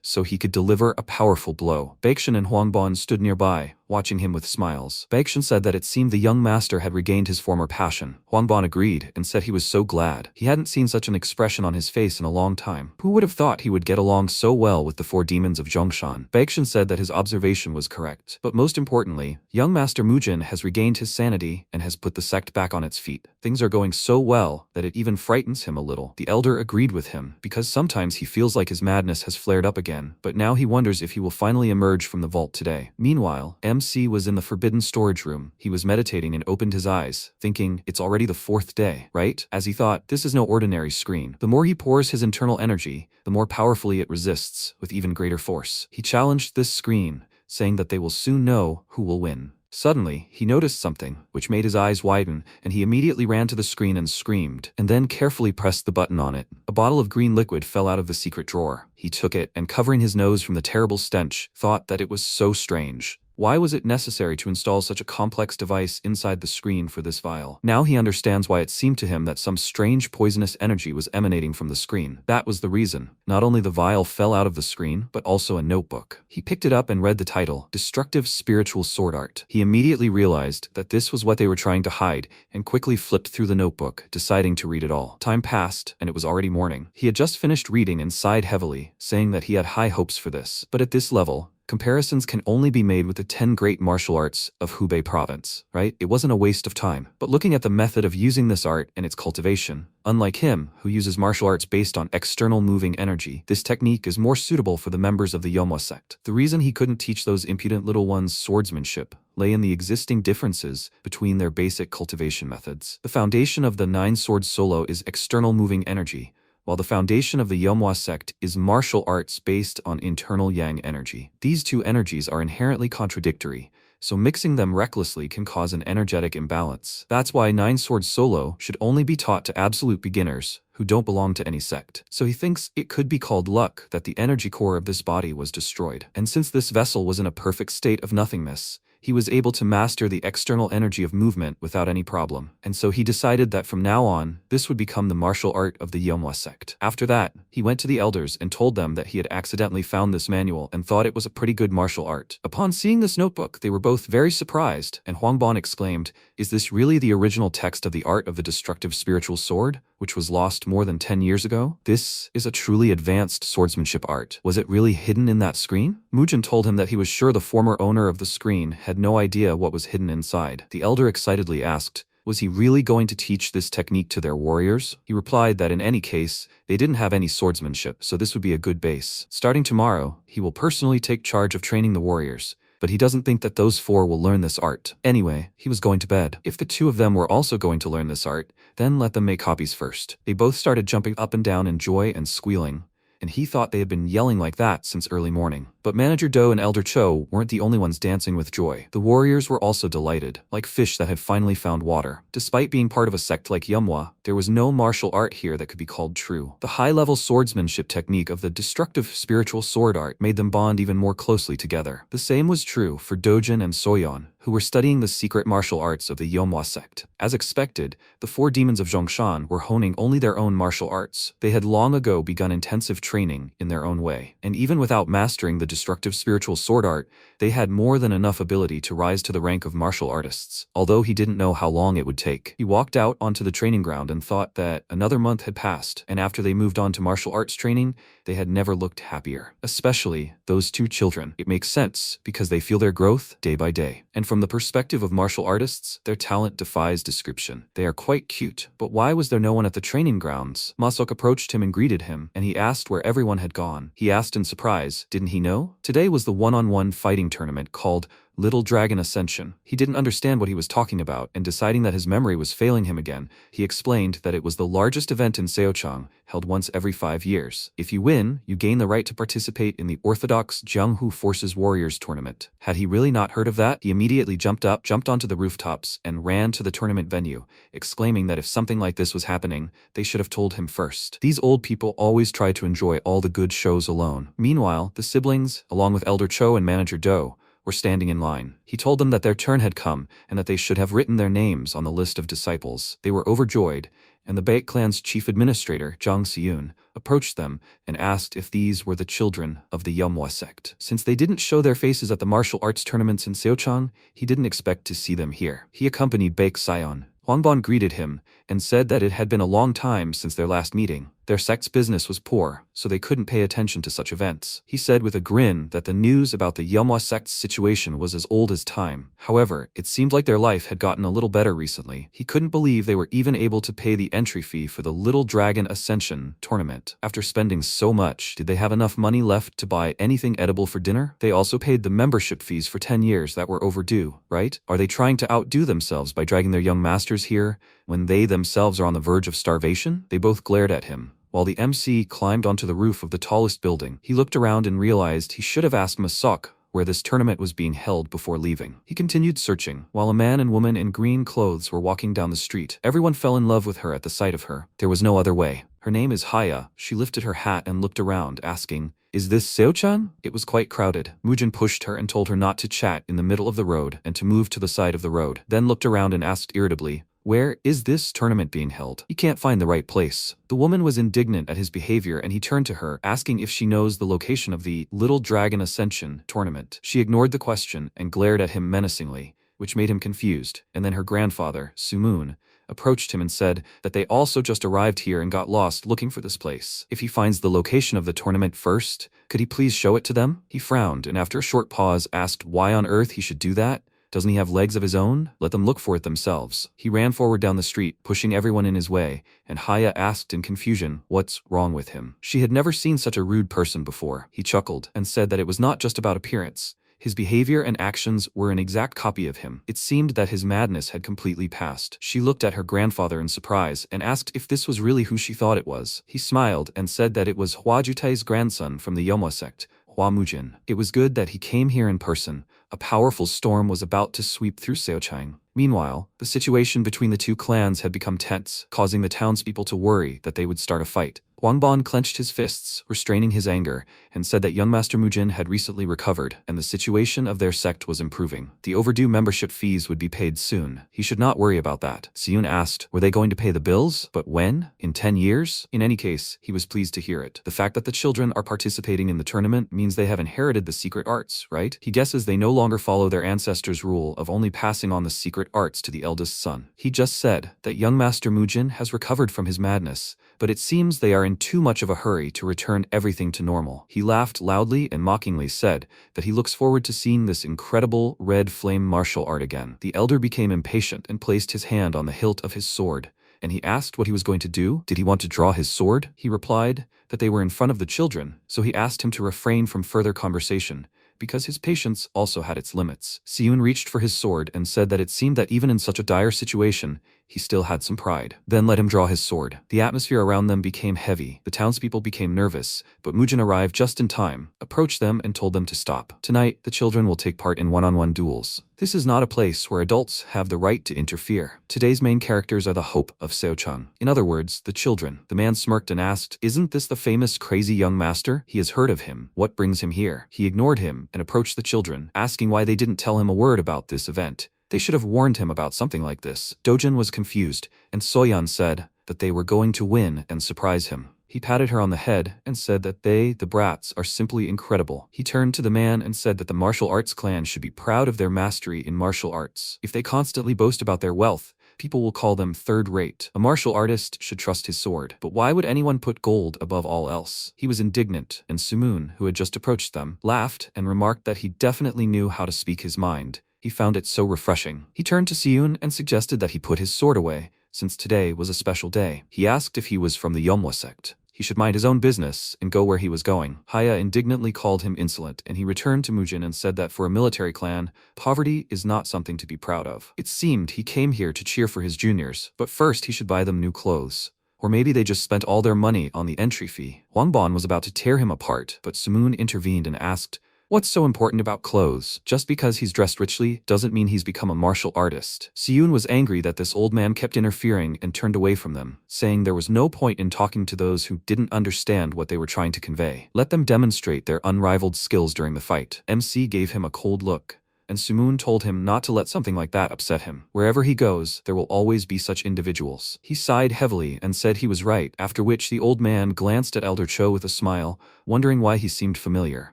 so he could deliver a powerful blow. Baekshun and Huangbon stood nearby, watching him with smiles. Baekshun said that it seemed the young master had regained his former passion. Huangbon agreed and said he was so glad. He hadn't seen such an expression on his face in a long time. Who would have thought he would get along so well with the Four Demons of Zhongshan? Baekshun said that his observation was correct. But most importantly, young Master Mujin has regained his sanity and has put the sect back on its feet. Things are going so well that it even frightens him a little. The elder agreed with him, because sometimes he feels like his madness has flared up again, but now he wonders if he will finally emerge from the vault today. Meanwhile, MC was in the forbidden storage room. He was meditating and opened his eyes, thinking, it's already the 4th day, right? As he thought, this is no ordinary screen. The more he pours his internal energy, the more powerfully it resists, with even greater force. He challenged this screen, saying that they will soon know who will win. Suddenly, he noticed something, which made his eyes widen, and he immediately ran to the screen and screamed, and then carefully pressed the button on it. A bottle of green liquid fell out of the secret drawer. He took it, and covering his nose from the terrible stench, thought that it was so strange. Why was it necessary to install such a complex device inside the screen for this vial? Now he understands why it seemed to him that some strange poisonous energy was emanating from the screen. That was the reason. Not only the vial fell out of the screen, but also a notebook. He picked it up and read the title, Destructive Spiritual Sword Art. He immediately realized that this was what they were trying to hide, and quickly flipped through the notebook, deciding to read it all. Time passed, and it was already morning. He had just finished reading and sighed heavily, saying that he had high hopes for this. But at this level, comparisons can only be made with the 10 great martial arts of Hubei province, right? It wasn't a waste of time. But looking at the method of using this art and its cultivation, unlike him, who uses martial arts based on external moving energy, this technique is more suitable for the members of the Manhwa sect. The reason he couldn't teach those impudent little ones swordsmanship lay in the existing differences between their basic cultivation methods. The foundation of the 9 sword solo is external moving energy, while the foundation of the Manhwa sect is martial arts based on internal yang energy. These two energies are inherently contradictory, so mixing them recklessly can cause an energetic imbalance. That's why Nine Swords Solo should only be taught to absolute beginners who don't belong to any sect. So he thinks it could be called luck that the energy core of this body was destroyed. And since this vessel was in a perfect state of nothingness, he was able to master the external energy of movement without any problem. And so he decided that from now on, this would become the martial art of the Manhwa sect. After that, he went to the elders and told them that he had accidentally found this manual and thought it was a pretty good martial art. Upon seeing this notebook, they were both very surprised, and Huangban exclaimed, "Is this really the original text of the art of the destructive spiritual sword, which was lost more than 10 years ago? This is a truly advanced swordsmanship art. Was it really hidden in that screen?" Mujin told him that he was sure the former owner of the screen had no idea what was hidden inside. The elder excitedly asked, was he really going to teach this technique to their warriors? He replied that in any case, they didn't have any swordsmanship, so this would be a good base. Starting tomorrow, he will personally take charge of training the warriors, but he doesn't think that those four will learn this art. Anyway, he was going to bed. If the two of them were also going to learn this art, then let them make copies first. They both started jumping up and down in joy and squealing, and he thought they had been yelling like that since early morning. But Manager Do and Elder Cho weren't the only ones dancing with joy. The warriors were also delighted, like fish that had finally found water. Despite being part of a sect like Manhwa, there was no martial art here that could be called true. The high-level swordsmanship technique of the destructive spiritual sword art made them bond even more closely together. The same was true for Dojin and Soyeon, who were studying the secret martial arts of the Manhwa sect. As expected, the four demons of Zhongshan were honing only their own martial arts. They had long ago begun intensive training in their own way, and even without mastering the destructive spiritual sword art, they had more than enough ability to rise to the rank of martial artists. Although he didn't know how long it would take, he walked out onto the training ground and thought that another month had passed, and after they moved on to martial arts training, they had never looked happier. Especially those two children. It makes sense, because they feel their growth day by day. And from the perspective of martial artists, their talent defies description. They are quite cute. But why was there no one at the training grounds? Masok approached him and greeted him, and he asked where everyone had gone. He asked in surprise, didn't he know? Today was the one-on-one fighting tournament called Little Dragon Ascension. He didn't understand what he was talking about, and deciding that his memory was failing him again, he explained that it was the largest event in Seochang, held once every 5 years. If you win, you gain the right to participate in the Orthodox Jianghu Forces Warriors tournament. Had he really not heard of that? He immediately jumped onto the rooftops, and ran to the tournament venue, exclaiming that if something like this was happening, they should have told him first. These old people always try to enjoy all the good shows alone. Meanwhile, the siblings, along with Elder Cho and Manager Do, were standing in line. He told them that their turn had come and that they should have written their names on the list of disciples. They were overjoyed, and the Baek clan's chief administrator, Jang Seun, approached them and asked if these were the children of the Manhwa sect. Since they didn't show their faces at the martial arts tournaments in Seochang, he didn't expect to see them here. He accompanied Baek Sion. Huangban greeted him and said that it had been a long time since their last meeting. Their sect's business was poor, so they couldn't pay attention to such events. He said with a grin that the news about the Manhwa sect's situation was as old as time. However, it seemed like their life had gotten a little better recently. He couldn't believe they were even able to pay the entry fee for the Little Dragon Ascension tournament. After spending so much, did they have enough money left to buy anything edible for dinner? They also paid the membership fees for 10 years that were overdue, right? Are they trying to outdo themselves by dragging their young masters here when they themselves are on the verge of starvation? They both glared at him. While the MC climbed onto the roof of the tallest building, he looked around and realized he should have asked Masok where this tournament was being held before leaving. He continued searching, while a man and woman in green clothes were walking down the street. Everyone fell in love with her at the sight of her. There was no other way. Her name is Haya. She lifted her hat and looked around, asking, "Is this Seochan?" It was quite crowded. Mujin pushed her and told her not to chat in the middle of the road and to move to the side of the road, then looked around and asked irritably, "Where is this tournament being held? He can't find the right place." The woman was indignant at his behavior, and he turned to her, asking if she knows the location of the Little Dragon Ascension tournament. She ignored the question and glared at him menacingly, which made him confused, and then her grandfather, Sumoon, approached him and said that they also just arrived here and got lost looking for this place. If he finds the location of the tournament first, could he please show it to them? He frowned, and after a short pause asked why on earth he should do that. Doesn't he have legs of his own? Let them look for it themselves. He ran forward down the street, pushing everyone in his way, and Haya asked in confusion what's wrong with him. She had never seen such a rude person before. He chuckled and said that it was not just about appearance. His behavior and actions were an exact copy of him. It seemed that his madness had completely passed. She looked at her grandfather in surprise and asked if this was really who she thought it was. He smiled and said that it was Hua Jutai's grandson from the Yomwa sect, Hua Mujin. It was good that he came here in person. A powerful storm was about to sweep through Seochang. Meanwhile, the situation between the two clans had become tense, causing the townspeople to worry that they would start a fight. Wang Ban clenched his fists, restraining his anger, and said that young Master Mujin had recently recovered, and the situation of their sect was improving. The overdue membership fees would be paid soon. He should not worry about that. Siyun asked, were they going to pay the bills? But when? In 10 years? In any case, he was pleased to hear it. The fact that the children are participating in the tournament means they have inherited the secret arts, right? He guesses they no longer follow their ancestors' rule of only passing on the secret arts to the eldest son. He just said that young Master Mujin has recovered from his madness, but it seems they are in too much of a hurry to return everything to normal. He laughed loudly and mockingly said that he looks forward to seeing this incredible red flame martial art again. The elder became impatient and placed his hand on the hilt of his sword, and he asked what he was going to do. Did he want to draw his sword? He replied that they were in front of the children, so he asked him to refrain from further conversation, because his patience also had its limits. Siyun reached for his sword and said that it seemed that even in such a dire situation, he still had some pride. Then let him draw his sword. The atmosphere around them became heavy. The townspeople became nervous, but Mujin arrived just in time, approached them and told them to stop. Tonight, the children will take part in one-on-one duels. This is not a place where adults have the right to interfere. Today's main characters are the hope of Seochang. In other words, the children. The man smirked and asked, isn't this the famous crazy young master? He has heard of him. What brings him here? He ignored him and approached the children, asking why they didn't tell him a word about this event. They should have warned him about something like this. Dojin was confused, and Soyan said that they were going to win and surprise him. He patted her on the head and said that they, the brats, are simply incredible. He turned to the man and said that the martial arts clan should be proud of their mastery in martial arts. If they constantly boast about their wealth, people will call them third-rate. A martial artist should trust his sword. But why would anyone put gold above all else? He was indignant, and Sumoon, who had just approached them, laughed and remarked that he definitely knew how to speak his mind. He found it so refreshing. He turned to Siyun and suggested that he put his sword away, since today was a special day. He asked if he was from the Yomwa sect. He should mind his own business and go where he was going. Haya indignantly called him insolent, and he returned to Mujin and said that for a military clan, poverty is not something to be proud of. It seemed he came here to cheer for his juniors, but first he should buy them new clothes. Or maybe they just spent all their money on the entry fee. Wang Ban was about to tear him apart, but Sumoon intervened and asked, what's so important about clothes? Just because he's dressed richly doesn't mean he's become a martial artist. Siyun was angry that this old man kept interfering and turned away from them, saying there was no point in talking to those who didn't understand what they were trying to convey. Let them demonstrate their unrivaled skills during the fight. MC gave him a cold look, and Sumoon told him not to let something like that upset him. Wherever he goes, there will always be such individuals. He sighed heavily and said he was right, after which the old man glanced at Elder Cho with a smile, wondering why he seemed familiar.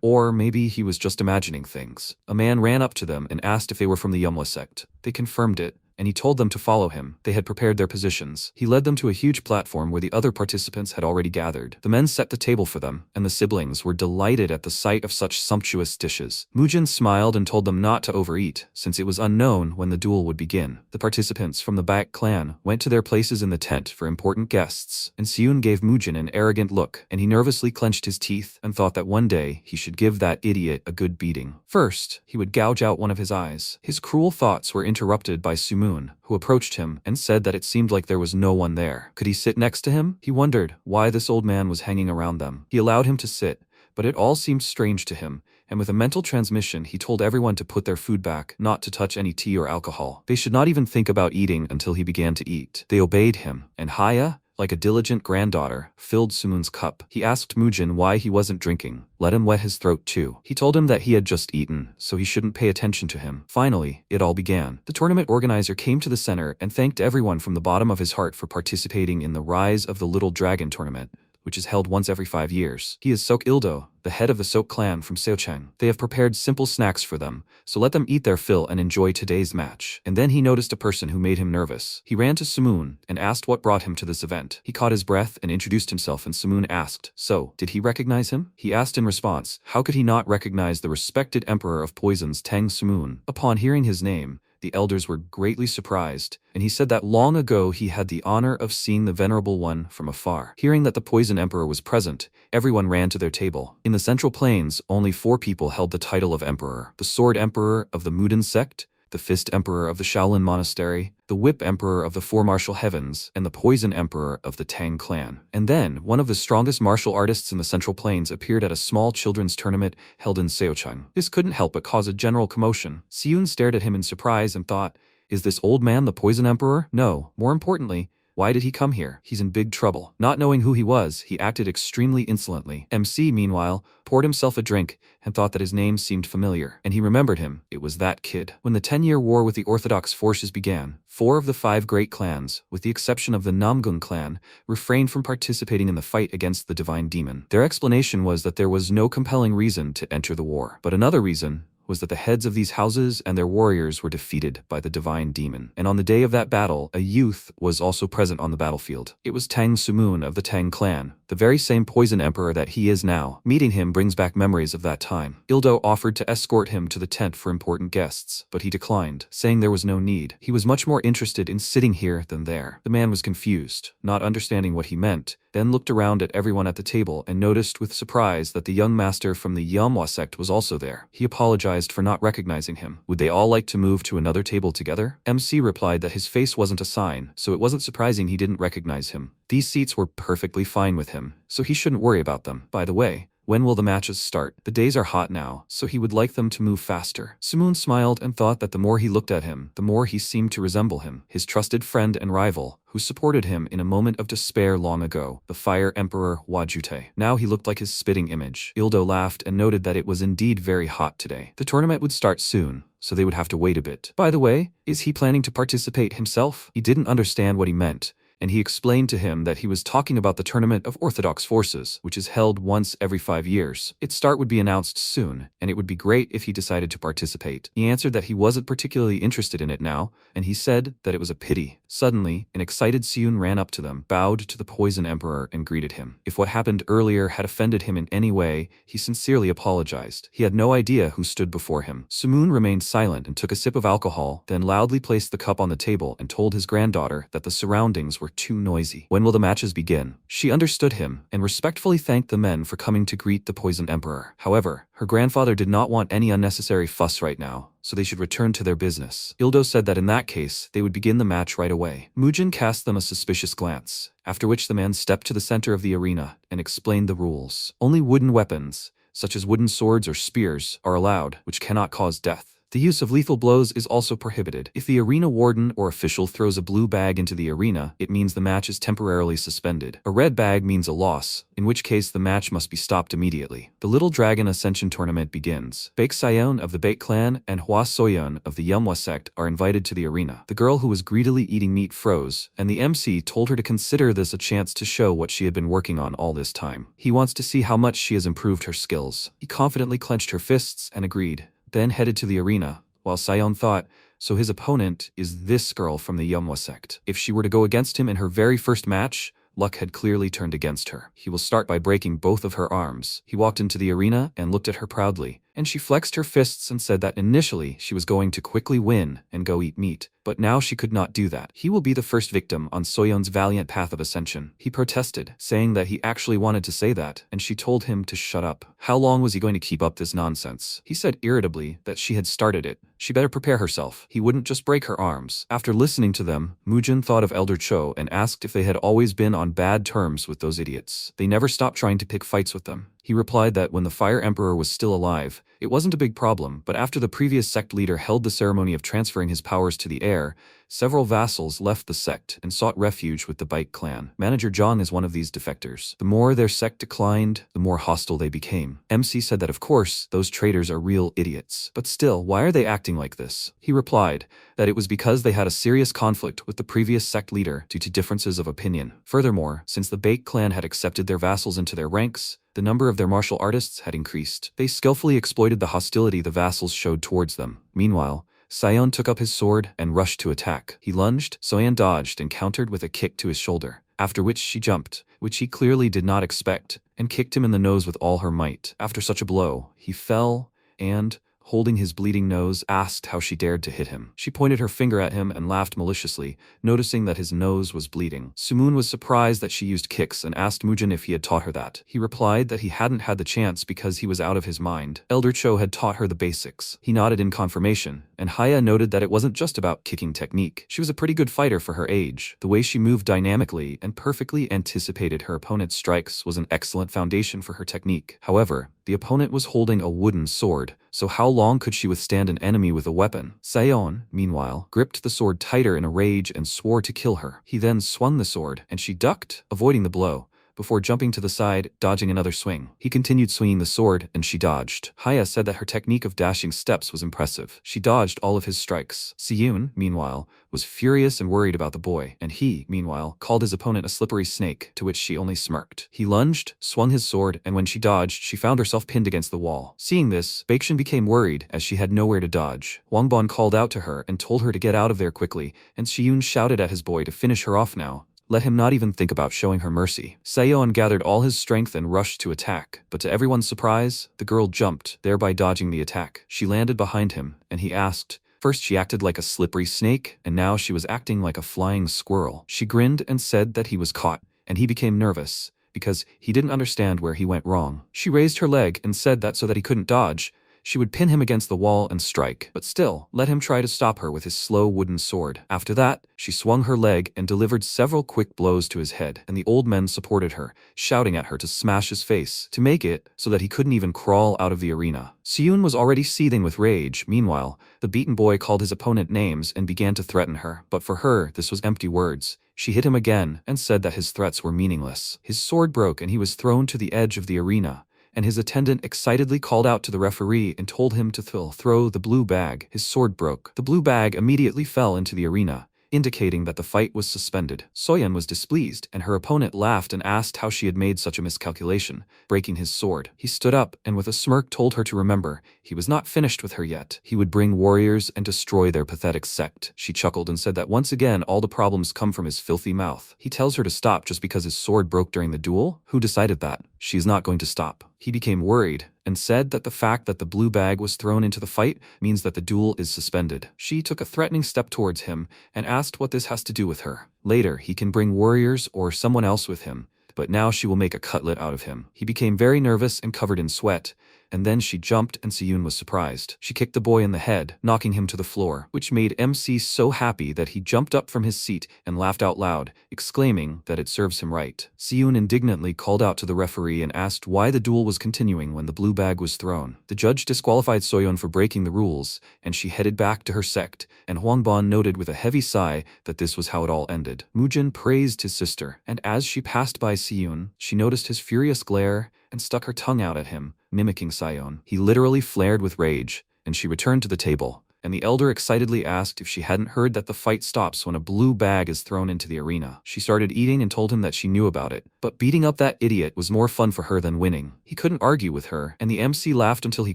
Or maybe he was just imagining things. A man ran up to them and asked if they were from the Yomwa sect. They confirmed it, and he told them to follow him. They had prepared their positions. He led them to a huge platform where the other participants had already gathered. The men set the table for them, and the siblings were delighted at the sight of such sumptuous dishes. Mujin smiled and told them not to overeat, since it was unknown when the duel would begin. The participants from the Baek clan went to their places in the tent for important guests, and Siyun gave Mujin an arrogant look, and he nervously clenched his teeth and thought that one day he should give that idiot a good beating. First, he would gouge out one of his eyes. His cruel thoughts were interrupted by Sumoon, who approached him and said that it seemed like there was no one there. Could he sit next to him? He wondered why this old man was hanging around them. He allowed him to sit, but it all seemed strange to him, and with a mental transmission he told everyone to put their food back, not to touch any tea or alcohol. They should not even think about eating until he began to eat. They obeyed him, and Haya, like a diligent granddaughter, filled Sumoon's cup. He asked Mujin why he wasn't drinking. Let him wet his throat too. He told him that he had just eaten, so he shouldn't pay attention to him. Finally, it all began. The tournament organizer came to the center and thanked everyone from the bottom of his heart for participating in the Rise of the Little Dragon tournament, which is held once every 5 years. He is Sok Ildo, the head of the Sok clan from Seochang. They have prepared simple snacks for them, so let them eat their fill and enjoy today's match. And then he noticed a person who made him nervous. He ran to Sumoon and asked what brought him to this event. He caught his breath and introduced himself, and Sumoon asked, so, did he recognize him? He asked in response, how could he not recognize the respected emperor of poisons Tang Sumoon? Upon hearing his name, the elders were greatly surprised, and he said that long ago he had the honor of seeing the Venerable One from afar. Hearing that the Poison Emperor was present, everyone ran to their table. In the Central Plains, only 4 people held the title of Emperor: the Sword Emperor of the Mudan sect, the Fist Emperor of the Shaolin Monastery, the Whip Emperor of the Four Martial Heavens, and the Poison Emperor of the Tang clan. And then, one of the strongest martial artists in the Central Plains appeared at a small children's tournament held in Seochang. This couldn't help but cause a general commotion. Siyun stared at him in surprise and thought, "Is this old man the Poison Emperor? No, more importantly, why did he come here? He's in big trouble." Not knowing who he was, he acted extremely insolently. MC, meanwhile, poured himself a drink and thought that his name seemed familiar, and he remembered him. It was that kid. When the 10-year war with the Orthodox forces began, 4 of the 5 great clans, with the exception of the Namgung clan, refrained from participating in the fight against the divine demon. Their explanation was that there was no compelling reason to enter the war. But another reason was that the heads of these houses and their warriors were defeated by the divine demon. And on the day of that battle, a youth was also present on the battlefield. It was Tang Sumun of the Tang clan, the very same Poison Emperor that he is now. Meeting him brings back memories of that time. Ildo offered to escort him to the tent for important guests, but he declined, saying there was no need. He was much more interested in sitting here than there. The man was confused, not understanding what he meant, then looked around at everyone at the table and noticed with surprise that the young master from the Manhwa sect was also there. He apologized for not recognizing him. Would they all like to move to another table together? MC replied that his face wasn't a sign, so it wasn't surprising he didn't recognize him. These seats were perfectly fine with him, so he shouldn't worry about them. By the way, when will the matches start? The days are hot now, so he would like them to move faster. Sumun smiled and thought that the more he looked at him, the more he seemed to resemble him, his trusted friend and rival, who supported him in a moment of despair long ago, the Fire Emperor Wajute. Now he looked like his spitting image. Ildo laughed and noted that it was indeed very hot today. The tournament would start soon, so they would have to wait a bit. By the way, is he planning to participate himself? He didn't understand what he meant, and he explained to him that he was talking about the Tournament of Orthodox Forces, which is held once every 5 years. Its start would be announced soon, and it would be great if he decided to participate. He answered that he wasn't particularly interested in it now, and he said that it was a pity. Suddenly, an excited Siyun ran up to them, bowed to the Poison Emperor, and greeted him. If what happened earlier had offended him in any way, he sincerely apologized. He had no idea who stood before him. Sumun remained silent and took a sip of alcohol, then loudly placed the cup on the table and told his granddaughter that the surroundings were too noisy. When will the matches begin? She understood him and respectfully thanked the men for coming to greet the Poison Emperor. However, her grandfather did not want any unnecessary fuss right now, so they should return to their business. Ildo said that in that case, they would begin the match right away. Mujin cast them a suspicious glance, after which the man stepped to the center of the arena and explained the rules. Only wooden weapons, such as wooden swords or spears, are allowed, which cannot cause death. The use of lethal blows is also prohibited. If the arena warden or official throws a blue bag into the arena, it means the match is temporarily suspended. A red bag means a loss, in which case the match must be stopped immediately. The Little Dragon Ascension Tournament begins. Baek Sayon of the Baek clan and Hwa Soyeon of the Manhwa sect are invited to the arena. The girl who was greedily eating meat froze, and the MC told her to consider this a chance to show what she had been working on all this time. He wants to see how much she has improved her skills. He confidently clenched her fists and agreed, then headed to the arena, while Sayon thought, so his opponent is this girl from the Manhwa sect. If she were to go against him in her very first match, luck had clearly turned against her. He will start by breaking both of her arms. He walked into the arena and looked at her proudly, and she flexed her fists and said that initially she was going to quickly win and go eat meat, but now she could not do that. He will be the first victim on Soyeon's valiant path of ascension. He protested, saying that he actually wanted to say that, and she told him to shut up. How long was he going to keep up this nonsense? He said irritably that she had started it. She better prepare herself. He wouldn't just break her arms. After listening to them, Mujin thought of Elder Cho and asked if they had always been on bad terms with those idiots. They never stopped trying to pick fights with them. He replied that when the Fire Emperor was still alive, it wasn't a big problem, but after the previous sect leader held the ceremony of transferring his powers to the heir, several vassals left the sect and sought refuge with the Baek clan. Manager Zhang is one of these defectors. The more their sect declined, the more hostile they became. MC said that of course, those traitors are real idiots. But still, why are they acting like this? He replied that it was because they had a serious conflict with the previous sect leader due to differences of opinion. Furthermore, since the Baek clan had accepted their vassals into their ranks, the number of their martial artists had increased. They skillfully exploited the hostility the vassals showed towards them. Meanwhile, Sayon took up his sword and rushed to attack. He lunged, Soyeon dodged and countered with a kick to his shoulder, after which she jumped, which he clearly did not expect, and kicked him in the nose with all her might. After such a blow, he fell and, holding his bleeding nose, asked how she dared to hit him. She pointed her finger at him and laughed maliciously, noticing that his nose was bleeding. Sumoon was surprised that she used kicks and asked Mujin if he had taught her that. He replied that he hadn't had the chance because he was out of his mind. Elder Cho had taught her the basics. He nodded in confirmation, and Haya noted that it wasn't just about kicking technique. She was a pretty good fighter for her age. The way she moved dynamically and perfectly anticipated her opponent's strikes was an excellent foundation for her technique. However, the opponent was holding a wooden sword, so how long could she withstand an enemy with a weapon? Sayon, meanwhile, gripped the sword tighter in a rage and swore to kill her. He then swung the sword, and she ducked, avoiding the blow, before jumping to the side, dodging another swing. He continued swinging the sword, and she dodged. Haya said that her technique of dashing steps was impressive. She dodged all of his strikes. Siyun, meanwhile, was furious and worried about the boy, and he, meanwhile, called his opponent a slippery snake, to which she only smirked. He lunged, swung his sword, and when she dodged, she found herself pinned against the wall. Seeing this, Baekshun became worried, as she had nowhere to dodge. Wangbon called out to her and told her to get out of there quickly, and Siyun shouted at his boy to finish her off now. Let him not even think about showing her mercy. Sayon gathered all his strength and rushed to attack, but to everyone's surprise, the girl jumped, thereby dodging the attack. She landed behind him, and he asked, first she acted like a slippery snake, and now she was acting like a flying squirrel. She grinned and said that he was caught, and he became nervous, because he didn't understand where he went wrong. She raised her leg and said that so that he couldn't dodge, she would pin him against the wall and strike, but still, let him try to stop her with his slow wooden sword. After that, she swung her leg and delivered several quick blows to his head, and the old men supported her, shouting at her to smash his face, to make it so that he couldn't even crawl out of the arena. Siyun was already seething with rage. Meanwhile, the beaten boy called his opponent names and began to threaten her, but for her, this was empty words. She hit him again and said that his threats were meaningless. His sword broke and he was thrown to the edge of the arena, and his attendant excitedly called out to the referee and told him to throw the blue bag. His sword broke. The blue bag immediately fell into the arena, indicating that the fight was suspended. Soyeon was displeased, and her opponent laughed and asked how she had made such a miscalculation, breaking his sword. He stood up and with a smirk told her to remember, he was not finished with her yet. He would bring warriors and destroy their pathetic sect. She chuckled and said that once again all the problems come from his filthy mouth. He tells her to stop just because his sword broke during the duel? Who decided that? She's not going to stop. He became worried and said that the fact that the blue bag was thrown into the fight means that the duel is suspended. She took a threatening step towards him and asked what this has to do with her. Later, he can bring warriors or someone else with him, but now she will make a cutlet out of him. He became very nervous and covered in sweat, and then she jumped and Siyun was surprised. She kicked the boy in the head, knocking him to the floor, which made MC so happy that he jumped up from his seat and laughed out loud, exclaiming that it serves him right. Siyun indignantly called out to the referee and asked why the duel was continuing when the blue bag was thrown. The judge disqualified Soyeon for breaking the rules, and she headed back to her sect, and Hwangbon noted with a heavy sigh that this was how it all ended. Mujin praised his sister, and as she passed by Siyun, she noticed his furious glare and stuck her tongue out at him, mimicking Sayon. He literally flared with rage, and she returned to the table, and the elder excitedly asked if she hadn't heard that the fight stops when a blue bag is thrown into the arena. She started eating and told him that she knew about it, but beating up that idiot was more fun for her than winning. He couldn't argue with her, and the MC laughed until he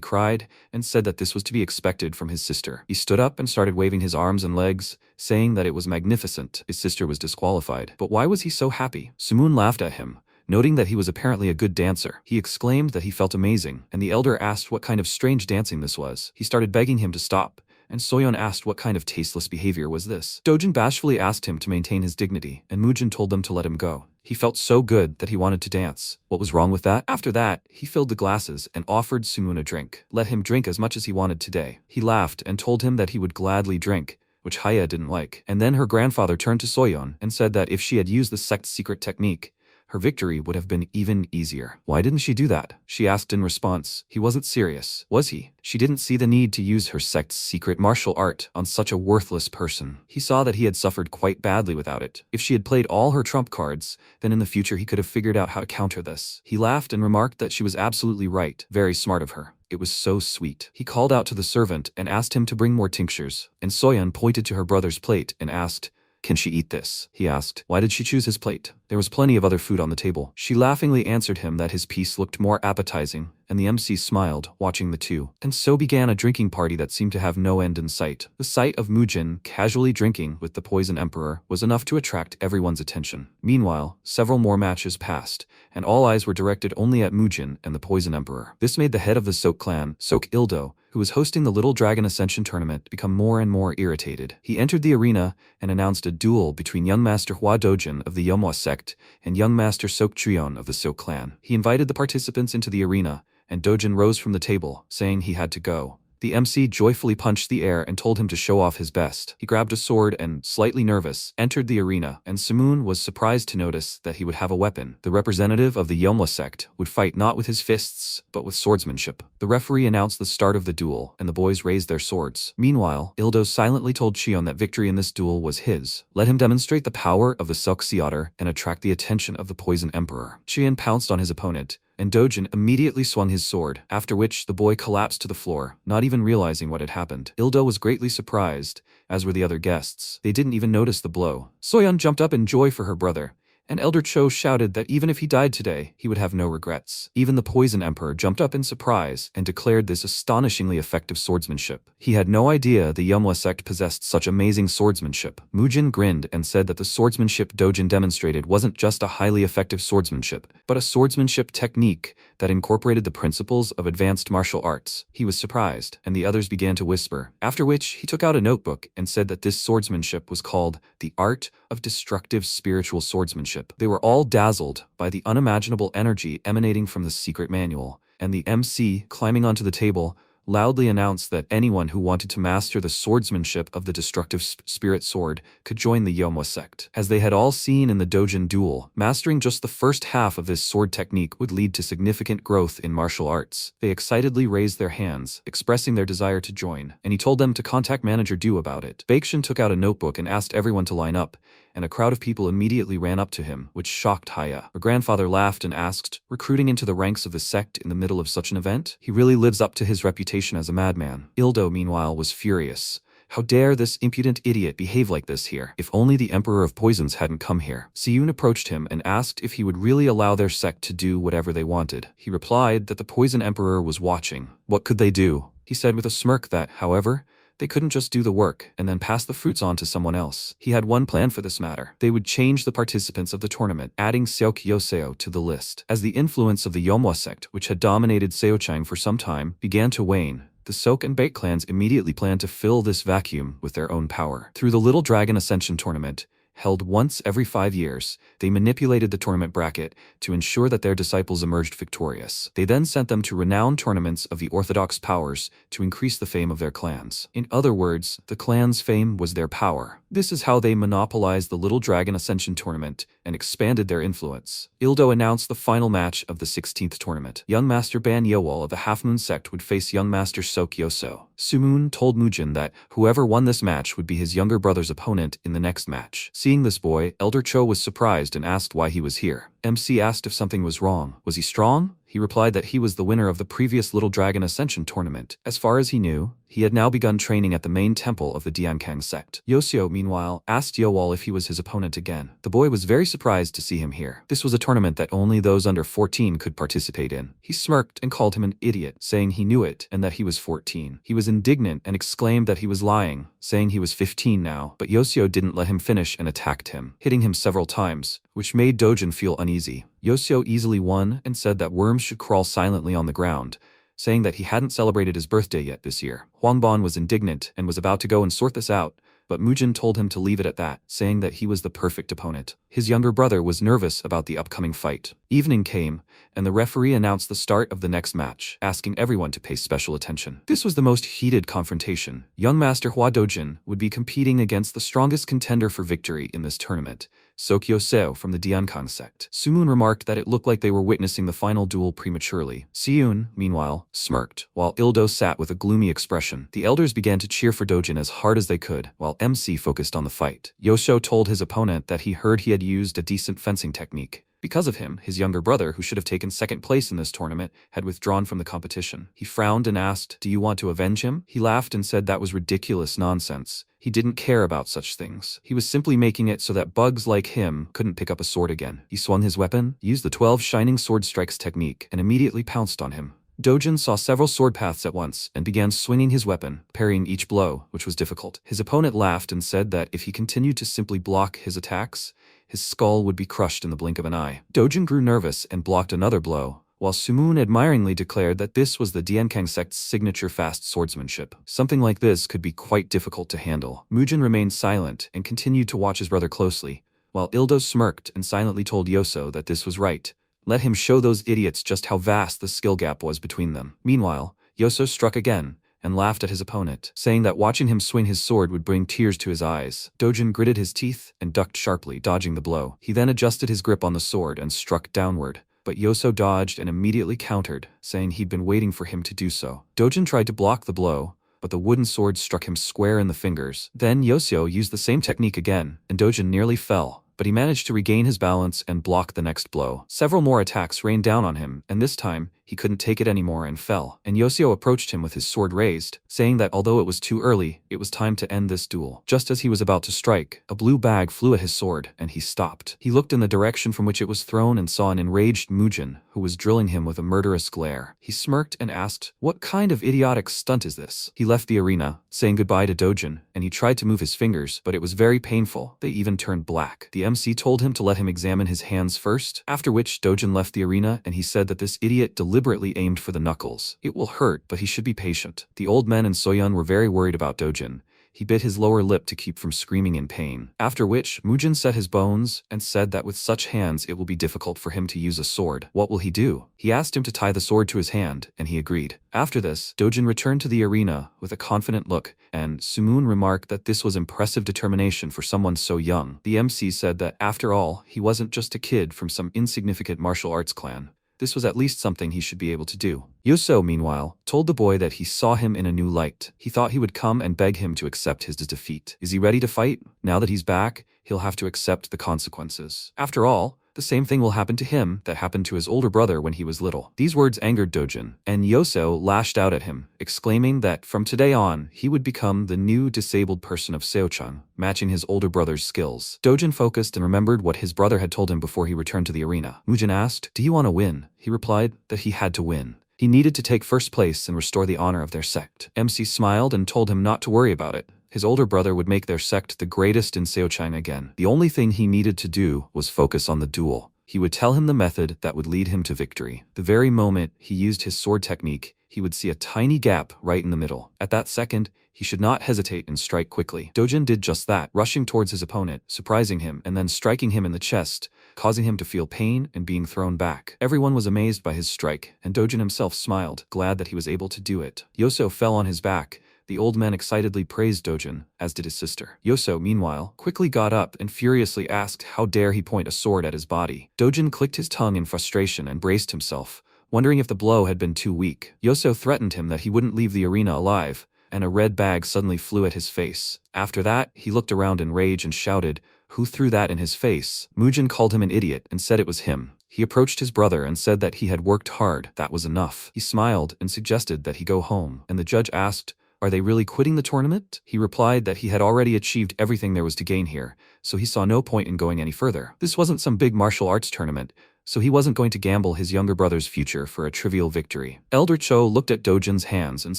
cried and said that this was to be expected from his sister. He stood up and started waving his arms and legs, saying that it was magnificent. His sister was disqualified. But why was he so happy? Sumoon laughed at him, noting that he was apparently a good dancer. He exclaimed that he felt amazing, and the elder asked what kind of strange dancing this was. He started begging him to stop, and Soyeon asked what kind of tasteless behavior was this. Dojin bashfully asked him to maintain his dignity, and Mujin told them to let him go. He felt so good that he wanted to dance. What was wrong with that? After that, he filled the glasses and offered Sumoon a drink. Let him drink as much as he wanted today. He laughed and told him that he would gladly drink, which Haya didn't like. And then her grandfather turned to Soyeon and said that if she had used the sect's secret technique, her victory would have been even easier. Why didn't she do that? She asked in response. He wasn't serious, was he? She didn't see the need to use her sect's secret martial art on such a worthless person. He saw that he had suffered quite badly without it. If she had played all her trump cards, then in the future he could have figured out how to counter this. He laughed and remarked that she was absolutely right. Very smart of her. It was so sweet. He called out to the servant and asked him to bring more tinctures, and Soyeon pointed to her brother's plate and asked, "Can she eat this?" He asked. Why did she choose his plate? There was plenty of other food on the table. She laughingly answered him that his piece looked more appetizing, and the MC smiled, watching the two. And so began a drinking party that seemed to have no end in sight. The sight of Mujin casually drinking with the Poison Emperor was enough to attract everyone's attention. Meanwhile, several more matches passed, and all eyes were directed only at Mujin and the Poison Emperor. This made the head of the Sok clan, Sok Ildo, who was hosting the Little Dragon Ascension tournament, become more and more irritated. He entered the arena and announced a duel between young Master Hua Dojin of the Yomhwa sect and young Master Sok Chuyon of the Sok clan. He invited the participants into the arena, and Dojin rose from the table, saying he had to go. The MC joyfully punched the air and told him to show off his best. He grabbed a sword and, slightly nervous, entered the arena, and Sumoon was surprised to notice that he would have a weapon. The representative of the Yomhwa sect would fight not with his fists, but with swordsmanship. The referee announced the start of the duel, and the boys raised their swords. Meanwhile, Ildo silently told Chuyon that victory in this duel was his. Let him demonstrate the power of the Sok Sea Otter and attract the attention of the Poison Emperor. Chuyon pounced on his opponent, and Dojin immediately swung his sword, after which the boy collapsed to the floor, not even realizing what had happened. Ildo was greatly surprised, as were the other guests. They didn't even notice the blow. Soyeon jumped up in joy for her brother, and Elder Cho shouted that even if he died today, he would have no regrets. Even the Poison Emperor jumped up in surprise and declared this astonishingly effective swordsmanship. He had no idea the Yomhwa sect possessed such amazing swordsmanship. Mujin grinned and said that the swordsmanship Dojin demonstrated wasn't just a highly effective swordsmanship, but a swordsmanship technique that incorporated the principles of advanced martial arts. He was surprised, and the others began to whisper, after which he took out a notebook and said that this swordsmanship was called the Art of Destructive Spiritual Swordsmanship. They were all dazzled by the unimaginable energy emanating from the secret manual, and the MC, climbing onto the table, loudly announced that anyone who wanted to master the swordsmanship of the destructive spirit sword could join the Yomhwa sect. As they had all seen in the Dojin duel, mastering just the first half of this sword technique would lead to significant growth in martial arts. They excitedly raised their hands, expressing their desire to join, and he told them to contact Manager Du about it. Baekshun took out a notebook and asked everyone to line up, and a crowd of people immediately ran up to him, which shocked Haya. Her grandfather laughed and asked, recruiting into the ranks of the sect in the middle of such an event? He really lives up to his reputation as a madman. Ildo, meanwhile, was furious. How dare this impudent idiot behave like this here? If only the Emperor of Poisons hadn't come here. Siyun approached him and asked if he would really allow their sect to do whatever they wanted. He replied that the Poison Emperor was watching. What could they do? He said with a smirk that, however, they couldn't just do the work and then pass the fruits on to someone else. He had one plan for this matter. They would change the participants of the tournament, adding Seok Yoseo to the list. As the influence of the Yomhwa sect, which had dominated Seochang for some time, began to wane, the Sok and Baek clans immediately planned to fill this vacuum with their own power. Through the Little Dragon Ascension tournament, held once every 5 years, they manipulated the tournament bracket to ensure that their disciples emerged victorious. They then sent them to renowned tournaments of the Orthodox powers to increase the fame of their clans. In other words, the clan's fame was their power. This is how they monopolized the Little Dragon Ascension tournament and expanded their influence. Ildo announced the final match of the 16th tournament. Young Master Ban Yowol of the Half Moon sect would face young Master Sok Yoso. Sumoon told Mujin that whoever won this match would be his younger brother's opponent in the next match. Seeing this boy, Elder Cho was surprised and asked why he was here. MC asked if something was wrong. Was he strong? He replied that he was the winner of the previous Little Dragon Ascension tournament. As far as he knew, he had now begun training at the main temple of the Diankang sect. Yoseo, meanwhile, asked Yowol if he was his opponent again. The boy was very surprised to see him here. This was a tournament that only those under 14 could participate in. He smirked and called him an idiot, saying he knew it and that he was 14. He was indignant and exclaimed that he was lying, saying he was 15 now, but Yoseo didn't let him finish and attacked him, hitting him several times, which made Dojin feel uneasy. Yoseo easily won and said that worms should crawl silently on the ground, saying that he hadn't celebrated his birthday yet this year. Huangban was indignant and was about to go and sort this out, but Mujin told him to leave it at that, saying that he was the perfect opponent. His younger brother was nervous about the upcoming fight. Evening came, and the referee announced the start of the next match, asking everyone to pay special attention. This was the most heated confrontation. Young Master Hua Dojin would be competing against the strongest contender for victory in this tournament, Sok Yoseo from the Diankang sect. Sumoon remarked that it looked like they were witnessing the final duel prematurely. Siyun, meanwhile, smirked, while Ildo sat with a gloomy expression. The elders began to cheer for Dojin as hard as they could, while MC focused on the fight. Yosho told his opponent that he heard he had used a decent fencing technique. Because of him, his younger brother, who should have taken second place in this tournament, had withdrawn from the competition. He frowned and asked, "Do you want to avenge him?" He laughed and said that was ridiculous nonsense. He didn't care about such things. He was simply making it so that bugs like him couldn't pick up a sword again. He swung his weapon, used the 12 shining sword strikes technique, and immediately pounced on him. Dojin saw several sword paths at once and began swinging his weapon, parrying each blow, which was difficult. His opponent laughed and said that if he continued to simply block his attacks, his skull would be crushed in the blink of an eye. Dojin grew nervous and blocked another blow, while Sumoon admiringly declared that this was the Dienkang sect's signature fast swordsmanship. Something like this could be quite difficult to handle. Mujin remained silent and continued to watch his brother closely, while Ildo smirked and silently told Yoso that this was right. Let him show those idiots just how vast the skill gap was between them. Meanwhile, Yoso struck again and laughed at his opponent, saying that watching him swing his sword would bring tears to his eyes. Dojin gritted his teeth and ducked sharply, dodging the blow. He then adjusted his grip on the sword and struck downward, but Yoso dodged and immediately countered, saying he'd been waiting for him to do so. Dojin tried to block the blow, but the wooden sword struck him square in the fingers. Then Yoso used the same technique again, and Dojin nearly fell, but he managed to regain his balance and block the next blow. Several more attacks rained down on him, and this time, he couldn't take it anymore and fell. And Yoshio approached him with his sword raised, saying that although it was too early, it was time to end this duel. Just as he was about to strike, a blue bag flew at his sword, and he stopped. He looked in the direction from which it was thrown and saw an enraged Mujin, who was drilling him with a murderous glare. He smirked and asked, "What kind of idiotic stunt is this?" He left the arena, saying goodbye to Dojin, and he tried to move his fingers, but it was very painful. They even turned black. The MC told him to let him examine his hands first, after which Dojin left the arena, and he said that this idiot deliberately aimed for the knuckles. It will hurt, but he should be patient. The old men and Soyun were very worried about Dojin. He bit his lower lip to keep from screaming in pain. After which, Mujin set his bones and said that with such hands it will be difficult for him to use a sword. What will he do? He asked him to tie the sword to his hand, and he agreed. After this, Dojin returned to the arena with a confident look, and Sumoon remarked that this was impressive determination for someone so young. The MC said that, after all, he wasn't just a kid from some insignificant martial arts clan. This was at least something he should be able to do. Yoso, meanwhile, told the boy that he saw him in a new light. He thought he would come and beg him to accept his defeat. Is he ready to fight? Now that he's back, he'll have to accept the consequences. After all, the same thing will happen to him that happened to his older brother when he was little. These words angered Dojin, and Yoso lashed out at him, exclaiming that from today on, he would become the new disabled person of Seochang, matching his older brother's skills. Dojin focused and remembered what his brother had told him before he returned to the arena. Mujin asked, "Do you want to win?" He replied that he had to win. He needed to take first place and restore the honor of their sect. MC smiled and told him not to worry about it. His older brother would make their sect the greatest in Seochang again. The only thing he needed to do was focus on the duel. He would tell him the method that would lead him to victory. The very moment he used his sword technique, he would see a tiny gap right in the middle. At that second, he should not hesitate and strike quickly. Dojin did just that, rushing towards his opponent, surprising him, and then striking him in the chest, causing him to feel pain and being thrown back. Everyone was amazed by his strike, and Dojin himself smiled, glad that he was able to do it. Yoso fell on his back. The old man excitedly praised Dojin, as did his sister. Yoso, meanwhile, quickly got up and furiously asked how dare he point a sword at his body. Dojin clicked his tongue in frustration and braced himself, wondering if the blow had been too weak. Yoso threatened him that he wouldn't leave the arena alive, and a red bag suddenly flew at his face. After that, he looked around in rage and shouted, "Who threw that in his face?" Mujin called him an idiot and said it was him. He approached his brother and said that he had worked hard, that was enough. He smiled and suggested that he go home, and the judge asked, "Are they really quitting the tournament?" He replied that he had already achieved everything there was to gain here, so he saw no point in going any further. This wasn't some big martial arts tournament, so he wasn't going to gamble his younger brother's future for a trivial victory. Elder Cho looked at Dojin's hands and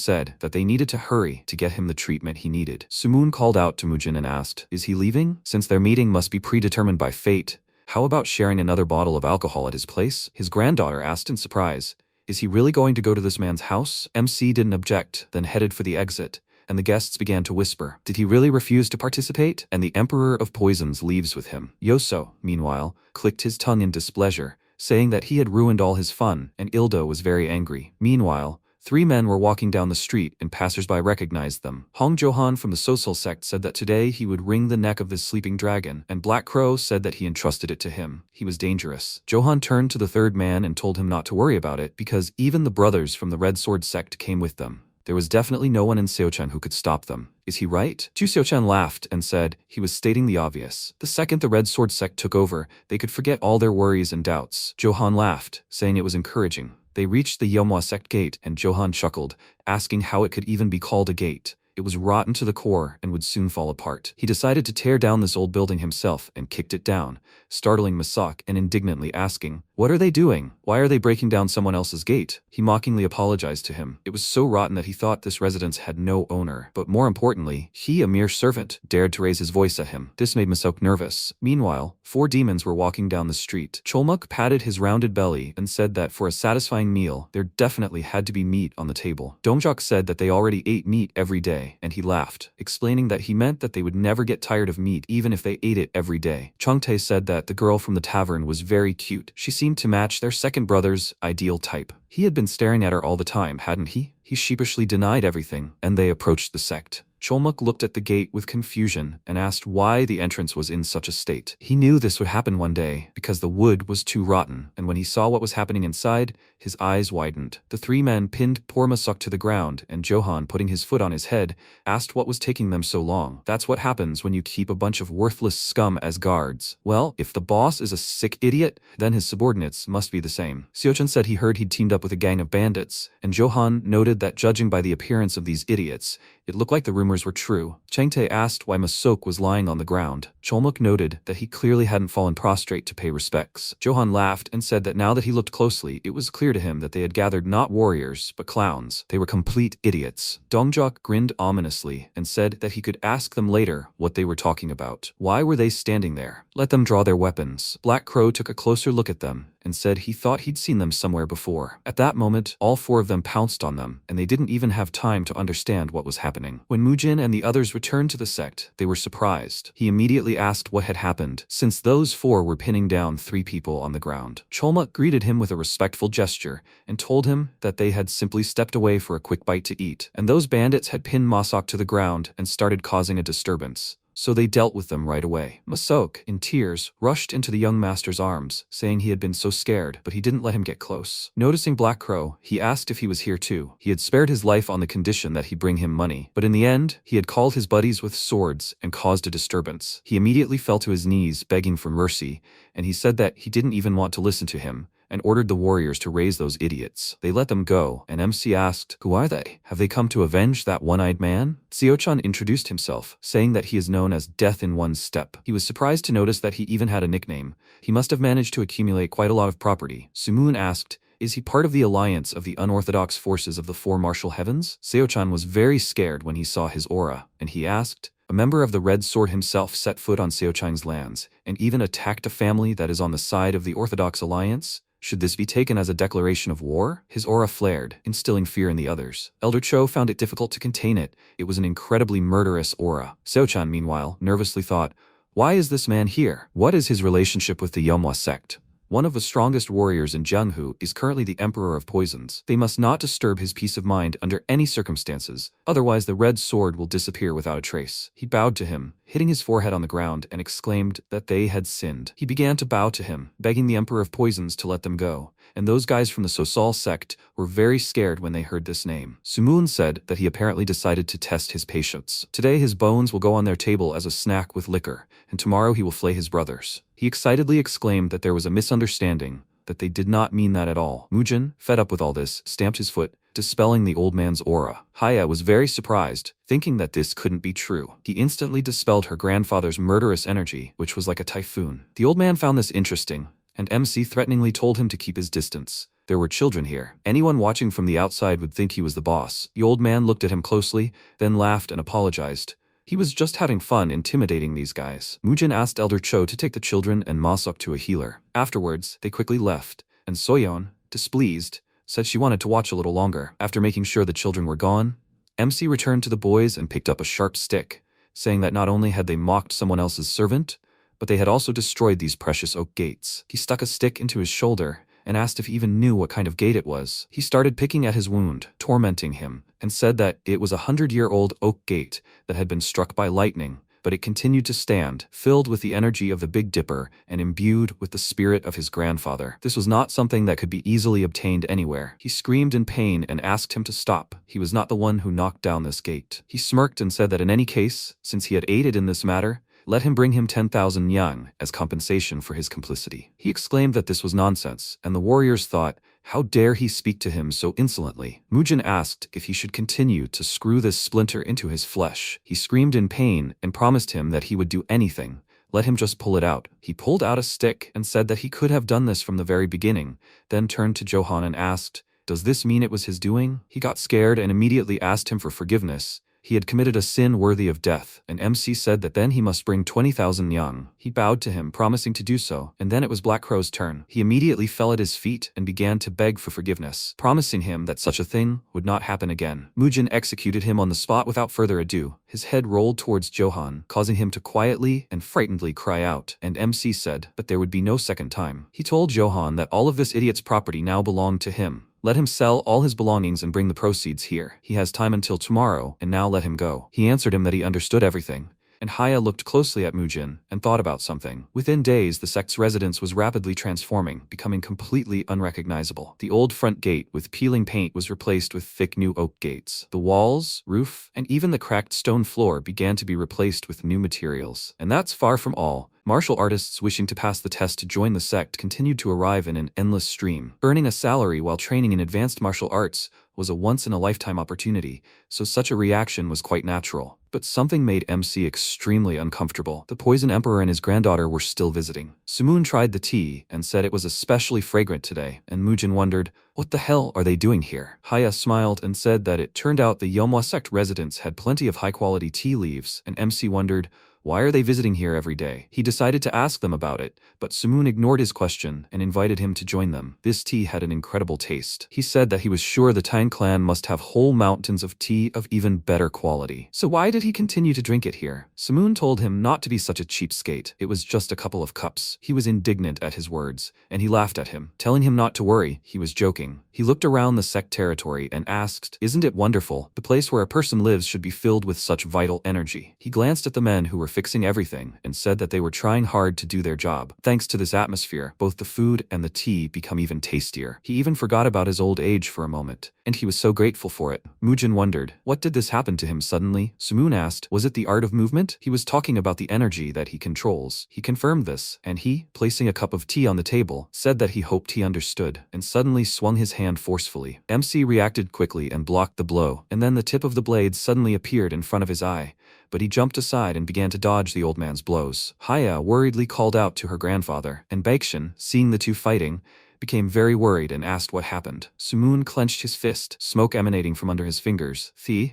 said that they needed to hurry to get him the treatment he needed. Sumoon called out to Mujin and asked, "Is he leaving? Since their meeting must be predetermined by fate, how about sharing another bottle of alcohol at his place?" His granddaughter asked in surprise, "Is he really going to go to this man's house?" MC didn't object, then headed for the exit, and the guests began to whisper, "Did he really refuse to participate? And the Emperor of Poisons leaves with him." Yoso, meanwhile, clicked his tongue in displeasure, saying that he had ruined all his fun, and Ildo was very angry. Meanwhile, 3 men were walking down the street and passersby recognized them. Hong Johan from the Sosul sect said that today he would wring the neck of this sleeping dragon, and Black Crow said that he entrusted it to him. He was dangerous. Johan turned to the 3rd man and told him not to worry about it because even the brothers from the Red Sword sect came with them. There was definitely no one in Seochan who could stop them. Is he right? Chu Seochan laughed and said he was stating the obvious. The second the Red Sword sect took over, they could forget all their worries and doubts. Johan laughed, saying it was encouraging. They reached the Yeomwa sect gate and Johan chuckled, asking how it could even be called a gate. It was rotten to the core and would soon fall apart. He decided to tear down this old building himself and kicked it down, startling Masak and indignantly asking, What are they doing? Why are they breaking down someone else's gate? He mockingly apologized to him. It was so rotten that he thought this residence had no owner. But more importantly, he, a mere servant, dared to raise his voice at him. This made Masok nervous. Meanwhile, 4 demons were walking down the street. Cholmuk patted his rounded belly and said that for a satisfying meal, there definitely had to be meat on the table. Dongjok said that they already ate meat every day, and he laughed, explaining that he meant that they would never get tired of meat even if they ate it every day. Chungtae said that the girl from the tavern was very cute. She seemed to match their second brother's ideal type. He had been staring at her all the time, hadn't he? He sheepishly denied everything, and they approached the sect. Cholmuk looked at the gate with confusion and asked why the entrance was in such a state. He knew this would happen one day because the wood was too rotten, and when he saw what was happening inside, his eyes widened. The 3 men pinned poor Masok to the ground, and Johan, putting his foot on his head, asked what was taking them so long. That's what happens when you keep a bunch of worthless scum as guards. Well, if the boss is a sick idiot, then his subordinates must be the same. Seochan said he heard he'd teamed up with a gang of bandits, and Johan noted that judging by the appearance of these idiots, it looked like the rumors were true. Changtae asked why Masok was lying on the ground. Cholmuk noted that he clearly hadn't fallen prostrate to pay respects. Johan laughed and said that now that he looked closely, it was clear to him that they had gathered not warriors, but clowns. They were complete idiots. Dongjok grinned ominously and said that he could ask them later what they were talking about. Why were they standing there? Let them draw their weapons. Black Crow took a closer look at them and said he thought he'd seen them somewhere before. At that moment, all 4 of them pounced on them, and they didn't even have time to understand what was happening. When Mujin and the others returned to the sect, they were surprised. He immediately asked what had happened, since those 4 were pinning down 3 people on the ground. Cholmuk greeted him with a respectful gesture and told him that they had simply stepped away for a quick bite to eat, and those bandits had pinned Masok to the ground and started causing a disturbance. So they dealt with them right away. Masok, in tears, rushed into the young master's arms, saying he had been so scared, but he didn't let him get close. Noticing Black Crow, he asked if he was here too. He had spared his life on the condition that he bring him money, but in the end, he had called his buddies with swords and caused a disturbance. He immediately fell to his knees begging for mercy, and he said that he didn't even want to listen to him, and ordered the warriors to raise those idiots. They let them go, and MC asked, "Who are they? Have they come to avenge that one-eyed man?" Seochan introduced himself, saying that he is known as Death in One Step. He was surprised to notice that he even had a nickname. He must have managed to accumulate quite a lot of property. Sumoon asked, "Is he part of the alliance of the unorthodox forces of the 4 martial heavens?" Seochan was very scared when he saw his aura, and he asked, "A member of the Red Sword himself set foot on Seochang's lands, and even attacked a family that is on the side of the Orthodox Alliance? Should this be taken as a declaration of war?" His aura flared, instilling fear in the others. Elder Cho found it difficult to contain it. It was an incredibly murderous aura. Seochan, meanwhile, nervously thought, "Why is this man here? What is his relationship with the Yeomwa sect? One of the strongest warriors in Jianghu is currently the Emperor of Poisons. They must not disturb his peace of mind under any circumstances, otherwise the red sword will disappear without a trace." He bowed to him, hitting his forehead on the ground, and exclaimed that they had sinned. He began to bow to him, begging the Emperor of Poisons to let them go, and those guys from the Sosal sect were very scared when they heard this name. Sumoon said that he apparently decided to test his patience. Today his bones will go on their table as a snack with liquor, and tomorrow he will flay his brothers. He excitedly exclaimed that there was a misunderstanding, that they did not mean that at all. Mujin, fed up with all this, stamped his foot, dispelling the old man's aura. Haya was very surprised, thinking that this couldn't be true. He instantly dispelled her grandfather's murderous energy, which was like a typhoon. The old man found this interesting, and MC threateningly told him to keep his distance. There were children here. Anyone watching from the outside would think he was the boss. The old man looked at him closely, then laughed and apologized. He was just having fun intimidating these guys. Mujin asked Elder Cho to take the children and Masok to a healer. Afterwards, they quickly left, and Soyeon, displeased, said she wanted to watch a little longer. After making sure the children were gone, MC returned to the boys and picked up a sharp stick, saying that not only had they mocked someone else's servant, but they had also destroyed these precious oak gates. He stuck a stick into his shoulder and asked if he even knew what kind of gate it was. He started picking at his wound, tormenting him, and said that it was a 100-year-old oak gate that had been struck by lightning, but it continued to stand, filled with the energy of the Big Dipper and imbued with the spirit of his grandfather. This was not something that could be easily obtained anywhere. He screamed in pain and asked him to stop. He was not the one who knocked down this gate. He smirked and said that in any case, since he had aided in this matter, let him bring him 10,000 yang as compensation for his complicity. He exclaimed that this was nonsense, and the warriors thought, how dare he speak to him so insolently? Mujin asked if he should continue to screw this splinter into his flesh. He screamed in pain and promised him that he would do anything, Let him just pull it out. He pulled out a stick and said that he could have done this from the very beginning, then turned to Johan and asked, "Does this mean it was his doing?" He got scared and immediately asked him for forgiveness. He had committed a sin worthy of death, and MC said that then he must bring 20,000 yang. He bowed to him, promising to do so, and then it was Black Crow's turn. He immediately fell at his feet and began to beg for forgiveness, promising him that such a thing would not happen again. Mujin executed him on the spot without further ado. His head rolled towards Johan, causing him to quietly and frightenedly cry out, and MC said, but there would be no second time. He told Johan that all of this idiot's property now belonged to him. Let him sell all his belongings and bring the proceeds here. He has time until tomorrow, and now let him go. He answered him that he understood everything. And Haya looked closely at Mujin and thought about something. Within days, the sect's residence was rapidly transforming, becoming completely unrecognizable. The old front gate with peeling paint was replaced with thick new oak gates. The walls, roof, and even the cracked stone floor began to be replaced with new materials. And that's far from all. Martial artists wishing to pass the test to join the sect continued to arrive in an endless stream. Earning a salary while training in advanced martial arts was a once-in-a-lifetime opportunity, so such a reaction was quite natural. But something made MC extremely uncomfortable. The Poison Emperor and his granddaughter were still visiting. Sumoon tried the tea and said it was especially fragrant today, and Mujin wondered, what the hell are they doing here? Haya smiled and said that it turned out the Yomwa sect residents had plenty of high-quality tea leaves, and MC wondered, why are they visiting here every day? He decided to ask them about it, but Sumoon ignored his question and invited him to join them. This tea had an incredible taste. He said that he was sure the Tang clan must have whole mountains of tea of even better quality. So why did he continue to drink it here? Sumoon told him not to be such a cheapskate. It was just a couple of cups. He was indignant at his words, and he laughed at him, telling him not to worry. He was joking. He looked around the sect territory and asked, isn't it wonderful? The place where a person lives should be filled with such vital energy. He glanced at the men who were fixing everything and said that they were trying hard to do their job. Thanks to this atmosphere, both the food and the tea become even tastier. He even forgot about his old age for a moment, and he was so grateful for it. Mujin wondered, what did this happen to him suddenly? Sumoon asked, was it the art of movement? He was talking about the energy that he controls. He confirmed this, and he, placing a cup of tea on the table, said that he hoped he understood, and suddenly swung his hand forcefully. MC reacted quickly and blocked the blow, and then the tip of the blade suddenly appeared in front of his eye. But he jumped aside and began to dodge the old man's blows. Haya worriedly called out to her grandfather, and Baekshun, seeing the two fighting, became very worried and asked what happened. Sumoon clenched his fist, smoke emanating from under his fingers,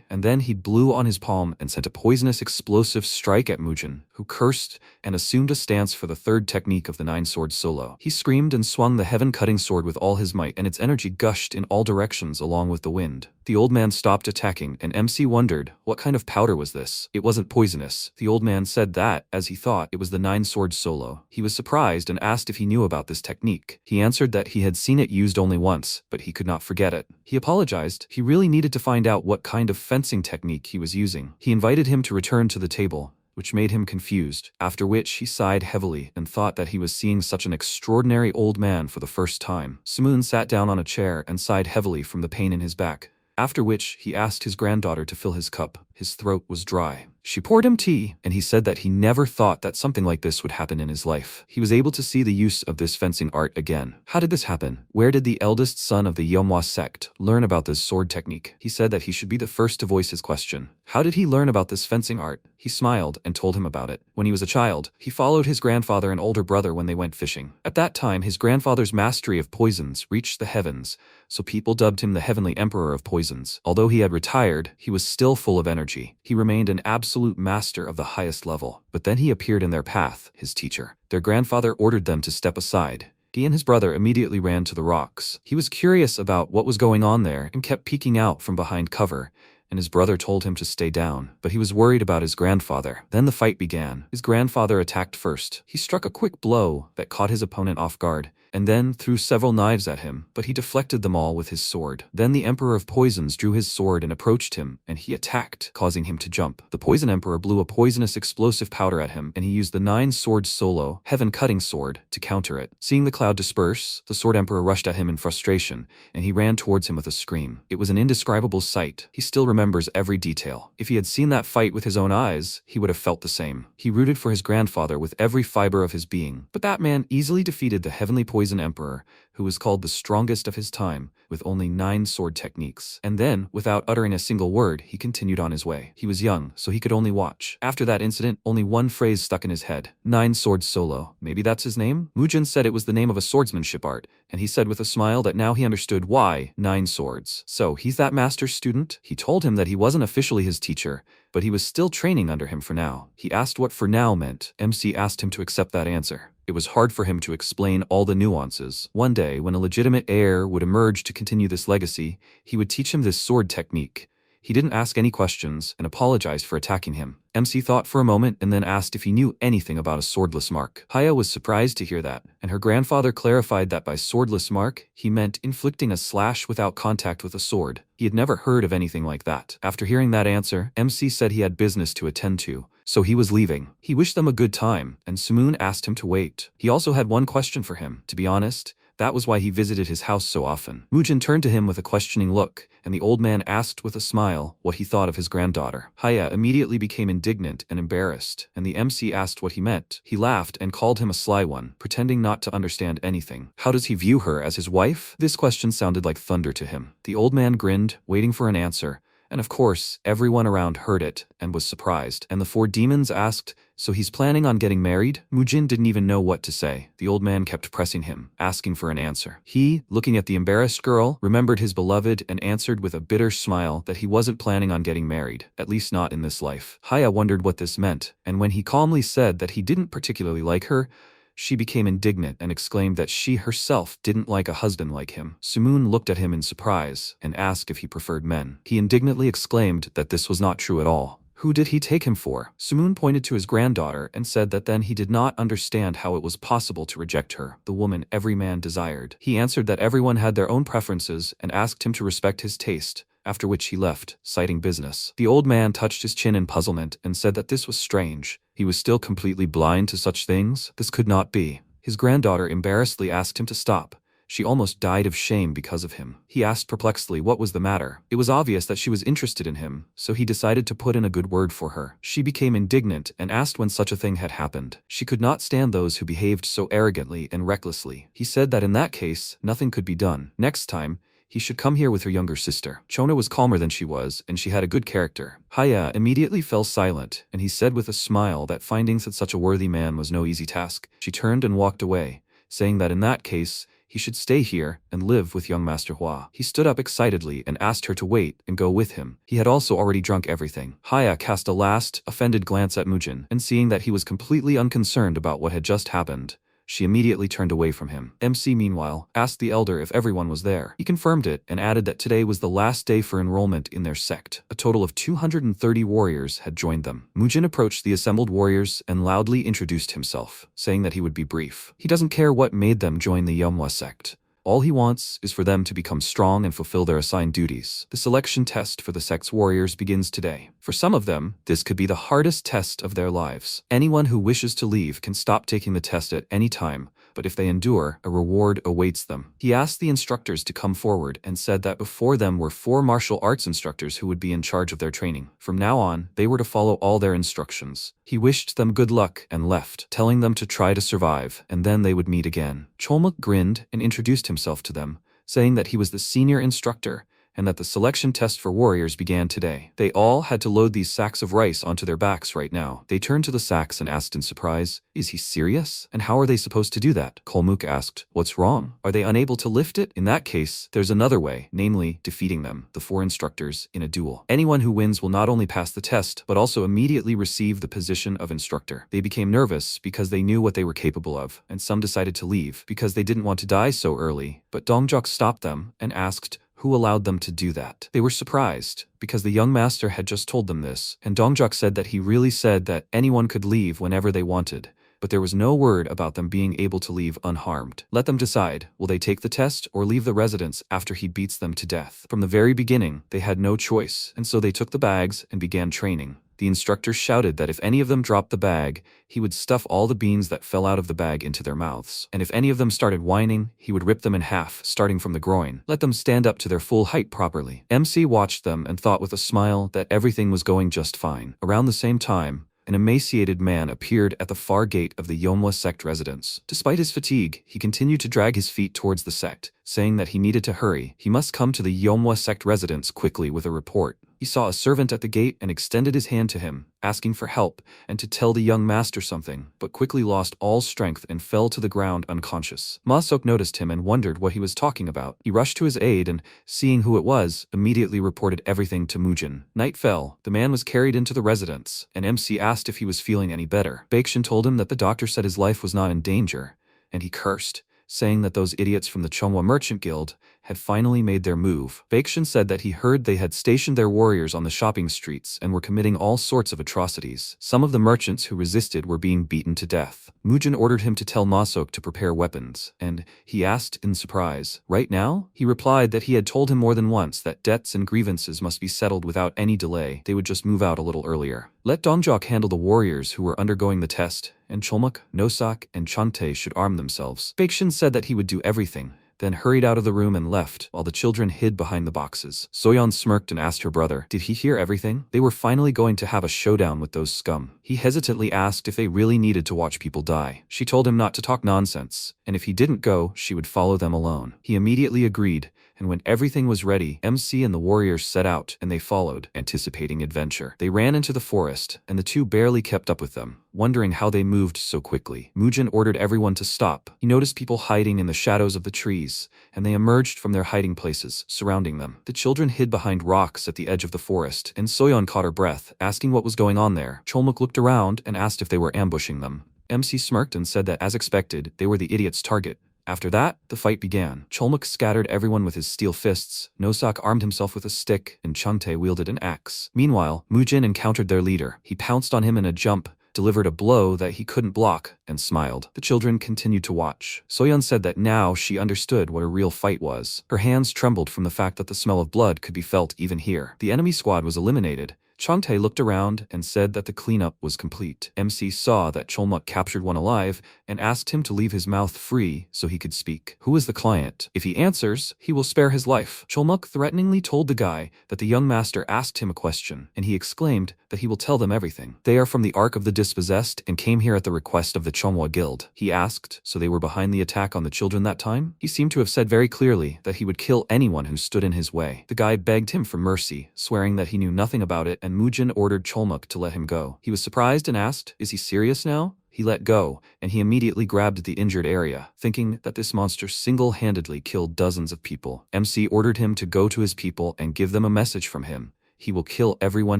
and then he blew on his palm and sent a poisonous explosive strike at Mujin, who cursed and assumed a stance for the third technique of the nine-sword solo. He screamed and swung the heaven-cutting sword with all his might, and its energy gushed in all directions along with the wind. The old man stopped attacking, and MC wondered, what kind of powder was this? It wasn't poisonous. The old man said that, as he thought, it was the nine-sword solo. He was surprised and asked if he knew about this technique. He answered that he had seen it used only once, but he could not forget it. He apologized. He really needed to find out what kind of fencing technique he was using. He invited him to return to the table, which made him confused, after which he sighed heavily and thought that he was seeing such an extraordinary old man for the first time. Sumoon sat down on a chair and sighed heavily from the pain in his back, after which he asked his granddaughter to fill his cup. His throat was dry. She poured him tea, and he said that he never thought that something like this would happen in his life. He was able to see the use of this fencing art again. How did this happen? Where did the eldest son of the Yomwa sect learn about this sword technique? He said that he should be the first to voice his question. How did he learn about this fencing art? He smiled and told him about it. When he was a child, he followed his grandfather and older brother when they went fishing. At that time, his grandfather's mastery of poisons reached the heavens, so people dubbed him the Heavenly Emperor of Poisons. Although he had retired, he was still full of energy. He remained an absolute master of the highest level. But then he appeared in their path, his teacher. Their grandfather ordered them to step aside. He and his brother immediately ran to the rocks. He was curious about what was going on there and kept peeking out from behind cover, and his brother told him to stay down, but he was worried about his grandfather. Then the fight began. His grandfather attacked first. He struck a quick blow that caught his opponent off guard, and then threw several knives at him, but he deflected them all with his sword. Then the Emperor of Poisons drew his sword and approached him, and he attacked, causing him to jump. The Poison Emperor blew a poisonous explosive powder at him, and he used the nine-sword solo, heaven-cutting sword, to counter it. Seeing the cloud disperse, the Sword Emperor rushed at him in frustration, and he ran towards him with a scream. It was an indescribable sight. He still remembers every detail. If he had seen that fight with his own eyes, he would have felt the same. He rooted for his grandfather with every fiber of his being, but that man easily defeated the Heavenly Poison poison emperor, who was called the strongest of his time, with only 9 sword techniques. And then, without uttering a single word, he continued on his way. He was young, so he could only watch. After that incident, only one phrase stuck in his head: 9 swords solo. Maybe that's his name? Mujin said it was the name of a swordsmanship art, and he said with a smile that now he understood why 9 swords. So, he's that master's student? He told him that he wasn't officially his teacher, but he was still training under him for now. He asked what for now meant. MC asked him to accept that answer. It was hard for him to explain all the nuances. One day, when a legitimate heir would emerge to continue this legacy, he would teach him this sword technique. He didn't ask any questions and apologized for attacking him. MC thought for a moment and then asked if he knew anything about a swordless mark. Haya was surprised to hear that, and her grandfather clarified that by swordless mark, he meant inflicting a slash without contact with a sword. He had never heard of anything like that. After hearing that answer, MC said he had business to attend to, so he was leaving. He wished them a good time, and Sumoon asked him to wait. He also had one question for him. To be honest, that was why he visited his house so often. Mujin turned to him with a questioning look, and the old man asked with a smile what he thought of his granddaughter. Haya immediately became indignant and embarrassed, and the MC asked what he meant. He laughed and called him a sly one, pretending not to understand anything. How does he view her, as his wife? This question sounded like thunder to him. The old man grinned, waiting for an answer, and of course, everyone around heard it and was surprised. And the 4 demons asked, "So he's planning on getting married?" Mujin didn't even know what to say. The old man kept pressing him, asking for an answer. He, looking at the embarrassed girl, remembered his beloved and answered with a bitter smile that he wasn't planning on getting married, at least not in this life. Haya wondered what this meant, and when he calmly said that he didn't particularly like her, she became indignant and exclaimed that she herself didn't like a husband like him. Sumoon looked at him in surprise and asked if he preferred men. He indignantly exclaimed that this was not true at all. Who did he take him for? Sumoon pointed to his granddaughter and said that then he did not understand how it was possible to reject her, the woman every man desired. He answered that everyone had their own preferences and asked him to respect his taste, after which he left, citing business. The old man touched his chin in puzzlement and said that this was strange. He was still completely blind to such things? This could not be. His granddaughter embarrassedly asked him to stop. She almost died of shame because of him. He asked perplexedly what was the matter. It was obvious that she was interested in him, so he decided to put in a good word for her. She became indignant and asked when such a thing had happened. She could not stand those who behaved so arrogantly and recklessly. He said that in that case, nothing could be done. Next time, he should come here with her younger sister. Chona was calmer than she was, and she had a good character. Haya immediately fell silent, and he said with a smile that finding such a worthy man was no easy task. She turned and walked away, saying that in that case, he should stay here and live with young Master Hua. He stood up excitedly and asked her to wait and go with him. He had also already drunk everything. Haya cast a last, offended glance at Mujin, and seeing that he was completely unconcerned about what had just happened, she immediately turned away from him. MC, meanwhile, asked the elder if everyone was there. He confirmed it and added that today was the last day for enrollment in their sect. A total of 230 warriors had joined them. Mujin approached the assembled warriors and loudly introduced himself, saying that he would be brief. He doesn't care what made them join the Manhwa sect. All he wants is for them to become strong and fulfill their assigned duties. The selection test for the sect's warriors begins today. For some of them, this could be the hardest test of their lives. Anyone who wishes to leave can stop taking the test at any time, but if they endure, a reward awaits them. He asked the instructors to come forward and said that before them were 4 martial arts instructors who would be in charge of their training. From now on, they were to follow all their instructions. He wished them good luck and left, telling them to try to survive, and then they would meet again. Cholmuk grinned and introduced himself to them, saying that he was the senior instructor and that the selection test for warriors began today. They all had to load these sacks of rice onto their backs right now. They turned to the sacks and asked in surprise, "Is he serious? And how are they supposed to do that?" Kolmuk asked, "What's wrong? Are they unable to lift it? In that case, there's another way, namely, defeating them, the 4 instructors, in a duel. Anyone who wins will not only pass the test, but also immediately receive the position of instructor." They became nervous because they knew what they were capable of, and some decided to leave because they didn't want to die so early, but Dongjok stopped them and asked, who allowed them to do that? They were surprised, because the young master had just told them this, and Dongjok said that he really said that anyone could leave whenever they wanted, but there was no word about them being able to leave unharmed. Let them decide, will they take the test or leave the residence after he beats them to death? From the very beginning, they had no choice, and so they took the bags and began training. The instructor shouted that if any of them dropped the bag, he would stuff all the beans that fell out of the bag into their mouths. And if any of them started whining, he would rip them in half, starting from the groin. Let them stand up to their full height properly. MC watched them and thought with a smile that everything was going just fine. Around the same time, an emaciated man appeared at the far gate of the Manhwa sect residence. Despite his fatigue, he continued to drag his feet towards the sect, saying that he needed to hurry. He must come to the Manhwa sect residence quickly with a report. He saw a servant at the gate and extended his hand to him, asking for help and to tell the young master something, but quickly lost all strength and fell to the ground unconscious. Masok noticed him and wondered what he was talking about. He rushed to his aid and, seeing who it was, immediately reported everything to Mujin. Night fell. The man was carried into the residence, and MC asked if he was feeling any better. Baekshun told him that the doctor said his life was not in danger, and he cursed, saying that those idiots from the Chonghua Merchant Guild had finally made their move. Baekshun said that he heard they had stationed their warriors on the shopping streets and were committing all sorts of atrocities. Some of the merchants who resisted were being beaten to death. Mujin ordered him to tell Masok to prepare weapons, and he asked in surprise, "Right now?" He replied that he had told him more than once that debts and grievances must be settled without any delay. They would just move out a little earlier. Let Dongjok handle the warriors who were undergoing the test, and Cholmuk, Nosak, and Chante should arm themselves. Baekshun said that he would do everything, then hurried out of the room and left, while the children hid behind the boxes. Soyeon smirked and asked her brother, did he hear everything? They were finally going to have a showdown with those scum. He hesitantly asked if they really needed to watch people die. She told him not to talk nonsense, and if he didn't go, she would follow them alone. He immediately agreed, and when everything was ready, MC and the warriors set out, and they followed, anticipating adventure. They ran into the forest, and the two barely kept up with them, wondering how they moved so quickly. Mujin ordered everyone to stop. He noticed people hiding in the shadows of the trees, and they emerged from their hiding places, surrounding them. The children hid behind rocks at the edge of the forest, and Soyeon caught her breath, asking what was going on there. Cholmuk looked around and asked if they were ambushing them. MC smirked and said that, as expected, they were the idiot's target. After that, the fight began. Cholmuk scattered everyone with his steel fists, Nosak armed himself with a stick, and Chante wielded an axe. Meanwhile, Mujin encountered their leader. He pounced on him in a jump, delivered a blow that he couldn't block, and smiled. The children continued to watch. Soyeon said that now she understood what a real fight was. Her hands trembled from the fact that the smell of blood could be felt even here. The enemy squad was eliminated. Chante looked around and said that the cleanup was complete. MC saw that Cholmuk captured one alive and asked him to leave his mouth free so he could speak. Who is the client? If he answers, he will spare his life. Cholmuk threateningly told the guy that the young master asked him a question, and he exclaimed that he will tell them everything. They are from the Ark of the Dispossessed and came here at the request of the Chonghua Guild. He asked, so they were behind the attack on the children that time? He seemed to have said very clearly that he would kill anyone who stood in his way. The guy begged him for mercy, swearing that he knew nothing about it, and Mujin ordered Cholmuk to let him go. He was surprised and asked, is he serious now? He let go, and he immediately grabbed the injured area, thinking that this monster single-handedly killed dozens of people. MC ordered him to go to his people and give them a message from him. He will kill everyone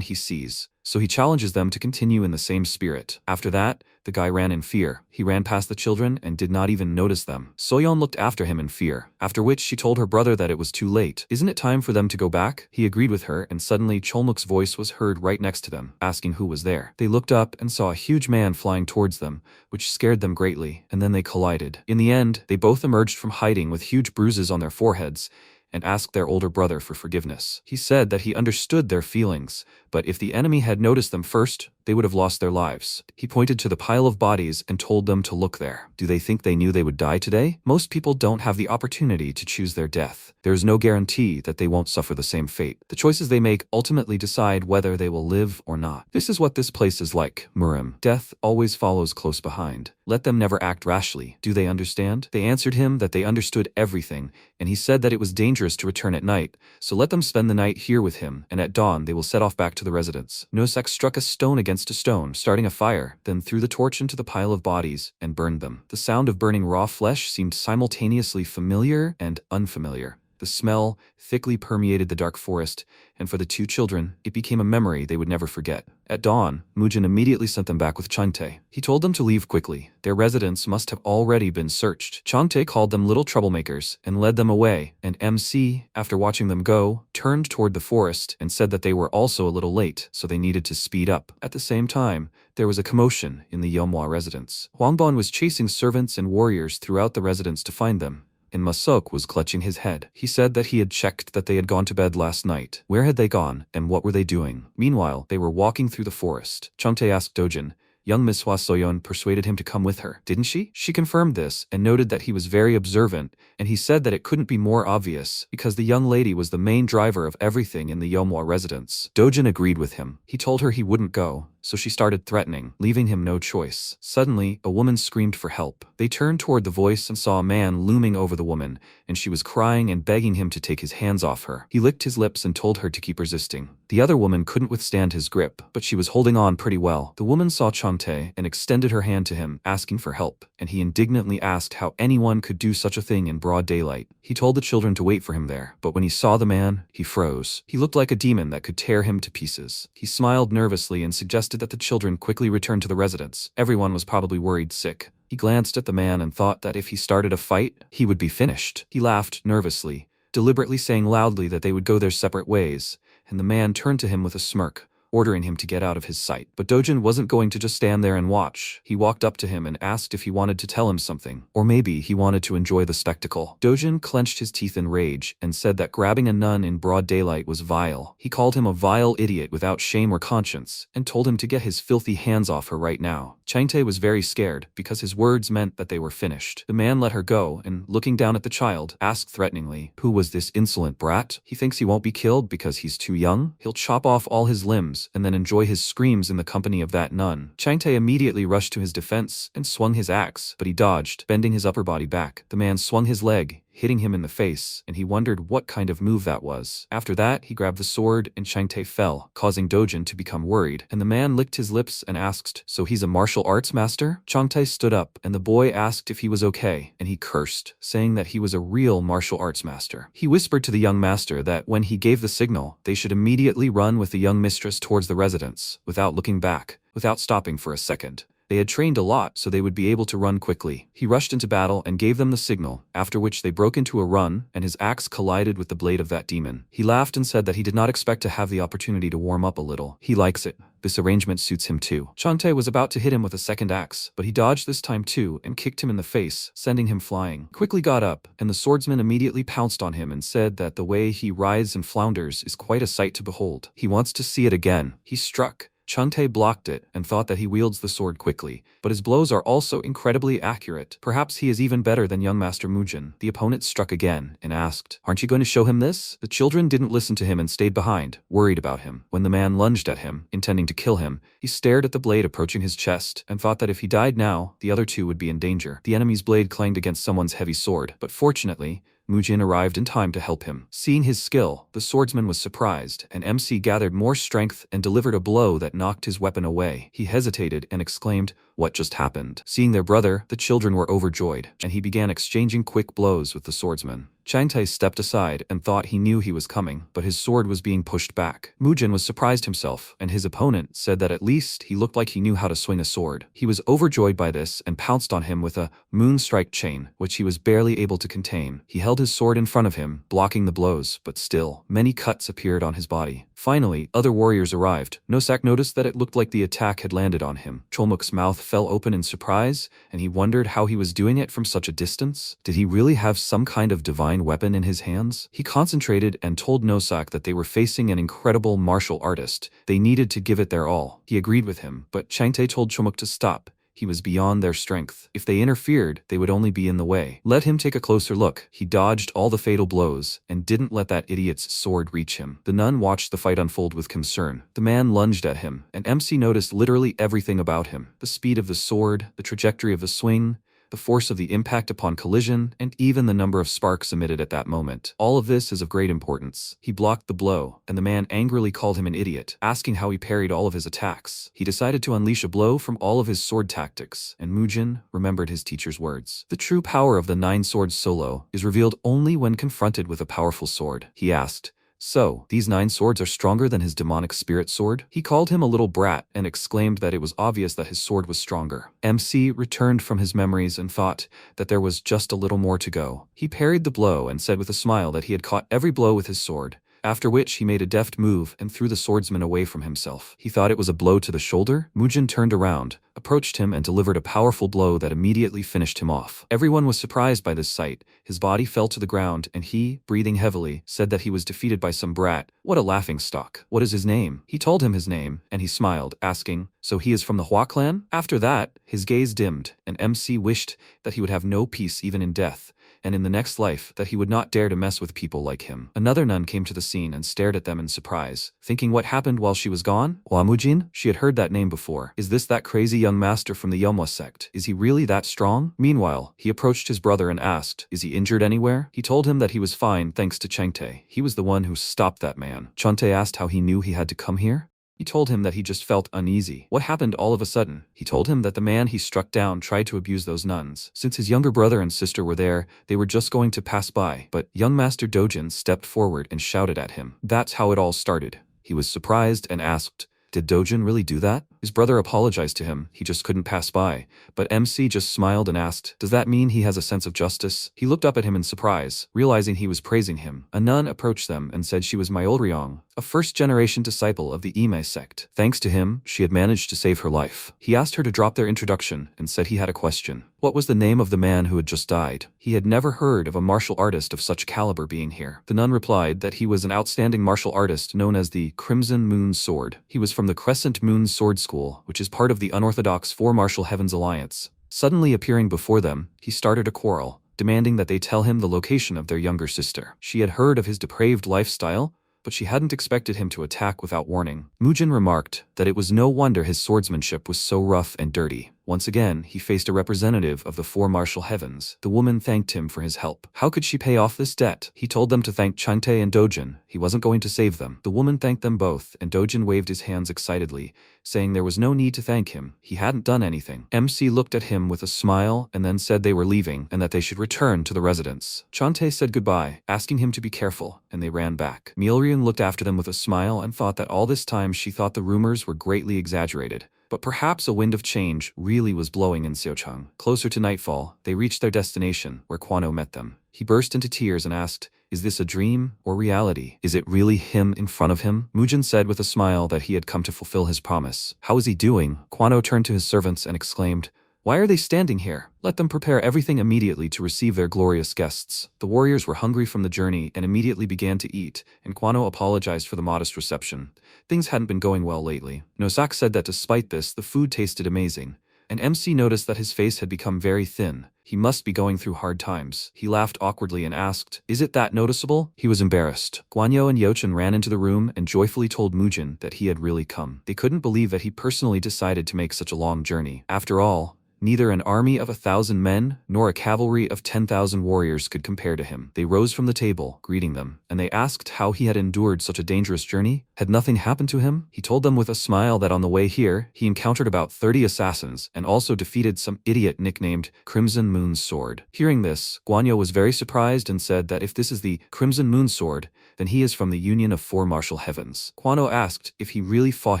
he sees, so he challenges them to continue in the same spirit. After that, the guy ran in fear. He ran past the children and did not even notice them. Soyeon looked after him in fear, after which she told her brother that it was too late. Isn't it time for them to go back? He agreed with her, and suddenly Cholmuk's voice was heard right next to them, asking who was there. They looked up and saw a huge man flying towards them, which scared them greatly, and then they collided. In the end, they both emerged from hiding with huge bruises on their foreheads, and asked their older brother for forgiveness. He said that he understood their feelings, but if the enemy had noticed them first, they would have lost their lives. He pointed to the pile of bodies and told them to look there. Do they think they knew they would die today? Most people don't have the opportunity to choose their death. There is no guarantee that they won't suffer the same fate. The choices they make ultimately decide whether they will live or not. This is what this place is like, Murim. Death always follows close behind. Let them never act rashly. Do they understand? They answered him that they understood everything, and he said that it was dangerous to return at night, so let them spend the night here with him, and at dawn they will set off back to the residence. Nosak struck a stone against a stone, starting a fire, then threw the torch into the pile of bodies and burned them. The sound of burning raw flesh seemed simultaneously familiar and unfamiliar. The smell thickly permeated the dark forest, and for the two children, it became a memory they would never forget. At dawn, Mujin immediately sent them back with Chante. He told them to leave quickly. Their residence must have already been searched. Chante called them little troublemakers and led them away, and MC, after watching them go, turned toward the forest and said that they were also a little late, so they needed to speed up. At the same time, there was a commotion in the Yeomhwa residence. Hwangbon was chasing servants and warriors throughout the residence to find them, and Masok was clutching his head. He said that he had checked that they had gone to bed last night. Where had they gone, and what were they doing? Meanwhile, they were walking through the forest. Chante asked Dojin. Young Miss Hwa Soyeon persuaded him to come with her, didn't she? She confirmed this and noted that he was very observant, and he said that it couldn't be more obvious because the young lady was the main driver of everything in the Yeomhwa residence. Dojin agreed with him. He told her he wouldn't go, so she started threatening, leaving him no choice. Suddenly, a woman screamed for help. They turned toward the voice and saw a man looming over the woman, and she was crying and begging him to take his hands off her. He licked his lips and told her to keep resisting. The other woman couldn't withstand his grip, but she was holding on pretty well. The woman saw Changtae and extended her hand to him, asking for help, and he indignantly asked how anyone could do such a thing in broad daylight. He told the children to wait for him there, but when he saw the man, he froze. He looked like a demon that could tear him to pieces. He smiled nervously and suggested that the children quickly return to the residence. Everyone was probably worried sick. He glanced at the man and thought that if he started a fight, he would be finished. He laughed nervously, deliberately saying loudly that they would go their separate ways, and the man turned to him with a smirk, ordering him to get out of his sight. But Dojin wasn't going to just stand there and watch. He walked up to him and asked if he wanted to tell him something, or maybe he wanted to enjoy the spectacle. Dojin clenched his teeth in rage and said that grabbing a nun in broad daylight was vile. He called him a vile idiot without shame or conscience, and told him to get his filthy hands off her right now. Changtae was very scared, because his words meant that they were finished. The man let her go, and looking down at the child, asked threateningly, "Who was this insolent brat? He thinks he won't be killed because he's too young? He'll chop off all his limbs, and then enjoy his screams in the company of that nun." Changtae immediately rushed to his defense and swung his axe, but he dodged, bending his upper body back. The man swung his leg, hitting him in the face, and he wondered what kind of move that was. After that, he grabbed the sword and Changtae fell, causing Dojin to become worried, and the man licked his lips and asked, "So he's a martial arts master?" Changtae stood up, and the boy asked if he was okay, and he cursed, saying that he was a real martial arts master. He whispered to the young master that when he gave the signal, they should immediately run with the young mistress towards the residence, without looking back, without stopping for a second. They had trained a lot, so they would be able to run quickly. He rushed into battle and gave them the signal, after which they broke into a run, and his axe collided with the blade of that demon. He laughed and said that he did not expect to have the opportunity to warm up a little. He likes it. This arrangement suits him too. Changtae was about to hit him with a second axe, but he dodged this time too and kicked him in the face, sending him flying. Quickly got up, and the swordsman immediately pounced on him and said that the way he writhes and flounders is quite a sight to behold. He wants to see it again. He struck. Changtae blocked it and thought that he wields the sword quickly, but his blows are also incredibly accurate. Perhaps he is even better than young Master Mujin. The opponent struck again and asked, "Aren't you going to show him this?" The children didn't listen to him and stayed behind, worried about him. When the man lunged at him, intending to kill him, he stared at the blade approaching his chest and thought that if he died now, the other two would be in danger. The enemy's blade clanged against someone's heavy sword, but fortunately, Mujin arrived in time to help him. Seeing his skill, the swordsman was surprised, and MC gathered more strength and delivered a blow that knocked his weapon away. He hesitated and exclaimed, "What just happened?" Seeing their brother, the children were overjoyed, and he began exchanging quick blows with the swordsman. Changtae stepped aside and thought he knew he was coming, but his sword was being pushed back. Mujin was surprised himself, and his opponent said that at least he looked like he knew how to swing a sword. He was overjoyed by this and pounced on him with a moonstrike chain, which he was barely able to contain. He held his sword in front of him, blocking the blows, but still, many cuts appeared on his body. Finally, other warriors arrived. Nosak noticed that it looked like the attack had landed on him. Cholmuk's mouth fell open in surprise, and he wondered how he was doing it from such a distance. Did he really have some kind of divine weapon in his hands? He concentrated and told Nosak that they were facing an incredible martial artist. They needed to give it their all. He agreed with him, but Changtae told Cholmuk to stop. He was beyond their strength. If they interfered, they would only be in the way. Let him take a closer look. He dodged all the fatal blows and didn't let that idiot's sword reach him. The nun watched the fight unfold with concern. The man lunged at him, and MC noticed literally everything about him. The speed of the sword, the trajectory of the swing, the force of the impact upon collision, and even the number of sparks emitted at that moment. All of this is of great importance. He blocked the blow, and the man angrily called him an idiot, asking how he parried all of his attacks. He decided to unleash a blow from all of his sword tactics, and Mujin remembered his teacher's words. The true power of the 9 swords solo is revealed only when confronted with a powerful sword. He asked, "So, these 9 swords are stronger than his demonic spirit sword?" He called him a little brat and exclaimed that it was obvious that his sword was stronger. MC returned from his memories and thought that there was just a little more to go. He parried the blow and said with a smile that he had caught every blow with his sword, after which he made a deft move and threw the swordsman away from himself. He thought it was a blow to the shoulder. Mujin turned around, approached him and delivered a powerful blow that immediately finished him off. Everyone was surprised by this sight. His body fell to the ground and he, breathing heavily, said that he was defeated by some brat. What a laughingstock. What is his name? He told him his name, and he smiled, asking, So he is from the Hua clan? After that, his gaze dimmed, and MC wished that he would have no peace even in death, and in the next life that he would not dare to mess with people like him. Another nun came to the scene and stared at them in surprise, thinking what happened while she was gone? Huamujin? She had heard that name before. Is this that crazy young master from the Yomwa sect? Is he really that strong? Meanwhile, he approached his brother and asked, is he injured anywhere? He told him that he was fine thanks to Chengte. He was the one who stopped that man. Chengte asked how he knew he had to come here. He told him that he just felt uneasy. What happened all of a sudden? He told him that the man he struck down tried to abuse those nuns. Since his younger brother and sister were there, they were just going to pass by, but young Master Dojin stepped forward and shouted at him. That's how it all started. He was surprised and asked, did Dojin really do that? His brother apologized to him, he just couldn't pass by, but MC just smiled and asked, does that mean he has a sense of justice? He looked up at him in surprise, realizing he was praising him. A nun approached them and said she was Myolryong, a first-generation disciple of the Ime sect. Thanks to him, she had managed to save her life. He asked her to drop their introduction and said he had a question. What was the name of the man who had just died? He had never heard of a martial artist of such caliber being here. The nun replied that he was an outstanding martial artist known as the Crimson Moon Sword. He was from the Crescent Moon Sword School, which is part of the unorthodox Four Martial Heavens Alliance. Suddenly appearing before them, he started a quarrel, demanding that they tell him the location of their younger sister. She had heard of his depraved lifestyle, but she hadn't expected him to attack without warning. Mujin remarked that it was no wonder his swordsmanship was so rough and dirty. Once again, he faced a representative of the Four Martial Heavens. The woman thanked him for his help. How could she pay off this debt? He told them to thank Changte and Dojin. He wasn't going to save them. The woman thanked them both, and Dojin waved his hands excitedly, saying there was no need to thank him. He hadn't done anything. MC looked at him with a smile and then said they were leaving and that they should return to the residence. Changte said goodbye, asking him to be careful, and they ran back. Myolryong looked after them with a smile and thought that all this time she thought the rumors were greatly exaggerated. But perhaps a wind of change really was blowing in Xiaocheng. Closer to nightfall, they reached their destination, where Kwano met them. He burst into tears and asked, is this a dream or reality? Is it really him in front of him? Mujin said with a smile that he had come to fulfill his promise. How is he doing? Kwano turned to his servants and exclaimed, why are they standing here? Let them prepare everything immediately to receive their glorious guests. The warriors were hungry from the journey and immediately began to eat, and Kwano apologized for the modest reception. Things hadn't been going well lately. Nosak said that despite this, the food tasted amazing, and MC noticed that his face had become very thin. He must be going through hard times. He laughed awkwardly and asked, is it that noticeable? He was embarrassed. Guanyo and Yochen ran into the room and joyfully told Mujin that he had really come. They couldn't believe that he personally decided to make such a long journey. After all, neither an army of 1,000 men nor a cavalry of 10,000 warriors could compare to him. They rose from the table, greeting them, and they asked how he had endured such a dangerous journey. Had nothing happened to him? He told them with a smile that on the way here, he encountered about 30 assassins and also defeated some idiot nicknamed Crimson Moon Sword. Hearing this, Guanyo was very surprised and said that if this is the Crimson Moon Sword, then he is from the Union of Four Martial Heavens. Kwano asked if he really fought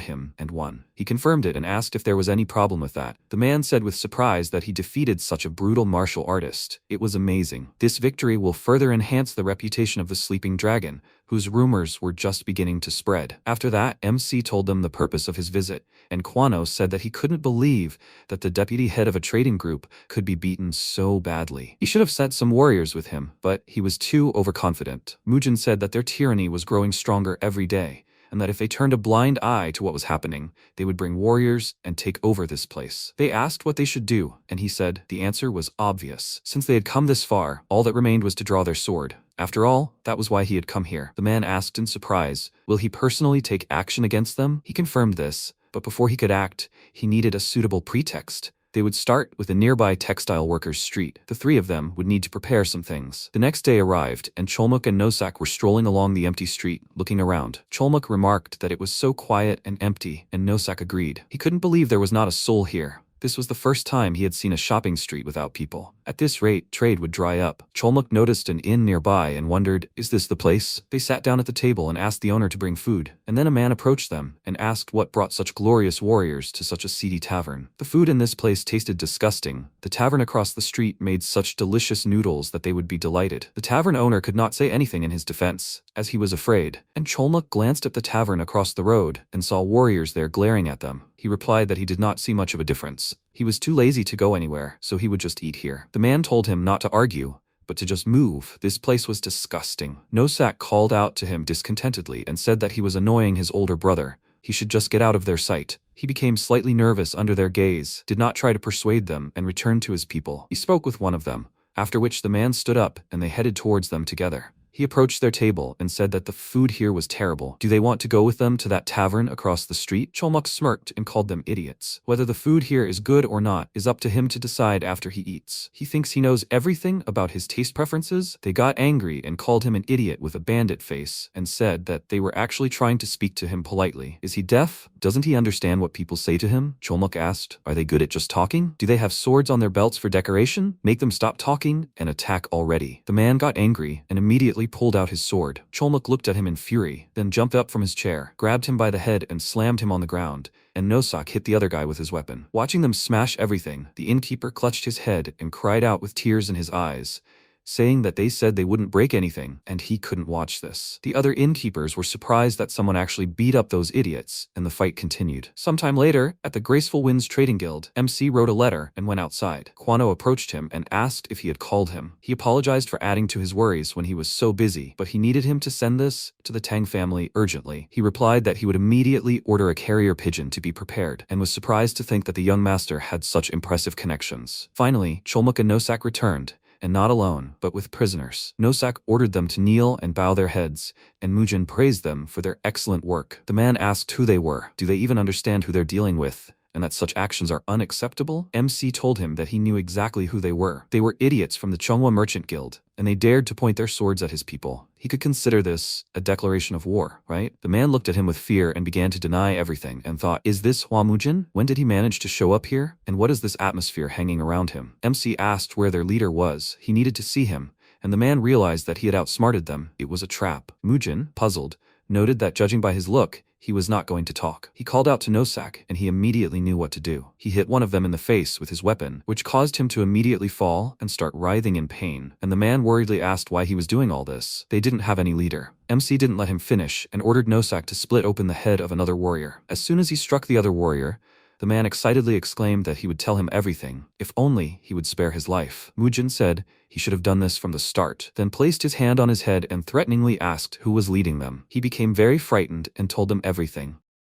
him and won. He confirmed it and asked if there was any problem with that. The man said with surprise that he defeated such a brutal martial artist. It was amazing. This victory will further enhance the reputation of the Sleeping Dragon, whose rumors were just beginning to spread. After that, MC told them the purpose of his visit, and Kwano said that he couldn't believe that the deputy head of a trading group could be beaten so badly. He should have sent some warriors with him, but he was too overconfident. Mujin said that their tyranny was growing stronger every day, and that if they turned a blind eye to what was happening, they would bring warriors and take over this place. They asked what they should do, and he said the answer was obvious. Since they had come this far, all that remained was to draw their sword. After all, that was why he had come here. The man asked in surprise, will he personally take action against them? He confirmed this, but before he could act, he needed a suitable pretext. They would start with a nearby textile workers' street. The three of them would need to prepare some things. The next day arrived, and Cholmuk and Nosak were strolling along the empty street, looking around. Cholmuk remarked that it was so quiet and empty, and Nosak agreed. He couldn't believe there was not a soul here. This was the first time he had seen a shopping street without people. At this rate, trade would dry up. Cholmuk noticed an inn nearby and wondered, is this the place? They sat down at the table and asked the owner to bring food, and then a man approached them and asked what brought such glorious warriors to such a seedy tavern. The food in this place tasted disgusting. The tavern across the street made such delicious noodles that they would be delighted. The tavern owner could not say anything in his defense, as he was afraid, and Cholmuk glanced at the tavern across the road and saw warriors there glaring at them. He replied that he did not see much of a difference. He was too lazy to go anywhere, so he would just eat here. The man told him not to argue, but to just move. This place was disgusting. Nosak called out to him discontentedly and said that he was annoying his older brother. He should just get out of their sight. He became slightly nervous under their gaze, did not try to persuade them, and returned to his people. He spoke with one of them, after which the man stood up and they headed towards them together. He approached their table and said that the food here was terrible. Do they want to go with them to that tavern across the street? Cholmuk smirked and called them idiots. Whether the food here is good or not is up to him to decide after he eats. He thinks he knows everything about his taste preferences. They got angry and called him an idiot with a bandit face and said that they were actually trying to speak to him politely. Is he deaf? Doesn't he understand what people say to him? Cholmuk asked. Are they good at just talking? Do they have swords on their belts for decoration? Make them stop talking and attack already. The man got angry and immediately pulled out his sword. Cholmuk looked at him in fury, then jumped up from his chair, grabbed him by the head and slammed him on the ground, and Nosak hit the other guy with his weapon. Watching them smash everything, the innkeeper clutched his head and cried out with tears in his eyes, saying that they said they wouldn't break anything, and he couldn't watch this. The other innkeepers were surprised that someone actually beat up those idiots, and the fight continued. Sometime later, at the Graceful Winds Trading Guild, MC wrote a letter and went outside. Kwano approached him and asked if he had called him. He apologized for adding to his worries when he was so busy, but he needed him to send this to the Tang family urgently. He replied that he would immediately order a carrier pigeon to be prepared, and was surprised to think that the young master had such impressive connections. Finally, Cholmuk and Nosak returned, and not alone, but with prisoners. Nosak ordered them to kneel and bow their heads, and Mujin praised them for their excellent work. The man asked who they were, do they even understand who they're dealing with, and that such actions are unacceptable? MC told him that he knew exactly who they were. They were idiots from the Chonghua Merchant Guild, and they dared to point their swords at his people. He could consider this a declaration of war, right? The man looked at him with fear and began to deny everything and thought, is this Hua Mujin? When did he manage to show up here? And what is this atmosphere hanging around him? MC asked where their leader was. He needed to see him, and the man realized that he had outsmarted them. It was a trap. Mujin, puzzled, noted that judging by his look, he was not going to talk. He called out to Nosak, and he immediately knew what to do. He hit one of them in the face with his weapon, which caused him to immediately fall and start writhing in pain, and the man worriedly asked why he was doing all this. They didn't have any leader. MC didn't let him finish and ordered Nosak to split open the head of another warrior. As soon as he struck the other warrior, the man excitedly exclaimed that he would tell him everything, if only he would spare his life. Mujin said he should have done this from the start, then placed his hand on his head and threateningly asked who was leading them. He became very frightened and told them everything.